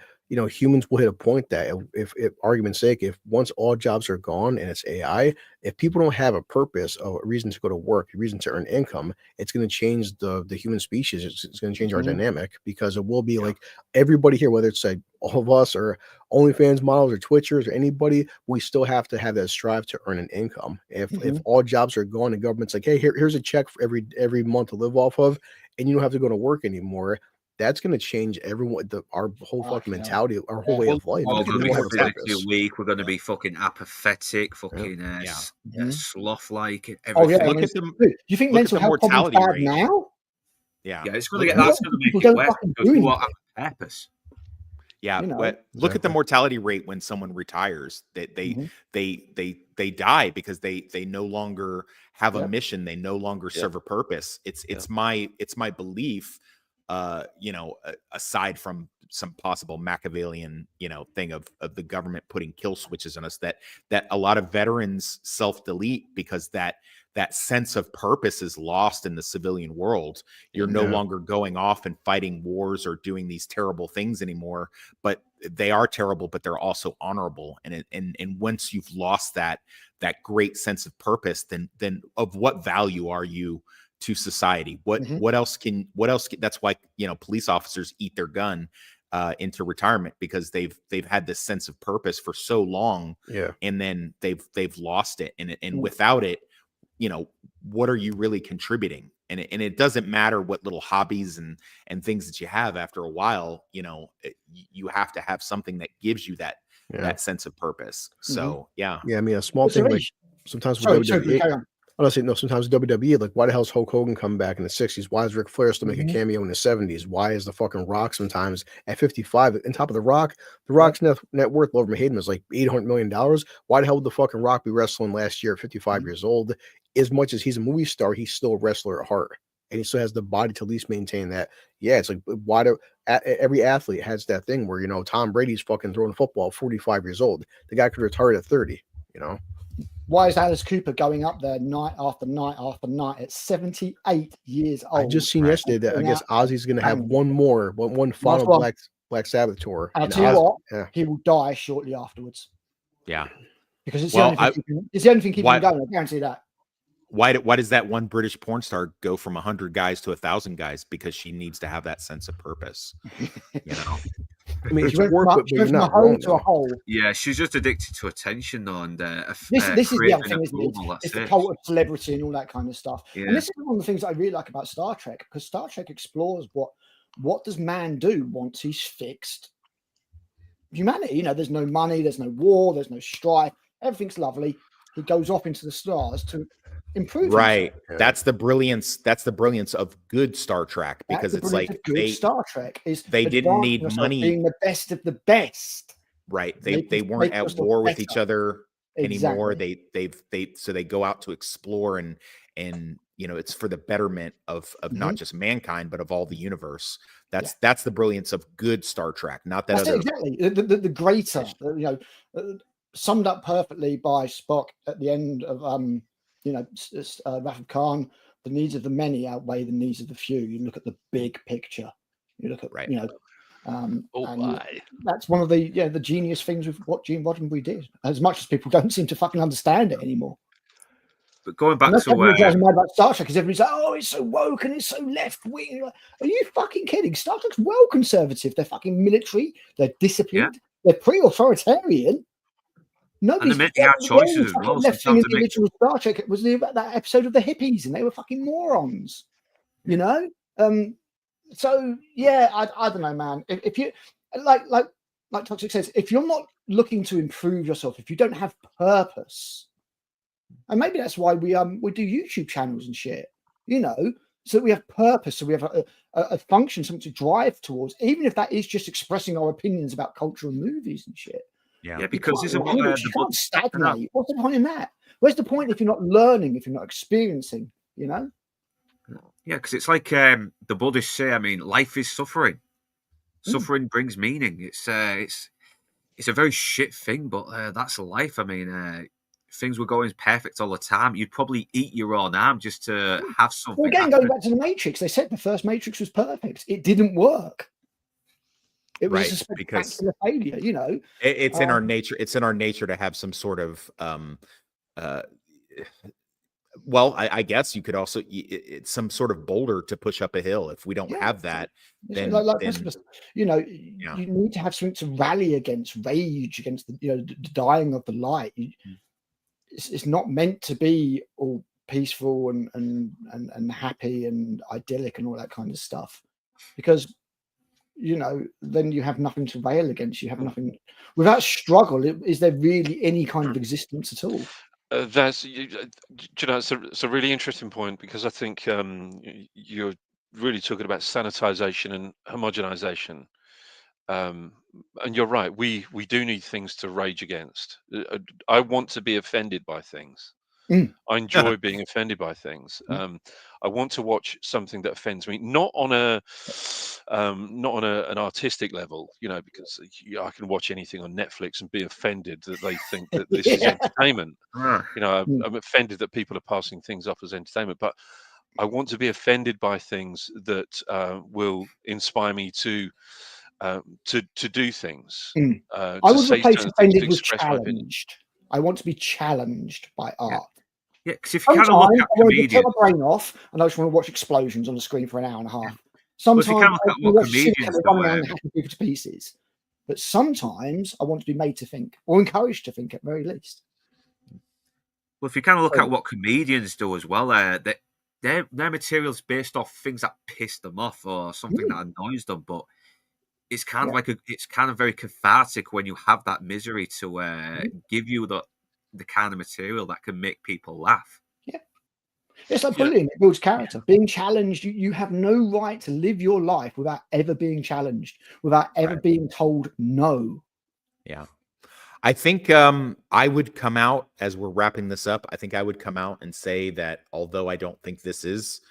humans will hit a point that if argument's sake, if once all jobs are gone and it's AI, if people don't have a purpose or a reason to go to work, a reason to earn income, it's going to change the human species. It's going to change our dynamic, because it will be like everybody here, whether it's like all of us or OnlyFans models or Twitchers or anybody, we still have to have that strive to earn an income. If all jobs are gone and government's like, hey, here's a check for every month to live off of, and you don't have to go to work anymore, that's going to change everyone, our whole fucking yeah. mentality, our whole way of life. We're all because going to we be don't have a physically purpose. weak. We're going to be fucking apathetic, fucking Mhm. sloth-like. Oh yeah, Everything. Look at the dude, you think look at mental the health problems mortality bad rate. now? Yeah, Yeah, it's going Look to at get. the- That's going to make People it don't worse fucking because do what anything. purpose? Yeah, You know. look at the Exactly. mortality rate when someone retires. Mhm. They die because they no longer have a Yep. mission. They no longer serve a purpose. It's my belief. Aside from some possible Machiavellian thing of the government putting kill switches on us, that a lot of veterans self-delete because that sense of purpose is lost in the civilian world. You're no Yeah. longer going off and fighting wars or doing these terrible things anymore, but they are terrible, but they're also honorable. And once you've lost that great sense of purpose, then of what value are you to society? What else can that's why police officers eat their gun into retirement, because they've had this sense of purpose for so long, and then they've lost it, and without it, what are you really contributing? And it doesn't matter what little hobbies and things that you have. After a while, you have to have something that gives you that sense of purpose. So I mean, a small thing like sometimes with Sorry, WWE. carry on. Honestly, no, sometimes WWE, like, why the hell's Hulk Hogan coming back in the 60s? Why is Ric Flair still making a cameo in the 70s? Why is the fucking Rock sometimes at 55? On top of the Rock's net worth, Logan Hayden, is like $800 million. Why the hell would the fucking Rock be wrestling last year at 55 years old? As much as he's a movie star, he's still a wrestler at heart. And he still has the body to at least maintain that. Yeah, it's like, why do every athlete has that thing where, Tom Brady's fucking throwing a football at 45 years old. The guy could retire at 30, Why is Alice Cooper going up there night after night after night at 78 years old? I just seen yesterday that I guess Ozzy's going to have one final Black Sabbath tour. And I'll tell you what, he will die shortly afterwards. Yeah. Because it's the only thing keeping him going. I guarantee that. Why does that one British porn star go from 100 guys to 1,000 guys? Because she needs to have that sense of purpose. I mean, it's work, but you're not wrong, to a hole. Yeah, she's just addicted to attention, though, and this is the other thing, isn't it? It's the cult of celebrity and all that kind of stuff. Yeah. And this is one of the things I really like about Star Trek, because Star Trek explores what does man do once he's fixed humanity. There's no money, there's no war, there's no strife, everything's lovely. He goes off into the stars to improve. Right. Himself. That's the brilliance of good Star Trek, because it's like Star Trek is they didn't need money, being the best of the best. Right. They weren't at war with each other anymore. So they go out to explore and it's for the betterment of not just mankind, but of all the universe. That's the brilliance of good Star Trek. Not that exactly the greater, summed up perfectly by Spock at the end of Wrath of Khan. The needs of the many outweigh the needs of the few. You look at the big picture. You look at that's one of the genius things with what Gene Roddenberry did. As much as people don't seem to fucking understand it anymore. But going back to where doesn't matter about Star Trek, because everybody's like, "Oh, it's so woke and it's so left wing." Like, are you fucking kidding? Star Trek's well conservative. They're fucking military. They're disciplined. Yeah. They're pre-authoritarian. Nobody's choices as well. Left thing in the original Star Trek was that episode of the hippies, and they were fucking morons. So yeah, I don't know, man. If you like Toxic says, if you're not looking to improve yourself, if you don't have purpose, and maybe that's why we do YouTube channels and shit, so we have purpose, so we have a function, something to drive towards, even if that is just expressing our opinions about culture and movies and shit. Yeah, because you can't stagnate. What's the point in that? Where's the point if you're not learning, if you're not experiencing, Yeah, because it's like the Buddhists say, I mean, life is suffering. Suffering brings meaning. It's a very shit thing, but that's life. I mean, things were going perfect all the time. You'd probably eat your own arm just to have something. Well, again, going back to the Matrix, they said the first Matrix was perfect. It didn't work. It was a spectacular failure, It's in our nature. It's in our nature to have some sort of well, I guess you could also it's some sort of boulder to push up a hill. If we don't have that, then you need to have something to rally against, rage against the dying of the light. It's not meant to be all peaceful and happy and idyllic and all that kind of stuff, because then you have nothing to rail against. You have nothing without struggle. Is there really any kind of existence at all? That's it's a really interesting point, because I think you're really talking about sanitization and homogenization. And you're right. We do need things to rage against. I want to be offended by things. I enjoy being offended by things. I want to watch something that offends me, not on an artistic level, because I can watch anything on Netflix and be offended that they think that this is entertainment. I'm offended that people are passing things off as entertainment, but I want to be offended by things that will inspire me to do things. I To would say replace certain things, to offended with express my opinion. challenged. I want to be challenged by art. Yeah, because if you kind of look Sometimes at I want to turn comedians, my brain off and I just want to watch explosions on the screen for an hour and a half. Well, if Sometimes you I kind of look at want what to watch cinema comedians run do, around and hacking people to pieces. But sometimes I want to be made to think, or encouraged to think at very least. well, if you kind of look at what comedians do as well, their material's based off things that piss them off or something that annoys them, but it's kind of like it's kind of very cathartic when you have that misery to give you the kind of material that can make people laugh. Yeah. It's like bullying. It builds character. Being challenged, you have no right to live your life without ever being challenged, without ever being told no. Yeah. I think I would come out, as we're wrapping this up, I think I would come out and say that although I don't think this is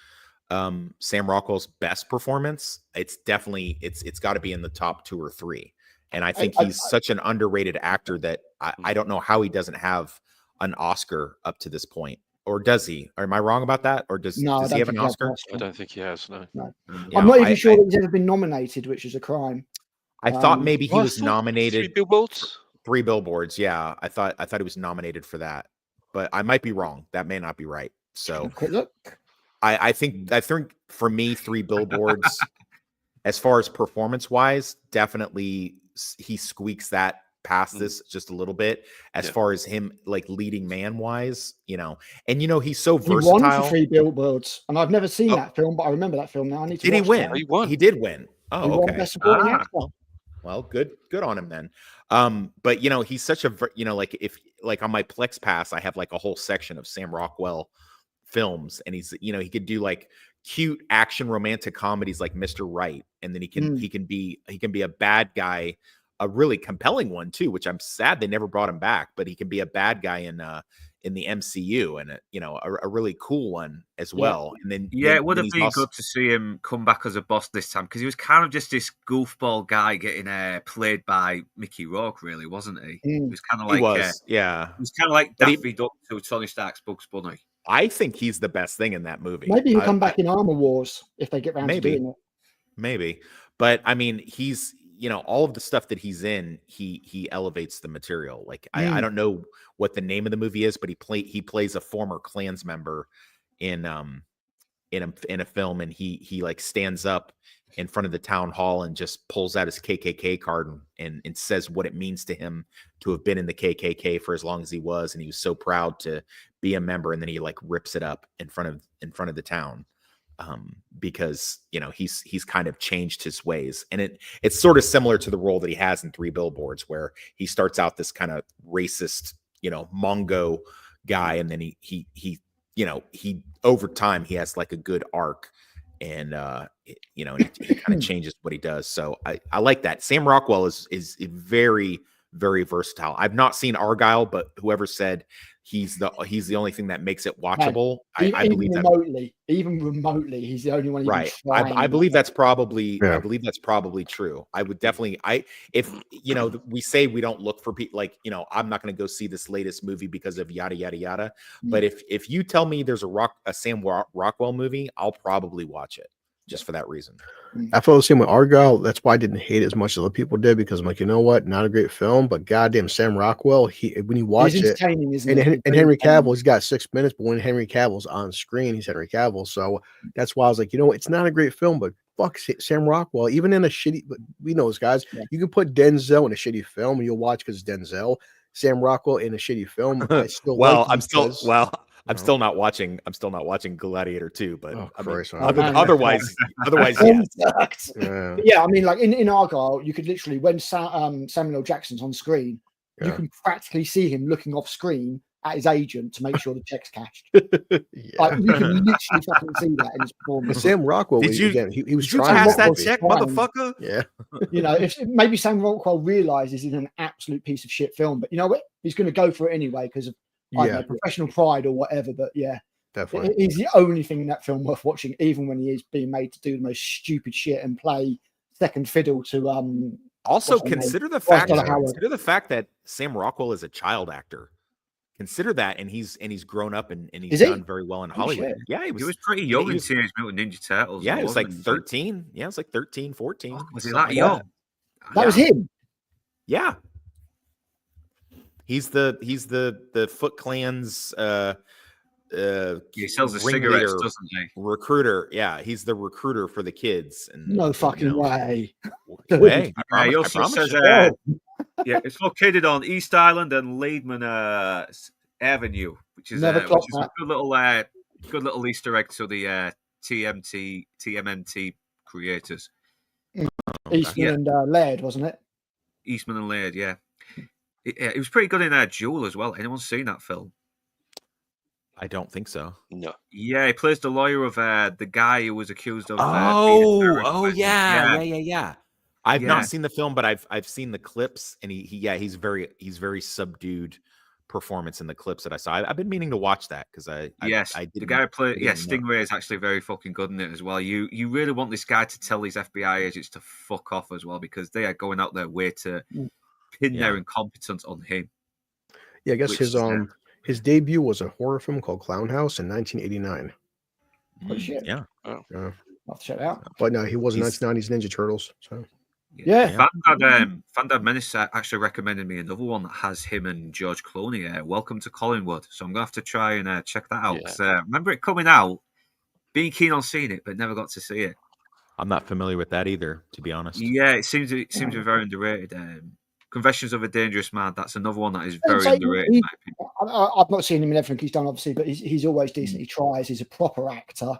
Sam Rockwell's best performance, it's definitely it's got to be in the top 2 or 3. And I think he's such an underrated actor that I don't know how he doesn't have an Oscar up to this point. Or does he? Or am I wrong about that? Or does he have an Oscar? I don't think he has, no. I'm not even sure that he's ever been nominated, which is a crime. I thought maybe he was nominated. 3 Billboards? 3 Billboards, yeah. I thought he was nominated for that. But I might be wrong. That may not be right. So quick look. I think for me, 3 Billboards, as far as performance wise, definitely he squeaks that past this just a little bit as far as him like leading man wise, and he's so versatile. He won for 3 Billboards, and I've never seen that film, but I remember that film now. I need to. Did he win? He won. He did win. Oh, he won Best Supporting Actor. Well, good on him then. But he's such a like on my Plex Pass, I have like a whole section of Sam Rockwell films, and he's he could do like cute action romantic comedies like Mr. Right, and then he can be a bad guy, a really compelling one too, which I'm sad they never brought him back, but he can be a bad guy in the MCU, and a really cool one as well. And then it would have been good to see him come back as a boss this time, because he was kind of just this goofball guy getting played by Mickey Rourke, really, wasn't he? He was kind of like he was kind of like Daffy Duck to Tony Stark's Bugs Bunny. I think he's the best thing in that movie. Maybe he'll come back in Armor Wars if they get around to doing it. Maybe, but I mean, he's all of the stuff that he's in, he elevates the material. Like I don't know what the name of the movie is, but he plays a former Klans member in a film, and he like stands up in front of the town hall and just pulls out his KKK card and says what it means to him to have been in the KKK for as long as he was, and he was so proud to be a member, and then he like rips it up in front of the town. Because he's kind of changed his ways, and it's sort of similar to the role that he has in 3 Billboards, where he starts out this kind of racist, Mongo guy, and then he over time he has like a good arc, and he kind of changes what he does. So I like that. Sam Rockwell is very, very versatile. I've not seen Argyle, but whoever said he's the only thing that makes it watchable, I believe that even remotely, he's the only one. Right. I believe that's probably true. I would definitely, if we say we don't look for people, like, I'm not going to go see this latest movie because of yada, yada, yada. But if you tell me there's a Sam Rockwell movie, I'll probably watch it just for that reason. I felt the same with Argyle. That's why I didn't hate it as much as other people did, because I'm like, not a great film, but goddamn, Sam Rockwell, when you watch it, and Henry Cavill, he's got 6 minutes, but when Henry Cavill's on screen, he's Henry Cavill. So that's why I was like, it's not a great film, but fuck Sam Rockwell, even in a shitty, we know those guys, you can put Denzel in a shitty film and you'll watch because it's Denzel. Sam Rockwell in a shitty film, I still I'm still not watching Gladiator 2, but Oh, I mean, Christ, man. otherwise, Film yes. sucks. Yeah. But yeah, I mean, like in Argyle, you could literally, when Samuel L. Jackson's on screen, you Yeah. can practically see him looking off screen at his agent to make sure the check's cashed. Yeah. Like you can literally fucking see that in his But performance. Sam Rockwell, Did you- again, he was Did you trying. pass in that movie. check, Fine. motherfucker? Yeah. You know, if maybe Sam Rockwell realizes he's an absolute piece of shit film, but you know what? He's going to go for it anyway because of I don't Yeah, know, professional pride or whatever. But yeah, definitely. he's the only thing in that film worth watching, even when he is being made to do the most stupid shit and play second fiddle to Also, what's her name? consider the Bryce fact Dallas Howard. that Sam Rockwell is a child actor. Consider that, and he's grown up and Is he's he? done very well in Oh, Hollywood. shit. Yeah, He was pretty young he in was- Teenage Mutant Ninja Turtles. Yeah, though, it was like wasn't he? 13. Yeah, it was like 13, 14. Fuck, was he something that like young? That was him. Yeah. He's the Foot Clan's He sells the ringleader, cigarettes, doesn't he? recruiter. Yeah, he's the recruiter for the kids. And No fucking way. way. I Yeah, promise, he I also promise says, you. yeah, it's located on East Island and Leidman Avenue, which is Never a clocked that. good little Easter egg to the TMNT creators, Eastman Yeah. and Laird, wasn't it? Eastman and Laird. Yeah, it was pretty good in Jewel as well. Anyone seen that film? I don't think so. No. Yeah, he plays the lawyer of the guy who was accused of. being a terrorist. Yeah. I've Yeah. not seen the film, but I've seen the clips, and he's very subdued performance in the clips that I saw. I've been meaning to watch that because Yes, I the didn't. guy who played. I Yeah, didn't know. Stingray is actually very fucking good in it as well. You really want this guy to tell these FBI agents to fuck off as well because they are going out their way to pin Yeah. their incompetence on him. Yeah, I guess Which his is, his debut was a horror film called Clown House in 1989. Oh shit! Yeah. Yeah. I'll have to check it out. But no, he was in He's- 1990s Ninja Turtles. So Yeah. Fandad Menace actually recommended me another one that has him and George Clooney. Welcome to Collinwood. So I'm gonna have to try and check that out. Yeah. 'Cause, remember it coming out, being keen on seeing it, but never got to see it. I'm not familiar with that either, to be honest. Yeah, it seems to be very underrated. Confessions of a Dangerous Man. That's another one that is I'd very say underrated. in my opinion. I've not seen him in everything he's done, obviously, but he's always decent. He tries. He's a proper actor.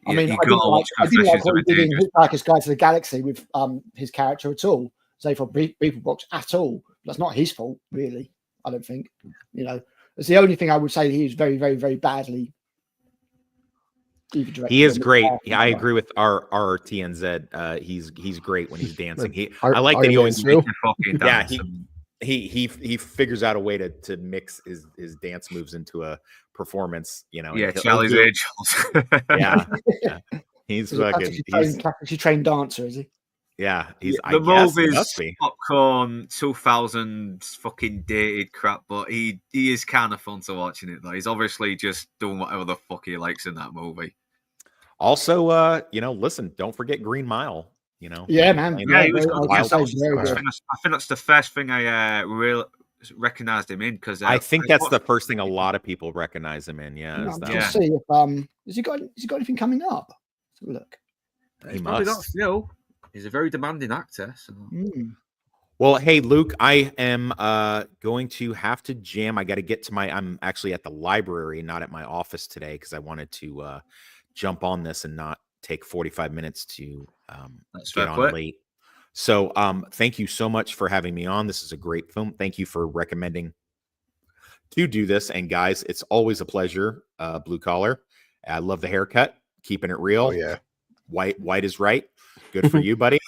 I Yeah, mean, you I gotta didn't watch like Confessions what of he a did in Dangerous Hitchhiker's Guide to the Galaxy with his character at all. Say for People Box at all. That's not his fault, really. I don't think. You know, it's the only thing I would say that he was very, very, very badly. He is great. Yeah, I agree with our TNZ. He's great when he's dancing. I like that he always Fucking Yeah, dance. he figures out a way to mix his dance moves into a performance. You know. and Yeah, he'll Charlie's do- Angels. Yeah, he's He's a fucking. practically trained dancer, is he? Yeah, he's. The I guess it movie's must be. popcorn 2000s fucking dated crap, but he is kind of fun to watching it though. He's obviously just doing whatever the fuck he likes in that movie. Also, listen, don't forget Green Mile. Yeah, man. Yeah, he was I good. was gonna Yes, say very I good. think that's the first thing I really recognized him in because I think that's the first thing a lot of people recognize him in. Yeah, No, is I'm that trying Yeah. to see if has he got anything coming up? Let's have a look. He's He probably got must. Phil. He's a very demanding actor. So. Well, hey, Luke, I am going to have to jam. I got to get to I'm actually at the library, not at my office today, because I wanted to jump on this and not take 45 minutes to That's get fair on play. late. So thank you so much for having me on. This is a great film. Thank you for recommending to do this. And guys, it's always a pleasure. Blue Collar. I love the haircut. Keeping it real. oh yeah. White is right. Good for you, buddy.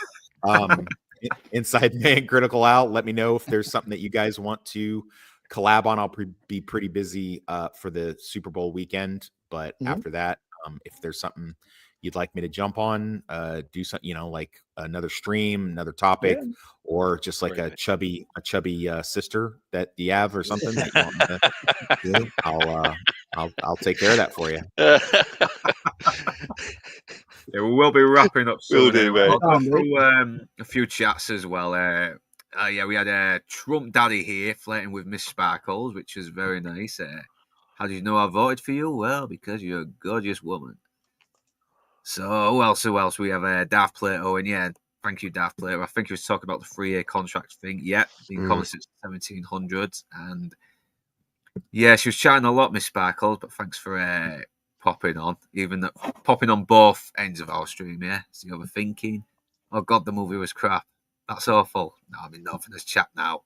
Inside Man, Critical Al, let me know if there's something that you guys want to collab on. I'll be pretty busy for the Super Bowl weekend, but after that, if there's something you'd like me to jump on, do something, like another stream, another topic, or just like a chubby sister that you have or something that you want me to do, I'll take care of that for you. Yeah, we will be wrapping up soon. Will do, anyway. mate. I'll go through a few chats as well. Yeah, we had Trump Daddy here flirting with Miss Sparkles, which was very nice. How did you know I voted for you? Well, because you're a gorgeous woman. So who else? We have Daft Plato, and yeah, thank you, Daft Plato. I think he was talking about the 3-year contract thing. Yeah, been common since the 1700s, and Yeah, she was chatting a lot, Miss Sparkles, but thanks for popping on. Popping on both ends of our stream, yeah. So you were thinking, oh God, the movie was crap. That's awful. No, I'm in Northerners chat now.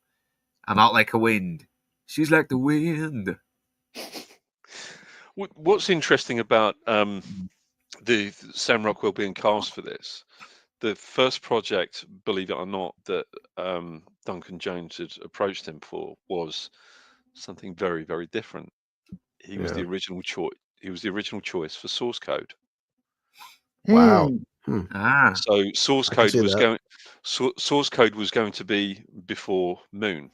I'm out like a wind. She's like the wind. What's interesting about the Sam Rockwell being cast for this, the first project, believe it or not, that Duncan Jones had approached him for was something very, very different. He was the Yeah. original choice. He was the original choice for Source Code. Wow. Hmm. Ah, So Source I can Code see was that. going. Source Code was going to be before Moon,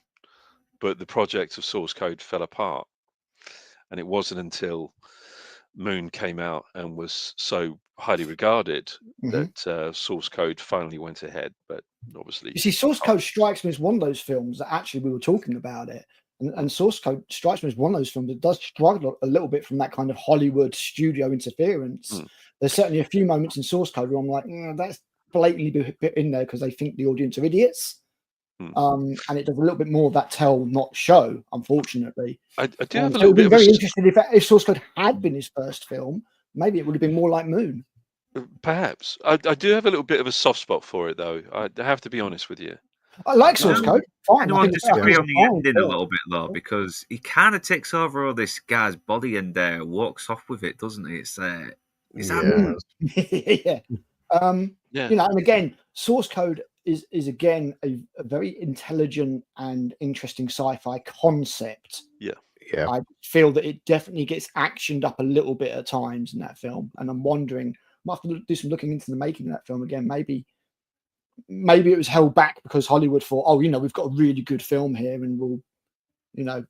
but the project of Source Code fell apart, and it wasn't until Moon came out and was so highly regarded Mhm. that Source Code finally went ahead. But obviously, You see, Source Code strikes me as one of those films that actually we were talking about it, and Source Code strikes me as one of those films that does struggle a little bit from that kind of Hollywood studio interference. Mm. There's certainly a few moments in Source Code where I'm like, that's blatantly put in there because they think the audience are idiots. Mm. And it does a little bit more of that tell, not show, unfortunately. I do have a So it little would be bit of a very interesting if Source Code had been his first film, maybe it would have been more like Moon. perhaps I do have a little bit of a soft spot for it, though. I have to be honest with you. I like Does Source anyone, Code, fine. I anyone think it's disagree Yeah. on the fine. ending a little bit though? Because he kind of takes over all this guy's body and walks off with it, doesn't he? It's is that Yeah. Yeah. Yeah, And again, Source Code is again a very intelligent and interesting sci-fi concept. yeah. Yeah. I feel that it definitely gets actioned up a little bit at times in that film, and I'm wondering, I might have to do some looking into the making of that film again. Maybe it was held back because Hollywood thought, oh, we've got a really good film here, and we'll, you know,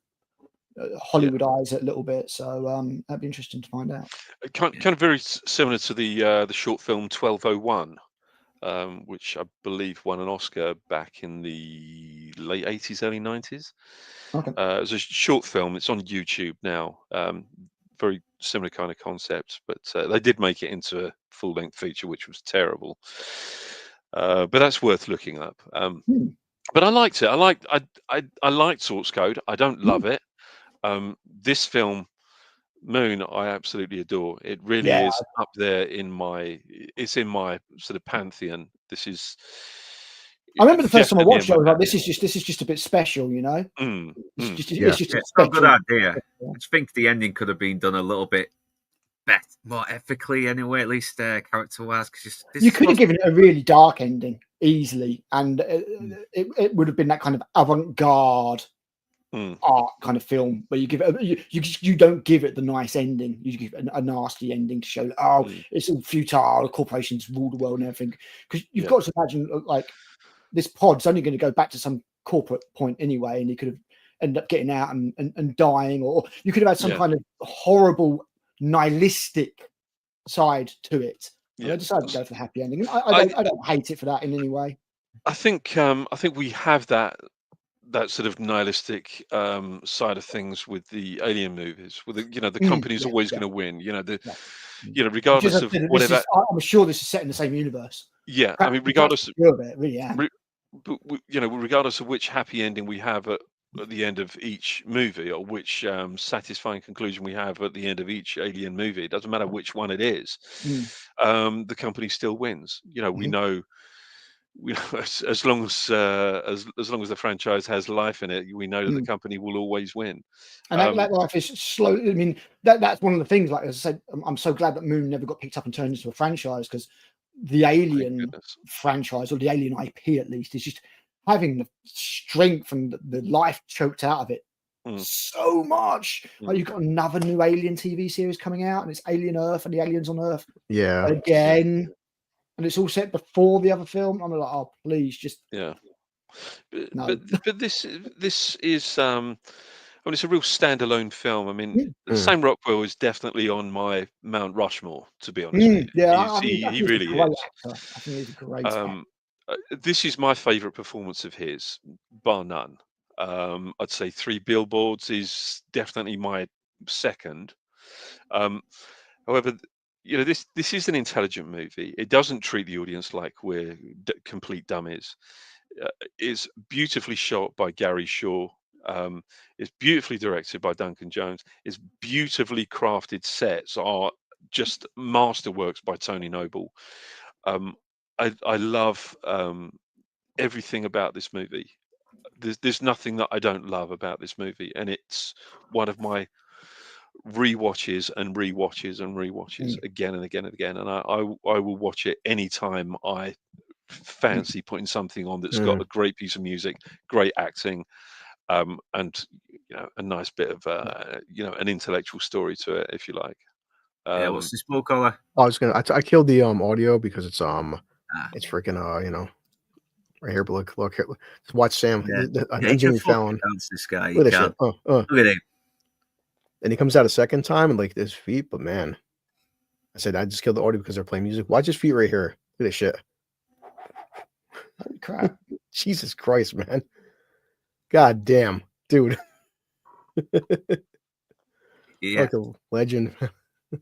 Hollywoodize it a little bit. So that'd be interesting to find out. Kind of very similar to the short film 1201, which I believe won an Oscar back in the late 80s, early 90s. Okay. It was a short film. It's on YouTube now. Very similar kind of concept, but they did make it into a full-length feature, which was terrible. But that's worth looking up. Hmm. But I liked it. I liked Source Code. I don't love it. This film, Moon, I absolutely adore. It really Yeah, is up there in my. It's in my sort of pantheon. This is I remember the first time I definitely in watched it, my I was like, pantheon. this is just a bit special, Mm, It's mm. just Yeah. it's just a it's not a good special. idea. I just think the ending could have been done a little bit better, more ethically anyway, at least character-wise. Because You could have given it a really dark ending easily, and it would have been that kind of avant-garde Mm. art kind of film where you give it you don't give it the nice ending, you give it a nasty ending to show it's all futile, the corporations rule the world and everything, because you've Yeah. got to imagine like this pod's only going to go back to some corporate point anyway, and he could have ended up getting out and dying, or you could have had some Yeah. kind of horrible nihilistic side to it. And Yeah. I decided to go for the happy ending. I don't hate it for that in any way. I think we have that sort of nihilistic side of things with the Alien movies, with the company's always going to win. Because Regardless of whatever. I'm sure this is set in the same universe. Yeah, I mean, regardless. Really am. Regardless of which happy ending we have at the end of each movie, or which satisfying conclusion we have at the end of each Alien movie, it doesn't matter which one it is. The company still wins. We know. As long as as long as the franchise has life in it, we know that the company will always win. And that life is slow. I mean, that's one of the things. Like I said, I'm so glad that Moon never got picked up and turned into a franchise, because the Alien franchise, or the Alien IP at least, is just having the strength and the life choked out of it so much. Like, you've got another new Alien TV series coming out, and it's Alien Earth, and the aliens on Earth again. And it's all set before the other film. I'm like, oh, please, just no. But this is it's a real standalone film. I mean, Sam Rockwell is definitely on my Mount Rushmore, to be honest with you. Yeah, he really is. Actor. I think he's a great actor. This is my favourite performance of his, bar none. I'd say Three Billboards is definitely my second. However, this is an intelligent movie. It doesn't treat the audience like we're complete dummies. It's beautifully shot by Gary Shaw. It's beautifully directed by Duncan Jones. It's beautifully crafted sets are just masterworks by Tony Noble. I love everything about this movie. There's nothing that I don't love about this movie, and it's one of my rewatches and rewatches and rewatches again and again and again. And I will watch it anytime I fancy putting something on that's got a great piece of music, great acting, and a nice bit of an intellectual story to it, if you like. Yeah, what's this full color? I killed the audio because it's freaking right here. But look here. Just watch Sam. He Jimmy can fucking Fallon. dance, this guy. Look He at that can. shit. Look at him. And he comes out a second time and like his feet, but man, I said I just killed the audio because they're playing music. Watch his feet right here. Look at this shit. Holy crap. Jesus Christ, man. God damn, dude. Yeah. Like a legend.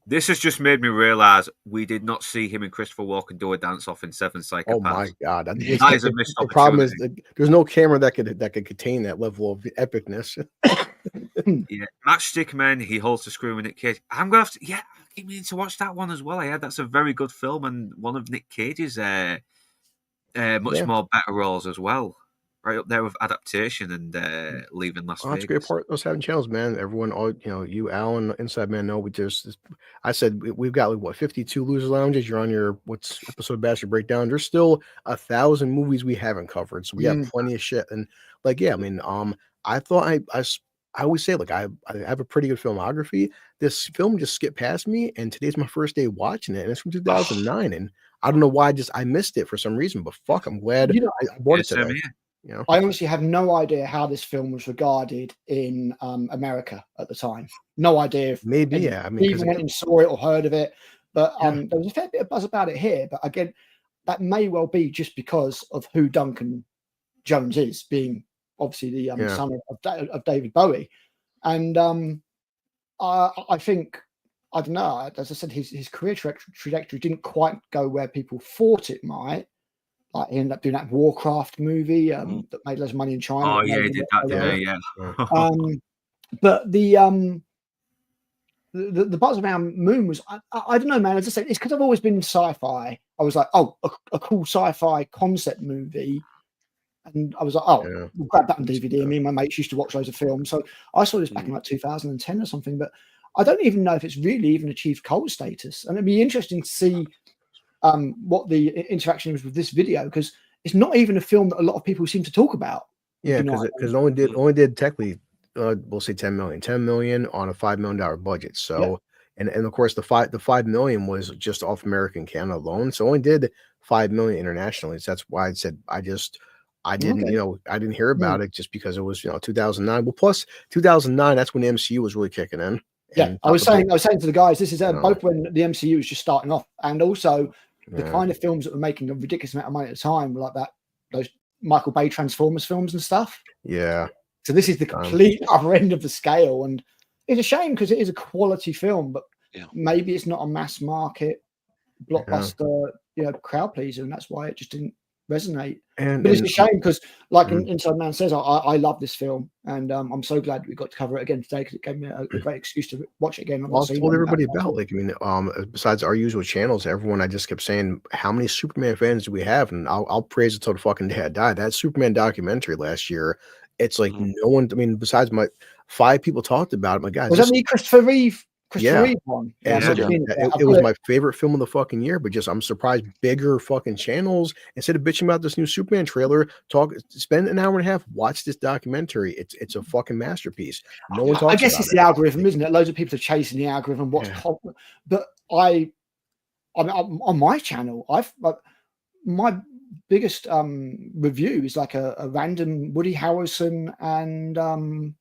This has just made me realize we did not see him and Christopher Walken do a dance off in Seven Psychopaths. Oh my god, that is a missed opportunity. The problem is there's no camera that could contain that level of epicness. Yeah, Matchstick Men. He holds the screw with Nick Cage. I'm gonna have to. Yeah, I keep meaning to watch that one as well. I heard that's a very good film and one of Nick Cage's much more better roles as well. Right up there with adaptation and leaving Las Vegas. That's a great part. Those having channels, man. Everyone, all you, Alan, Inside Man, know I said we've got like 52 Loser Lounges. You're on your what's episode of Bastard Breakdown. There's still 1,000 movies we haven't covered, so we have plenty of shit. And like, yeah, I mean, I thought I always say like I have a pretty good filmography. This film just skipped past me, and today's my first day watching it, and it's from 2009, and I don't know why I missed it for some reason, but fuck, I'm glad I bought it today. I honestly have no idea how this film was regarded in America at the time. No idea if maybe I mean, even went and saw it or heard of it. But there was a fair bit of buzz about it here. But again, that may well be just because of who Duncan Jones is, being obviously the son of David Bowie. And I think, I don't know, as I said, his career trajectory didn't quite go where people thought it might. Like he ended up doing that Warcraft movie that made loads of money in China. Oh yeah, he did that, didn't he? Yeah. But the buzz around Moon was I don't know, man. As I said, it's because I've always been sci-fi. I was like, oh, a cool sci-fi concept movie, and I was like, oh, we'll grab that on DVD. And me and my mates used to watch loads of films, so I saw this back in like 2010 or something. But I don't even know if it's really even achieved cult status, and it'd be interesting to see what the interaction is with this video, because it's not even a film that a lot of people seem to talk about. Yeah, because it only did technically we'll say 10 million on a $5 million budget. So and of course the 5 million was just off American Canada alone. So only did 5 million internationally. So that's why I said I didn't I didn't hear about it just because it was 2009. Well, plus 2009, that's when the MCU was really kicking in. Yeah, I was saying to the guys, this is both when the MCU was just starting off, and also the kind of films that were making a ridiculous amount of money at the time were like those Michael Bay Transformers films and stuff. Yeah. So this is the complete other end of the scale, and it's a shame because it is a quality film, but maybe it's not a mass market blockbuster, crowd pleaser, and that's why it just didn't resonate. But it's a shame because, like Inside Man says, I love this film, and I'm so glad we got to cover it again today because it gave me a great excuse to watch it again. I've told everybody about, like, I mean, besides our usual channels, everyone, I just kept saying, how many Superman fans do we have? And I'll praise it till the fucking day I die. That Superman documentary last year, it's like no one, I mean, besides my 5 people talked about it. My God, was that the Christopher Reeve one? It was my favorite film of the fucking year, but just I'm surprised bigger fucking channels, instead of bitching about this new Superman trailer, spend an hour and a half, watch this documentary. It's a fucking masterpiece. No one talks about it. I guess it's the algorithm, isn't it? Loads of people are chasing the algorithm. But I mean, on my channel, my biggest review is like a random Woody Harrelson and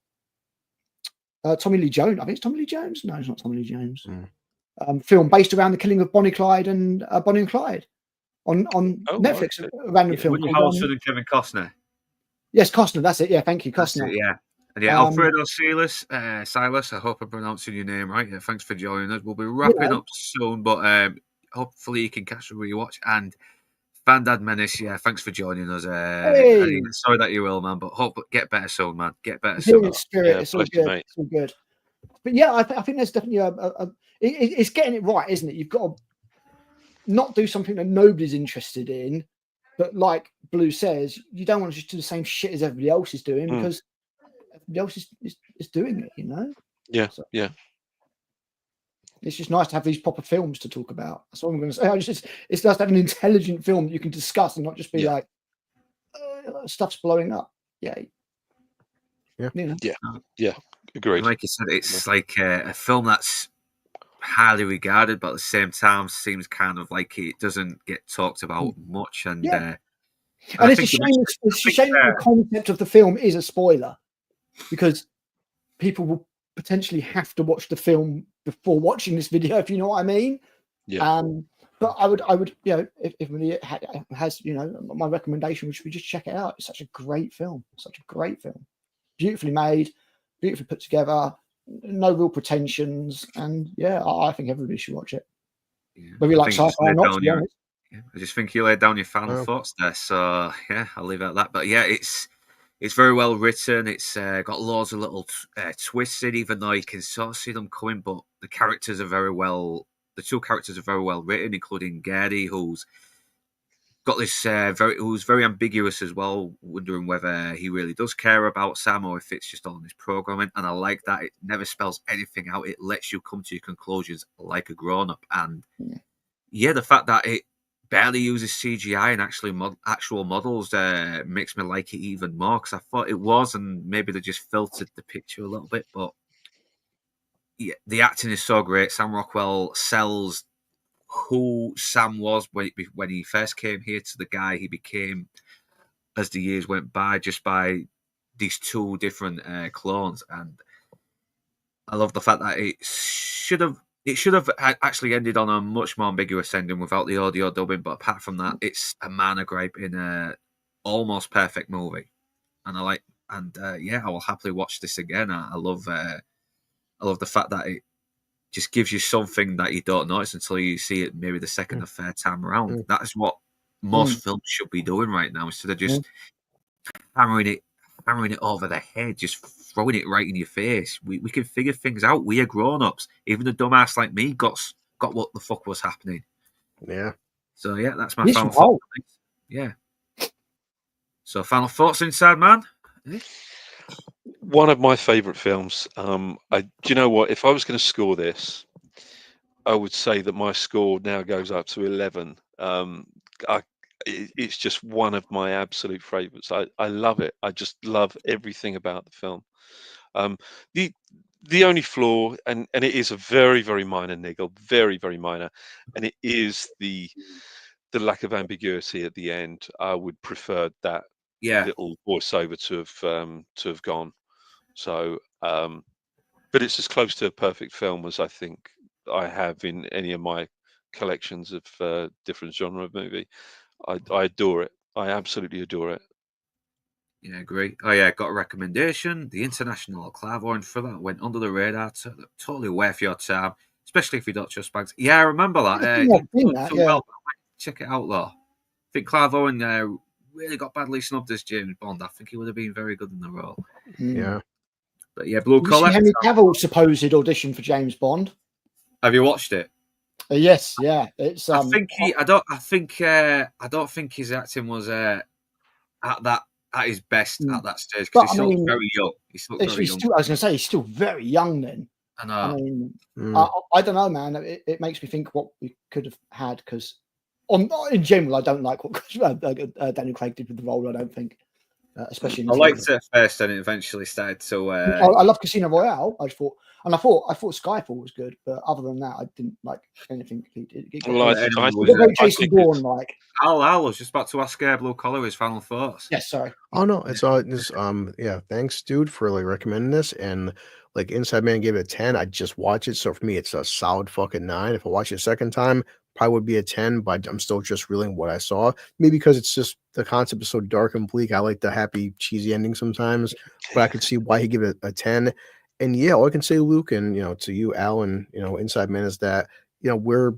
Tommy Lee Jones. I think it's Tommy Lee Jones. No, it's not Tommy Lee Jones. Film based around the killing of Bonnie and Clyde on Netflix. Okay. A random film. Woody Harrelson and Kevin Costner. Yes, Costner. That's it. Yeah, thank you, Costner. And Alfredo Silas. I hope I'm pronouncing your name right. Yeah, thanks for joining us. We'll be wrapping up soon, but hopefully you can catch a rewatch. And Bandad Menace, yeah, thanks for joining us. Hey! Sorry that you're ill, man, but hope get better soon, man. Get better Here soon. in spirit, Yeah, it's all bless you, good. mate. It's all good. But yeah, I think there's definitely it's getting it right, isn't it? You've got to not do something that nobody's interested in, but like Blue says, you don't want to just do the same shit as everybody else is doing because everybody else is doing it, you know? Yeah, So yeah. it's just nice to have these proper films to talk about. That's all I'm going to say. It's nice to have an intelligent film that you can discuss and not just be like, stuff's blowing up. Yeah. Yeah. You know? Yeah. Agreed. Like you said, it's like a film that's highly regarded, but at the same time seems kind of like it doesn't get talked about much. And Yeah. and And I it's a think shame. It's a shame that the concept of the film is a spoiler, because people will potentially have to watch the film before watching this video, if you know what I mean. Yeah. But I would, you know, if it has, you know, my recommendation would be just check it out. It's such a great film. Such a great film. Beautifully made, beautifully put together, no real pretensions, and yeah, I think everybody should watch it. Whether you like sci-fi or not, to be honest. I just think you laid down your final thoughts there. So yeah, I'll leave it at that. But yeah, it's very well written. It's got loads of little twists in, even though you can sort of see them coming. But the characters are the two characters are very well written, including Gary, who's got this who's very ambiguous as well, wondering whether he really does care about Sam or if it's just all in his programming. And I like that it never spells anything out. It lets you come to your conclusions like a grown-up. And yeah, the fact that it barely uses CGI and actually actual models makes me like it even more, because I thought it was, and maybe they just filtered the picture a little bit. But yeah, the acting is so great. Sam Rockwell sells who Sam was when he first came here to the guy he became as the years went by, just by these two different clones. And I love the fact that it should have actually ended on a much more ambiguous ending without the audio dubbing. But apart from that, it's a minor gripe in a almost perfect movie. And I will happily watch this again. I love the fact that it just gives you something that you don't notice until you see it maybe the second or third time around. That is what most films should be doing right now, instead of just hammering it over the head, just throwing it right in your face. We can figure things out. We are grown-ups. Even a dumbass like me got what the fuck was happening. Yeah. So yeah, that's my final thought. Yeah. So final thoughts, Inside Man? One of my favourite films. Do you know what? If I was going to score this, I would say that my score now goes up to 11. It's just one of my absolute favourites. I love it. I just love everything about the film. The only flaw, and it is a very, very minor niggle, very, very minor, and it is the lack of ambiguity at the end. I would prefer that little voiceover to have gone. So, but it's as close to a perfect film as I think I have in any of my collections of different genre of movie. I adore it. I absolutely adore it. Yeah, agree. Oh yeah, got a recommendation. The International Clairvoyant Thriller went under the radar. Totally worth your time, especially if you don't trust banks. Yeah, I remember that. Well, check it out though. I think Clairvoyant really got badly snubbed as James Bond. I think he would have been very good in the role. Yeah. But yeah, Blue Did Collar. you see Henry Cavill's supposed audition for James Bond? Have you watched it? Yes, yeah. It's. I don't think his acting was at his best at that stage, because he still very young. He's still very young. I was going to say he's still very young then. I mean, I don't know, man. It makes me think what we could have had, because in general, I don't like what Daniel Craig did with the role. I don't think, especially. In I liked it first, and it eventually started to. I love Casino Royale. I thought Skyfall was good, but other than that, I didn't like anything he did. Jason Bourne like. I was just about to ask Blue Collar his final thoughts. Yes, sorry. Oh no, it's all just yeah. Thanks, dude, for like recommending this. And like Inside Man gave it a 10. I just watch it, so for me, it's a solid fucking 9. If I watch it a second time, probably would be a 10. But I'm still just reeling what I saw. Maybe because it's just the concept is so dark and bleak. I like the happy, cheesy ending sometimes, but I could see why he give it a 10. And yeah, all I can say, Luke, and to you, Al, and Inside Man, is that we're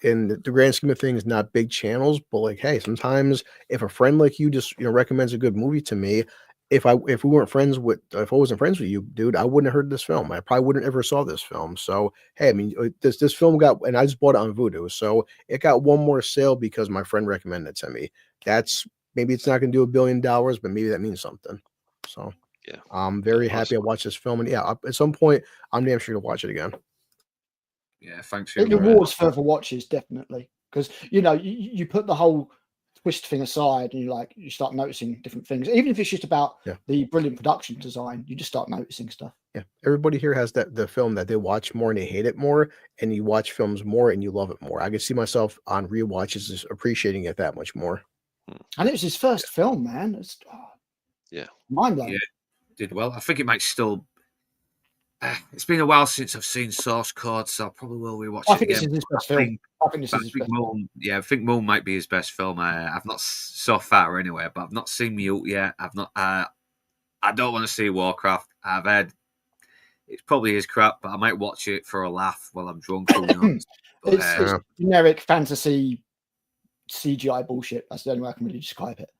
in the grand scheme of things, not big channels, but like, hey, sometimes if a friend like you just recommends a good movie to me, if I wasn't friends with you, dude, I wouldn't have heard this film. I probably wouldn't ever saw this film. So hey, I mean, this film got, and I just bought it on Vudu, so it got one more sale because my friend recommended it to me. That's maybe it's not going to do $1 billion, but maybe that means something. So Yeah, I'm very happy I watched this film, and yeah, at some point I'm damn sure to watch it again. Yeah, thanks for It rewards further watches, definitely, because you put the whole twist thing aside and you start noticing different things, even if it's just about the brilliant production design. You just start noticing stuff. Yeah, everybody here has the film that they watch more and they hate it more, and you watch films more and you love it more. I can see myself on rewatches just appreciating it that much more. And it was his first film, man. It's mind blowing. Yeah, did well. I think it might still. It's been a while since I've seen Source Code, so I probably will rewatch it again. I think this is his best film. I think this is his best film. Yeah, I think Moon might be his best film. I've not so far anyway, but I've not seen Mute yet. I've not. I don't want to see Warcraft. I've heard it's probably his crap, but I might watch it for a laugh while I'm drunk. Who knows? But, it's generic fantasy CGI bullshit. That's the only way I can really describe it.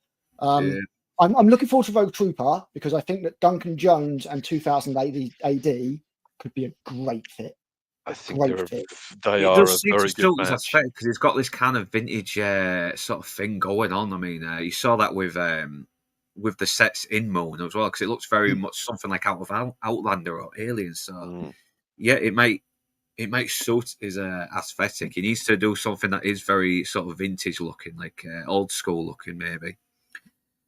I'm looking forward to Rogue Trooper because I think that Duncan Jones and 2008 AD could be a great fit. I think they are a very good match because it's got this kind of vintage sort of thing going on. I mean, you saw that with the sets in Moon as well, because it looks very much something like out of Outlander or Alien. So yeah, it might suit his aesthetic. He needs to do something that is very sort of vintage looking, like old school looking, maybe.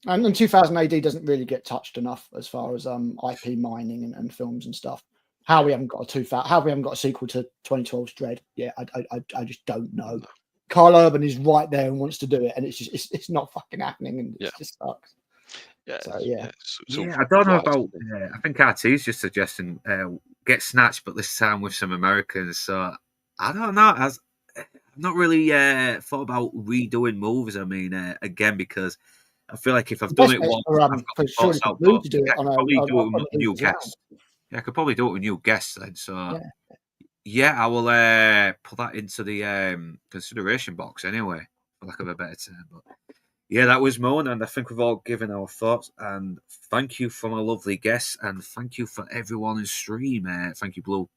And 2000 AD doesn't really get touched enough as far as IP mining and films and stuff. How we haven't got a sequel to 2012's Dread? Yeah, I just don't know. Carl Urban is right there and wants to do it, and it's not fucking happening, and it just sucks. Yeah, so, I don't know about. I think RT's just suggesting get Snatched, but this time with some Americans. So I don't know. I've not really thought about redoing movies. I mean, again, because I feel like if I've done it once, I've got thoughts out. I could probably do it with new guests then. So I will put that into the consideration box anyway, for lack of a better term. But yeah, that was Moan, and I think we've all given our thoughts. And thank you for my lovely guests, and thank you for everyone in stream. Thank you, Blue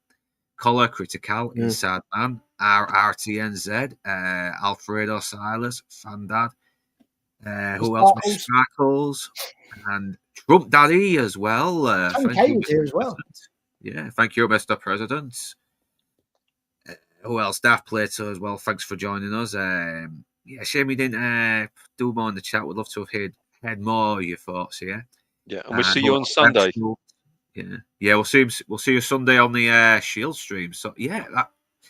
Collar, Critical, Inside Man, RTNZ, Alfredo Silas, Fandad. Who else? Sparkles and Trump Daddy as well. Thank you, here as well. Yeah, thank you, Mr. President. Who else? Daft Plato as well. Thanks for joining us. Shame we didn't do more in the chat. We'd love to have heard more of your thoughts. Yeah, and we'll see you on Sunday. We'll see you Sunday on the Shield stream. So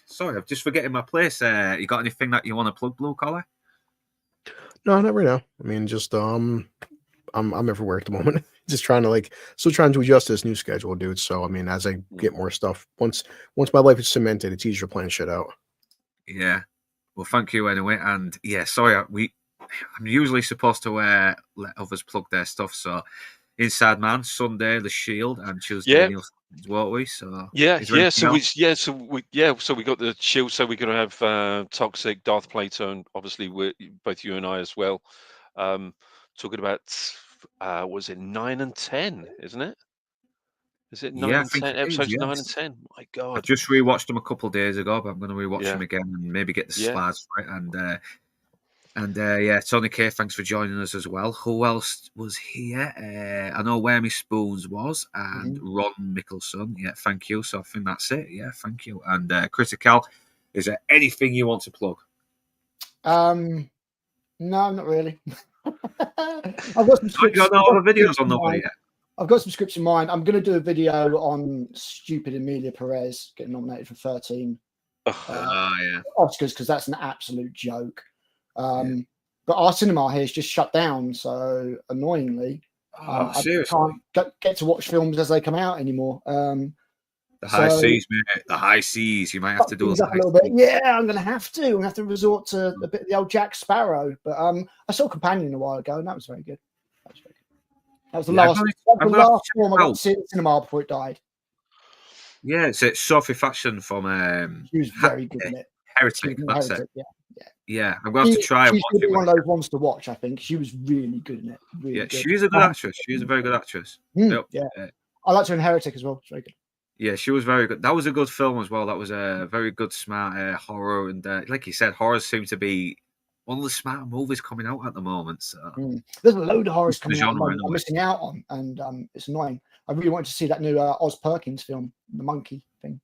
sorry, I'm just forgetting my place. You got anything that you want to plug, Blue Collar? No, not right now. I mean, just I'm everywhere at the moment. Just trying to adjust this new schedule, dude. So I mean, as I get more stuff, once my life is cemented, it's easier planning shit out. Yeah. Well, thank you anyway. And sorry, I'm usually supposed to let others plug their stuff. So Inside Man, Sunday, The Shield, and Tuesday, won't we? So so we got the Shield. So we're gonna have Toxic, Darth Plato, and obviously both you and I as well. Talking about was it 9 and 10? Isn't it? Is it 9 and 10 episodes? 9 and 10. My God! I just rewatched them a couple of days ago, but I'm going to rewatch them again and maybe get the slides right. And Tony K, thanks for joining us as well. Who else was here? I know Where Me Spoons was, and Ron Mickelson. Yeah, thank you. So I think that's it. Yeah, thank you. And Critical, is there anything you want to plug? No, not really. I've got some scripts. You got all the videos on the way yet? I've got some scripts in mind. I'm going to do a video on stupid Emilia Perez getting nominated for 13 Oscars because that's an absolute joke. But our cinema here is just shut down, so annoyingly, I can't get to watch films as they come out anymore. The high seas, mate. The high seas. You might have to do it a little bit. Yeah, I'm going to have to. I'm going to have to resort to a bit of the old Jack Sparrow. But I saw Companion a while ago, and that was very good. That was the last film I got to see in the cinema before it died. Yeah, it's Sophie Fashion from. She was very good in it. Heretic. That's it. Yeah. Yeah, I'm going to have to try and She's watch going to it. be one of those ones to watch. I think she was really good in it. Really Yeah, good. she's a good actress. She's a very good actress. Yep. Yeah, I liked her in Heretic as well. It's very good. Yeah, she was very good. That was a good film as well. That was a very good, smart horror. And like you said, horrors seem to be one of the smarter movies coming out at the moment. So. There's a load of horrors It's the coming out at the genre moment I'm anyway. missing out on, and it's annoying. I really wanted to see that new Oz Perkins film, the monkey thing.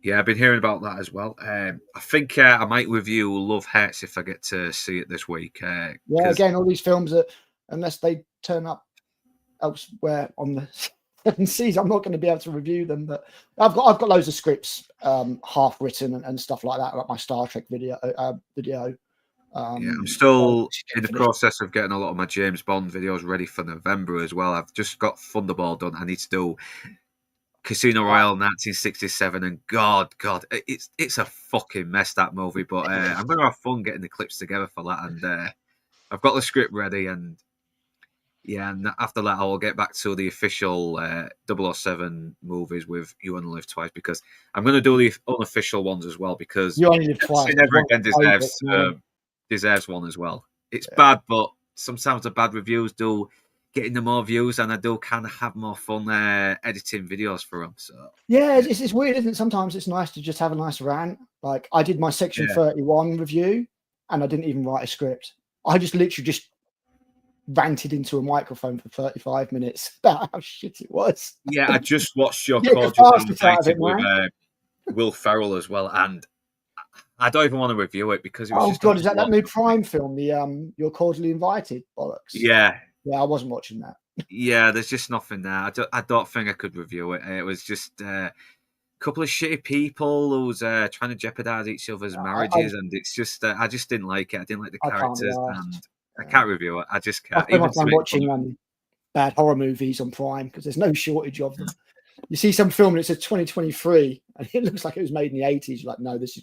Yeah, I've been hearing about that as well. I think I might review Love Hurts if I get to see it this week. Yeah, 'cause- again, all these films that, unless they turn up elsewhere on the seven seas, I'm not going to be able to review them. But I've got loads of scripts half written and stuff like that, like my Star Trek video. yeah, I'm still in the process of getting a lot of my James Bond videos ready for November as well. I've just got Thunderball done. I need to do Casino Royale 1967, and God, it's a fucking mess, that movie. But I'm going to have fun getting the clips together for that, and I've got the script ready, and yeah, and after that I'll get back to the official 007 movies with You Only Live Twice, because I'm going to do the unofficial ones as well, because You Only Live Twice. Never Again deserves one as well. It's bad, but sometimes the bad reviews do getting the more views, and I do kind of have more fun editing videos for them. So yeah, it's weird, isn't it? Sometimes it's nice to just have a nice rant. Like I did my Section 31 review, and I didn't even write a script. I just literally just ranted into a microphone for 35 minutes about how shit it was. Yeah, I just watched your with Will Ferrell as well, and I don't even want to review it because it was just God, is that new Prime film? The You're Cordially Invited bollocks. Yeah, I wasn't watching that. Yeah, there's just nothing there. I don't think I could review it. It was just a couple of shitty people who was trying to jeopardize each other's marriages, and it's just I just didn't like it. I didn't like the characters, and I can't review it. I just can't. I feel like I'm watching bad horror movies on Prime because there's no shortage of them. You see some film and it says 2023, and it looks like it was made in the 80s. You're like, no, this is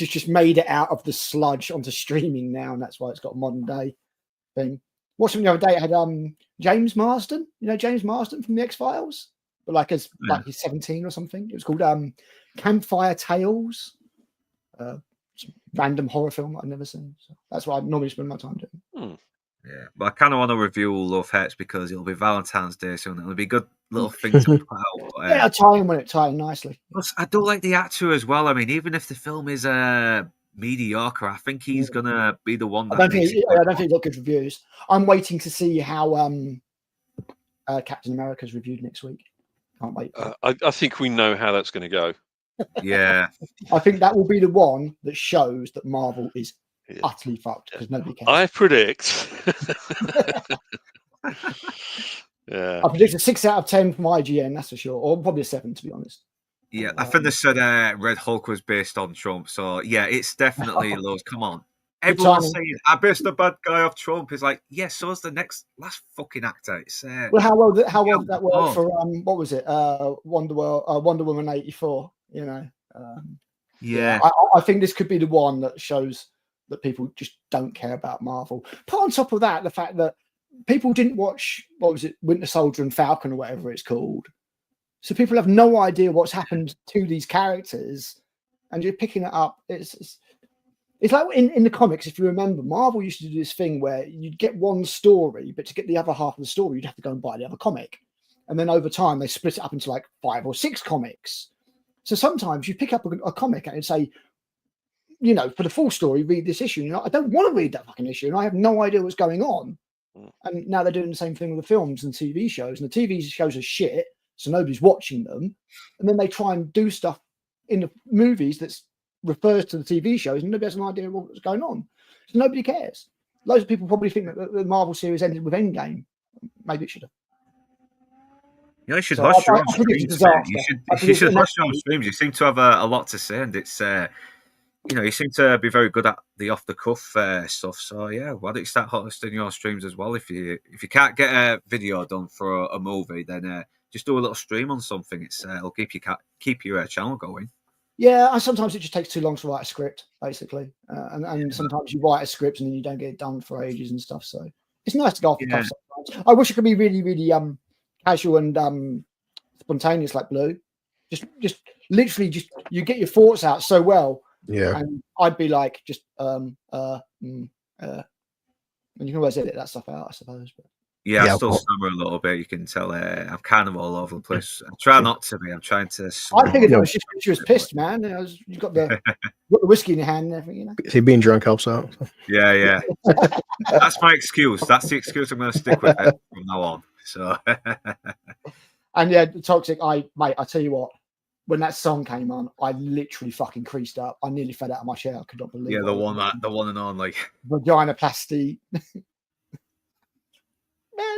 just made it out of the sludge onto streaming now, and that's why it's got a modern day thing. Watching the other day, it had James Marsden. You know James Marsden from the X-Files, but like he's 17 or something. It was called Campfire Tales. Random horror film I've never seen. So that's what I normally spend my time doing. Yeah, but I kind of want to review Love Hurts because it'll be Valentine's Day soon. It'll be a good little thing to put out. Yeah, tie in when it tie in nicely. Plus, I do like the actor as well. I mean, even if the film is mediocre, I think he's gonna be the one that I don't think he got good reviews. I'm waiting to see how Captain America's reviewed next week. Can't wait. I think we know how that's going to go. Yeah, I think that will be the one that shows that Marvel is utterly fucked because nobody cares. I predict. I predict a 6 out of 10 from IGN, that's for sure, or probably a 7 to be honest. Yeah, I think they said Red Hulk was based on Trump, so yeah, it's definitely loads. Come on, everyone's saying I based the bad guy off Trump. Is like, yes, so is the last fucking actor. It's well, how well did that work for what was it? Wonder Woman 84. You know, I think this could be the one that shows that people just don't care about Marvel. Put on top of that the fact that people didn't watch Winter Soldier and Falcon or whatever it's called. So people have no idea what's happened to these characters, and you're picking it up. It's like in the comics, if you remember, Marvel used to do this thing where you'd get one story, but to get the other half of the story, you'd have to go and buy the other comic. And then over time, they split it up into like 5 or 6 comics. So sometimes you pick up a comic and say, you know, for the full story, read this issue. You know, I don't want to read that fucking issue, and I have no idea what's going on. And now they're doing the same thing with the films and TV shows, and the TV shows are shit, so nobody's watching them. And then they try and do stuff in the movies that refers to the TV shows, and nobody has an idea of what's going on. So nobody cares. Loads of people probably think that the Marvel series ended with Endgame. Maybe it should have. You should hush your own streams. You should hush your own streams. You seem to have a lot to say, and it's you seem to be very good at the off the cuff stuff. So yeah, why don't you start hosting your streams as well? If you can't get a video done for a movie, then just do a little stream on something. It'll keep your channel going. Yeah, sometimes it just takes too long to write a script, basically, and sometimes you write a script and then you don't get it done for ages and stuff. So it's nice to go off the cuff sometimes. I wish it could be really, really casual and spontaneous like Blue. Just literally you get your thoughts out so well, Yeah. And I'd be like, just and you can always edit that stuff out, I suppose. But Yeah, Yeah, I still well- stammer a little bit. You can tell I'm kind of all over the place. I try not to be. I'm trying to. I figured No. it was just because you was pissed, man. You've got the whiskey in your hand and everything, you know. See, being drunk helps out. Yeah. That's my excuse. That's the excuse I'm going to stick with it from now on. So. And yeah, the Toxic. I tell you what. When that song came on, I literally fucking creased up. I nearly fell out of my chair. I could not believe. Yeah, the one and on, like vaginoplasty. Man,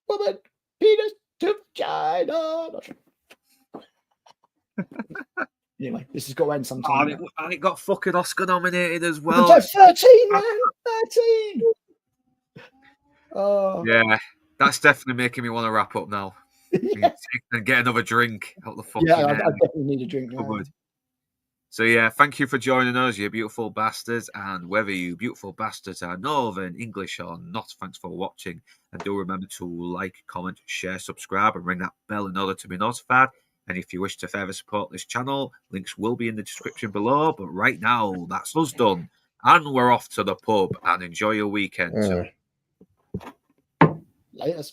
woman, penis to vagina. Anyway, this has got to end sometime. and it got fucking Oscar nominated as Well, well. 13, man, 13. Oh, Yeah, that's definitely making me want to wrap up now. yeah, And get another drink out the fucking I definitely need a drink now. cupboard. So yeah, thank you for joining us, you beautiful bastards. And whether you beautiful bastards are Northern, English or not, thanks for watching. And do remember to like, comment, share, subscribe, and ring that bell in order to be notified. And if you wish to further support this channel, links will be in the description below. But right now, that's us done. And we're off to the pub. And enjoy your weekend. Laters.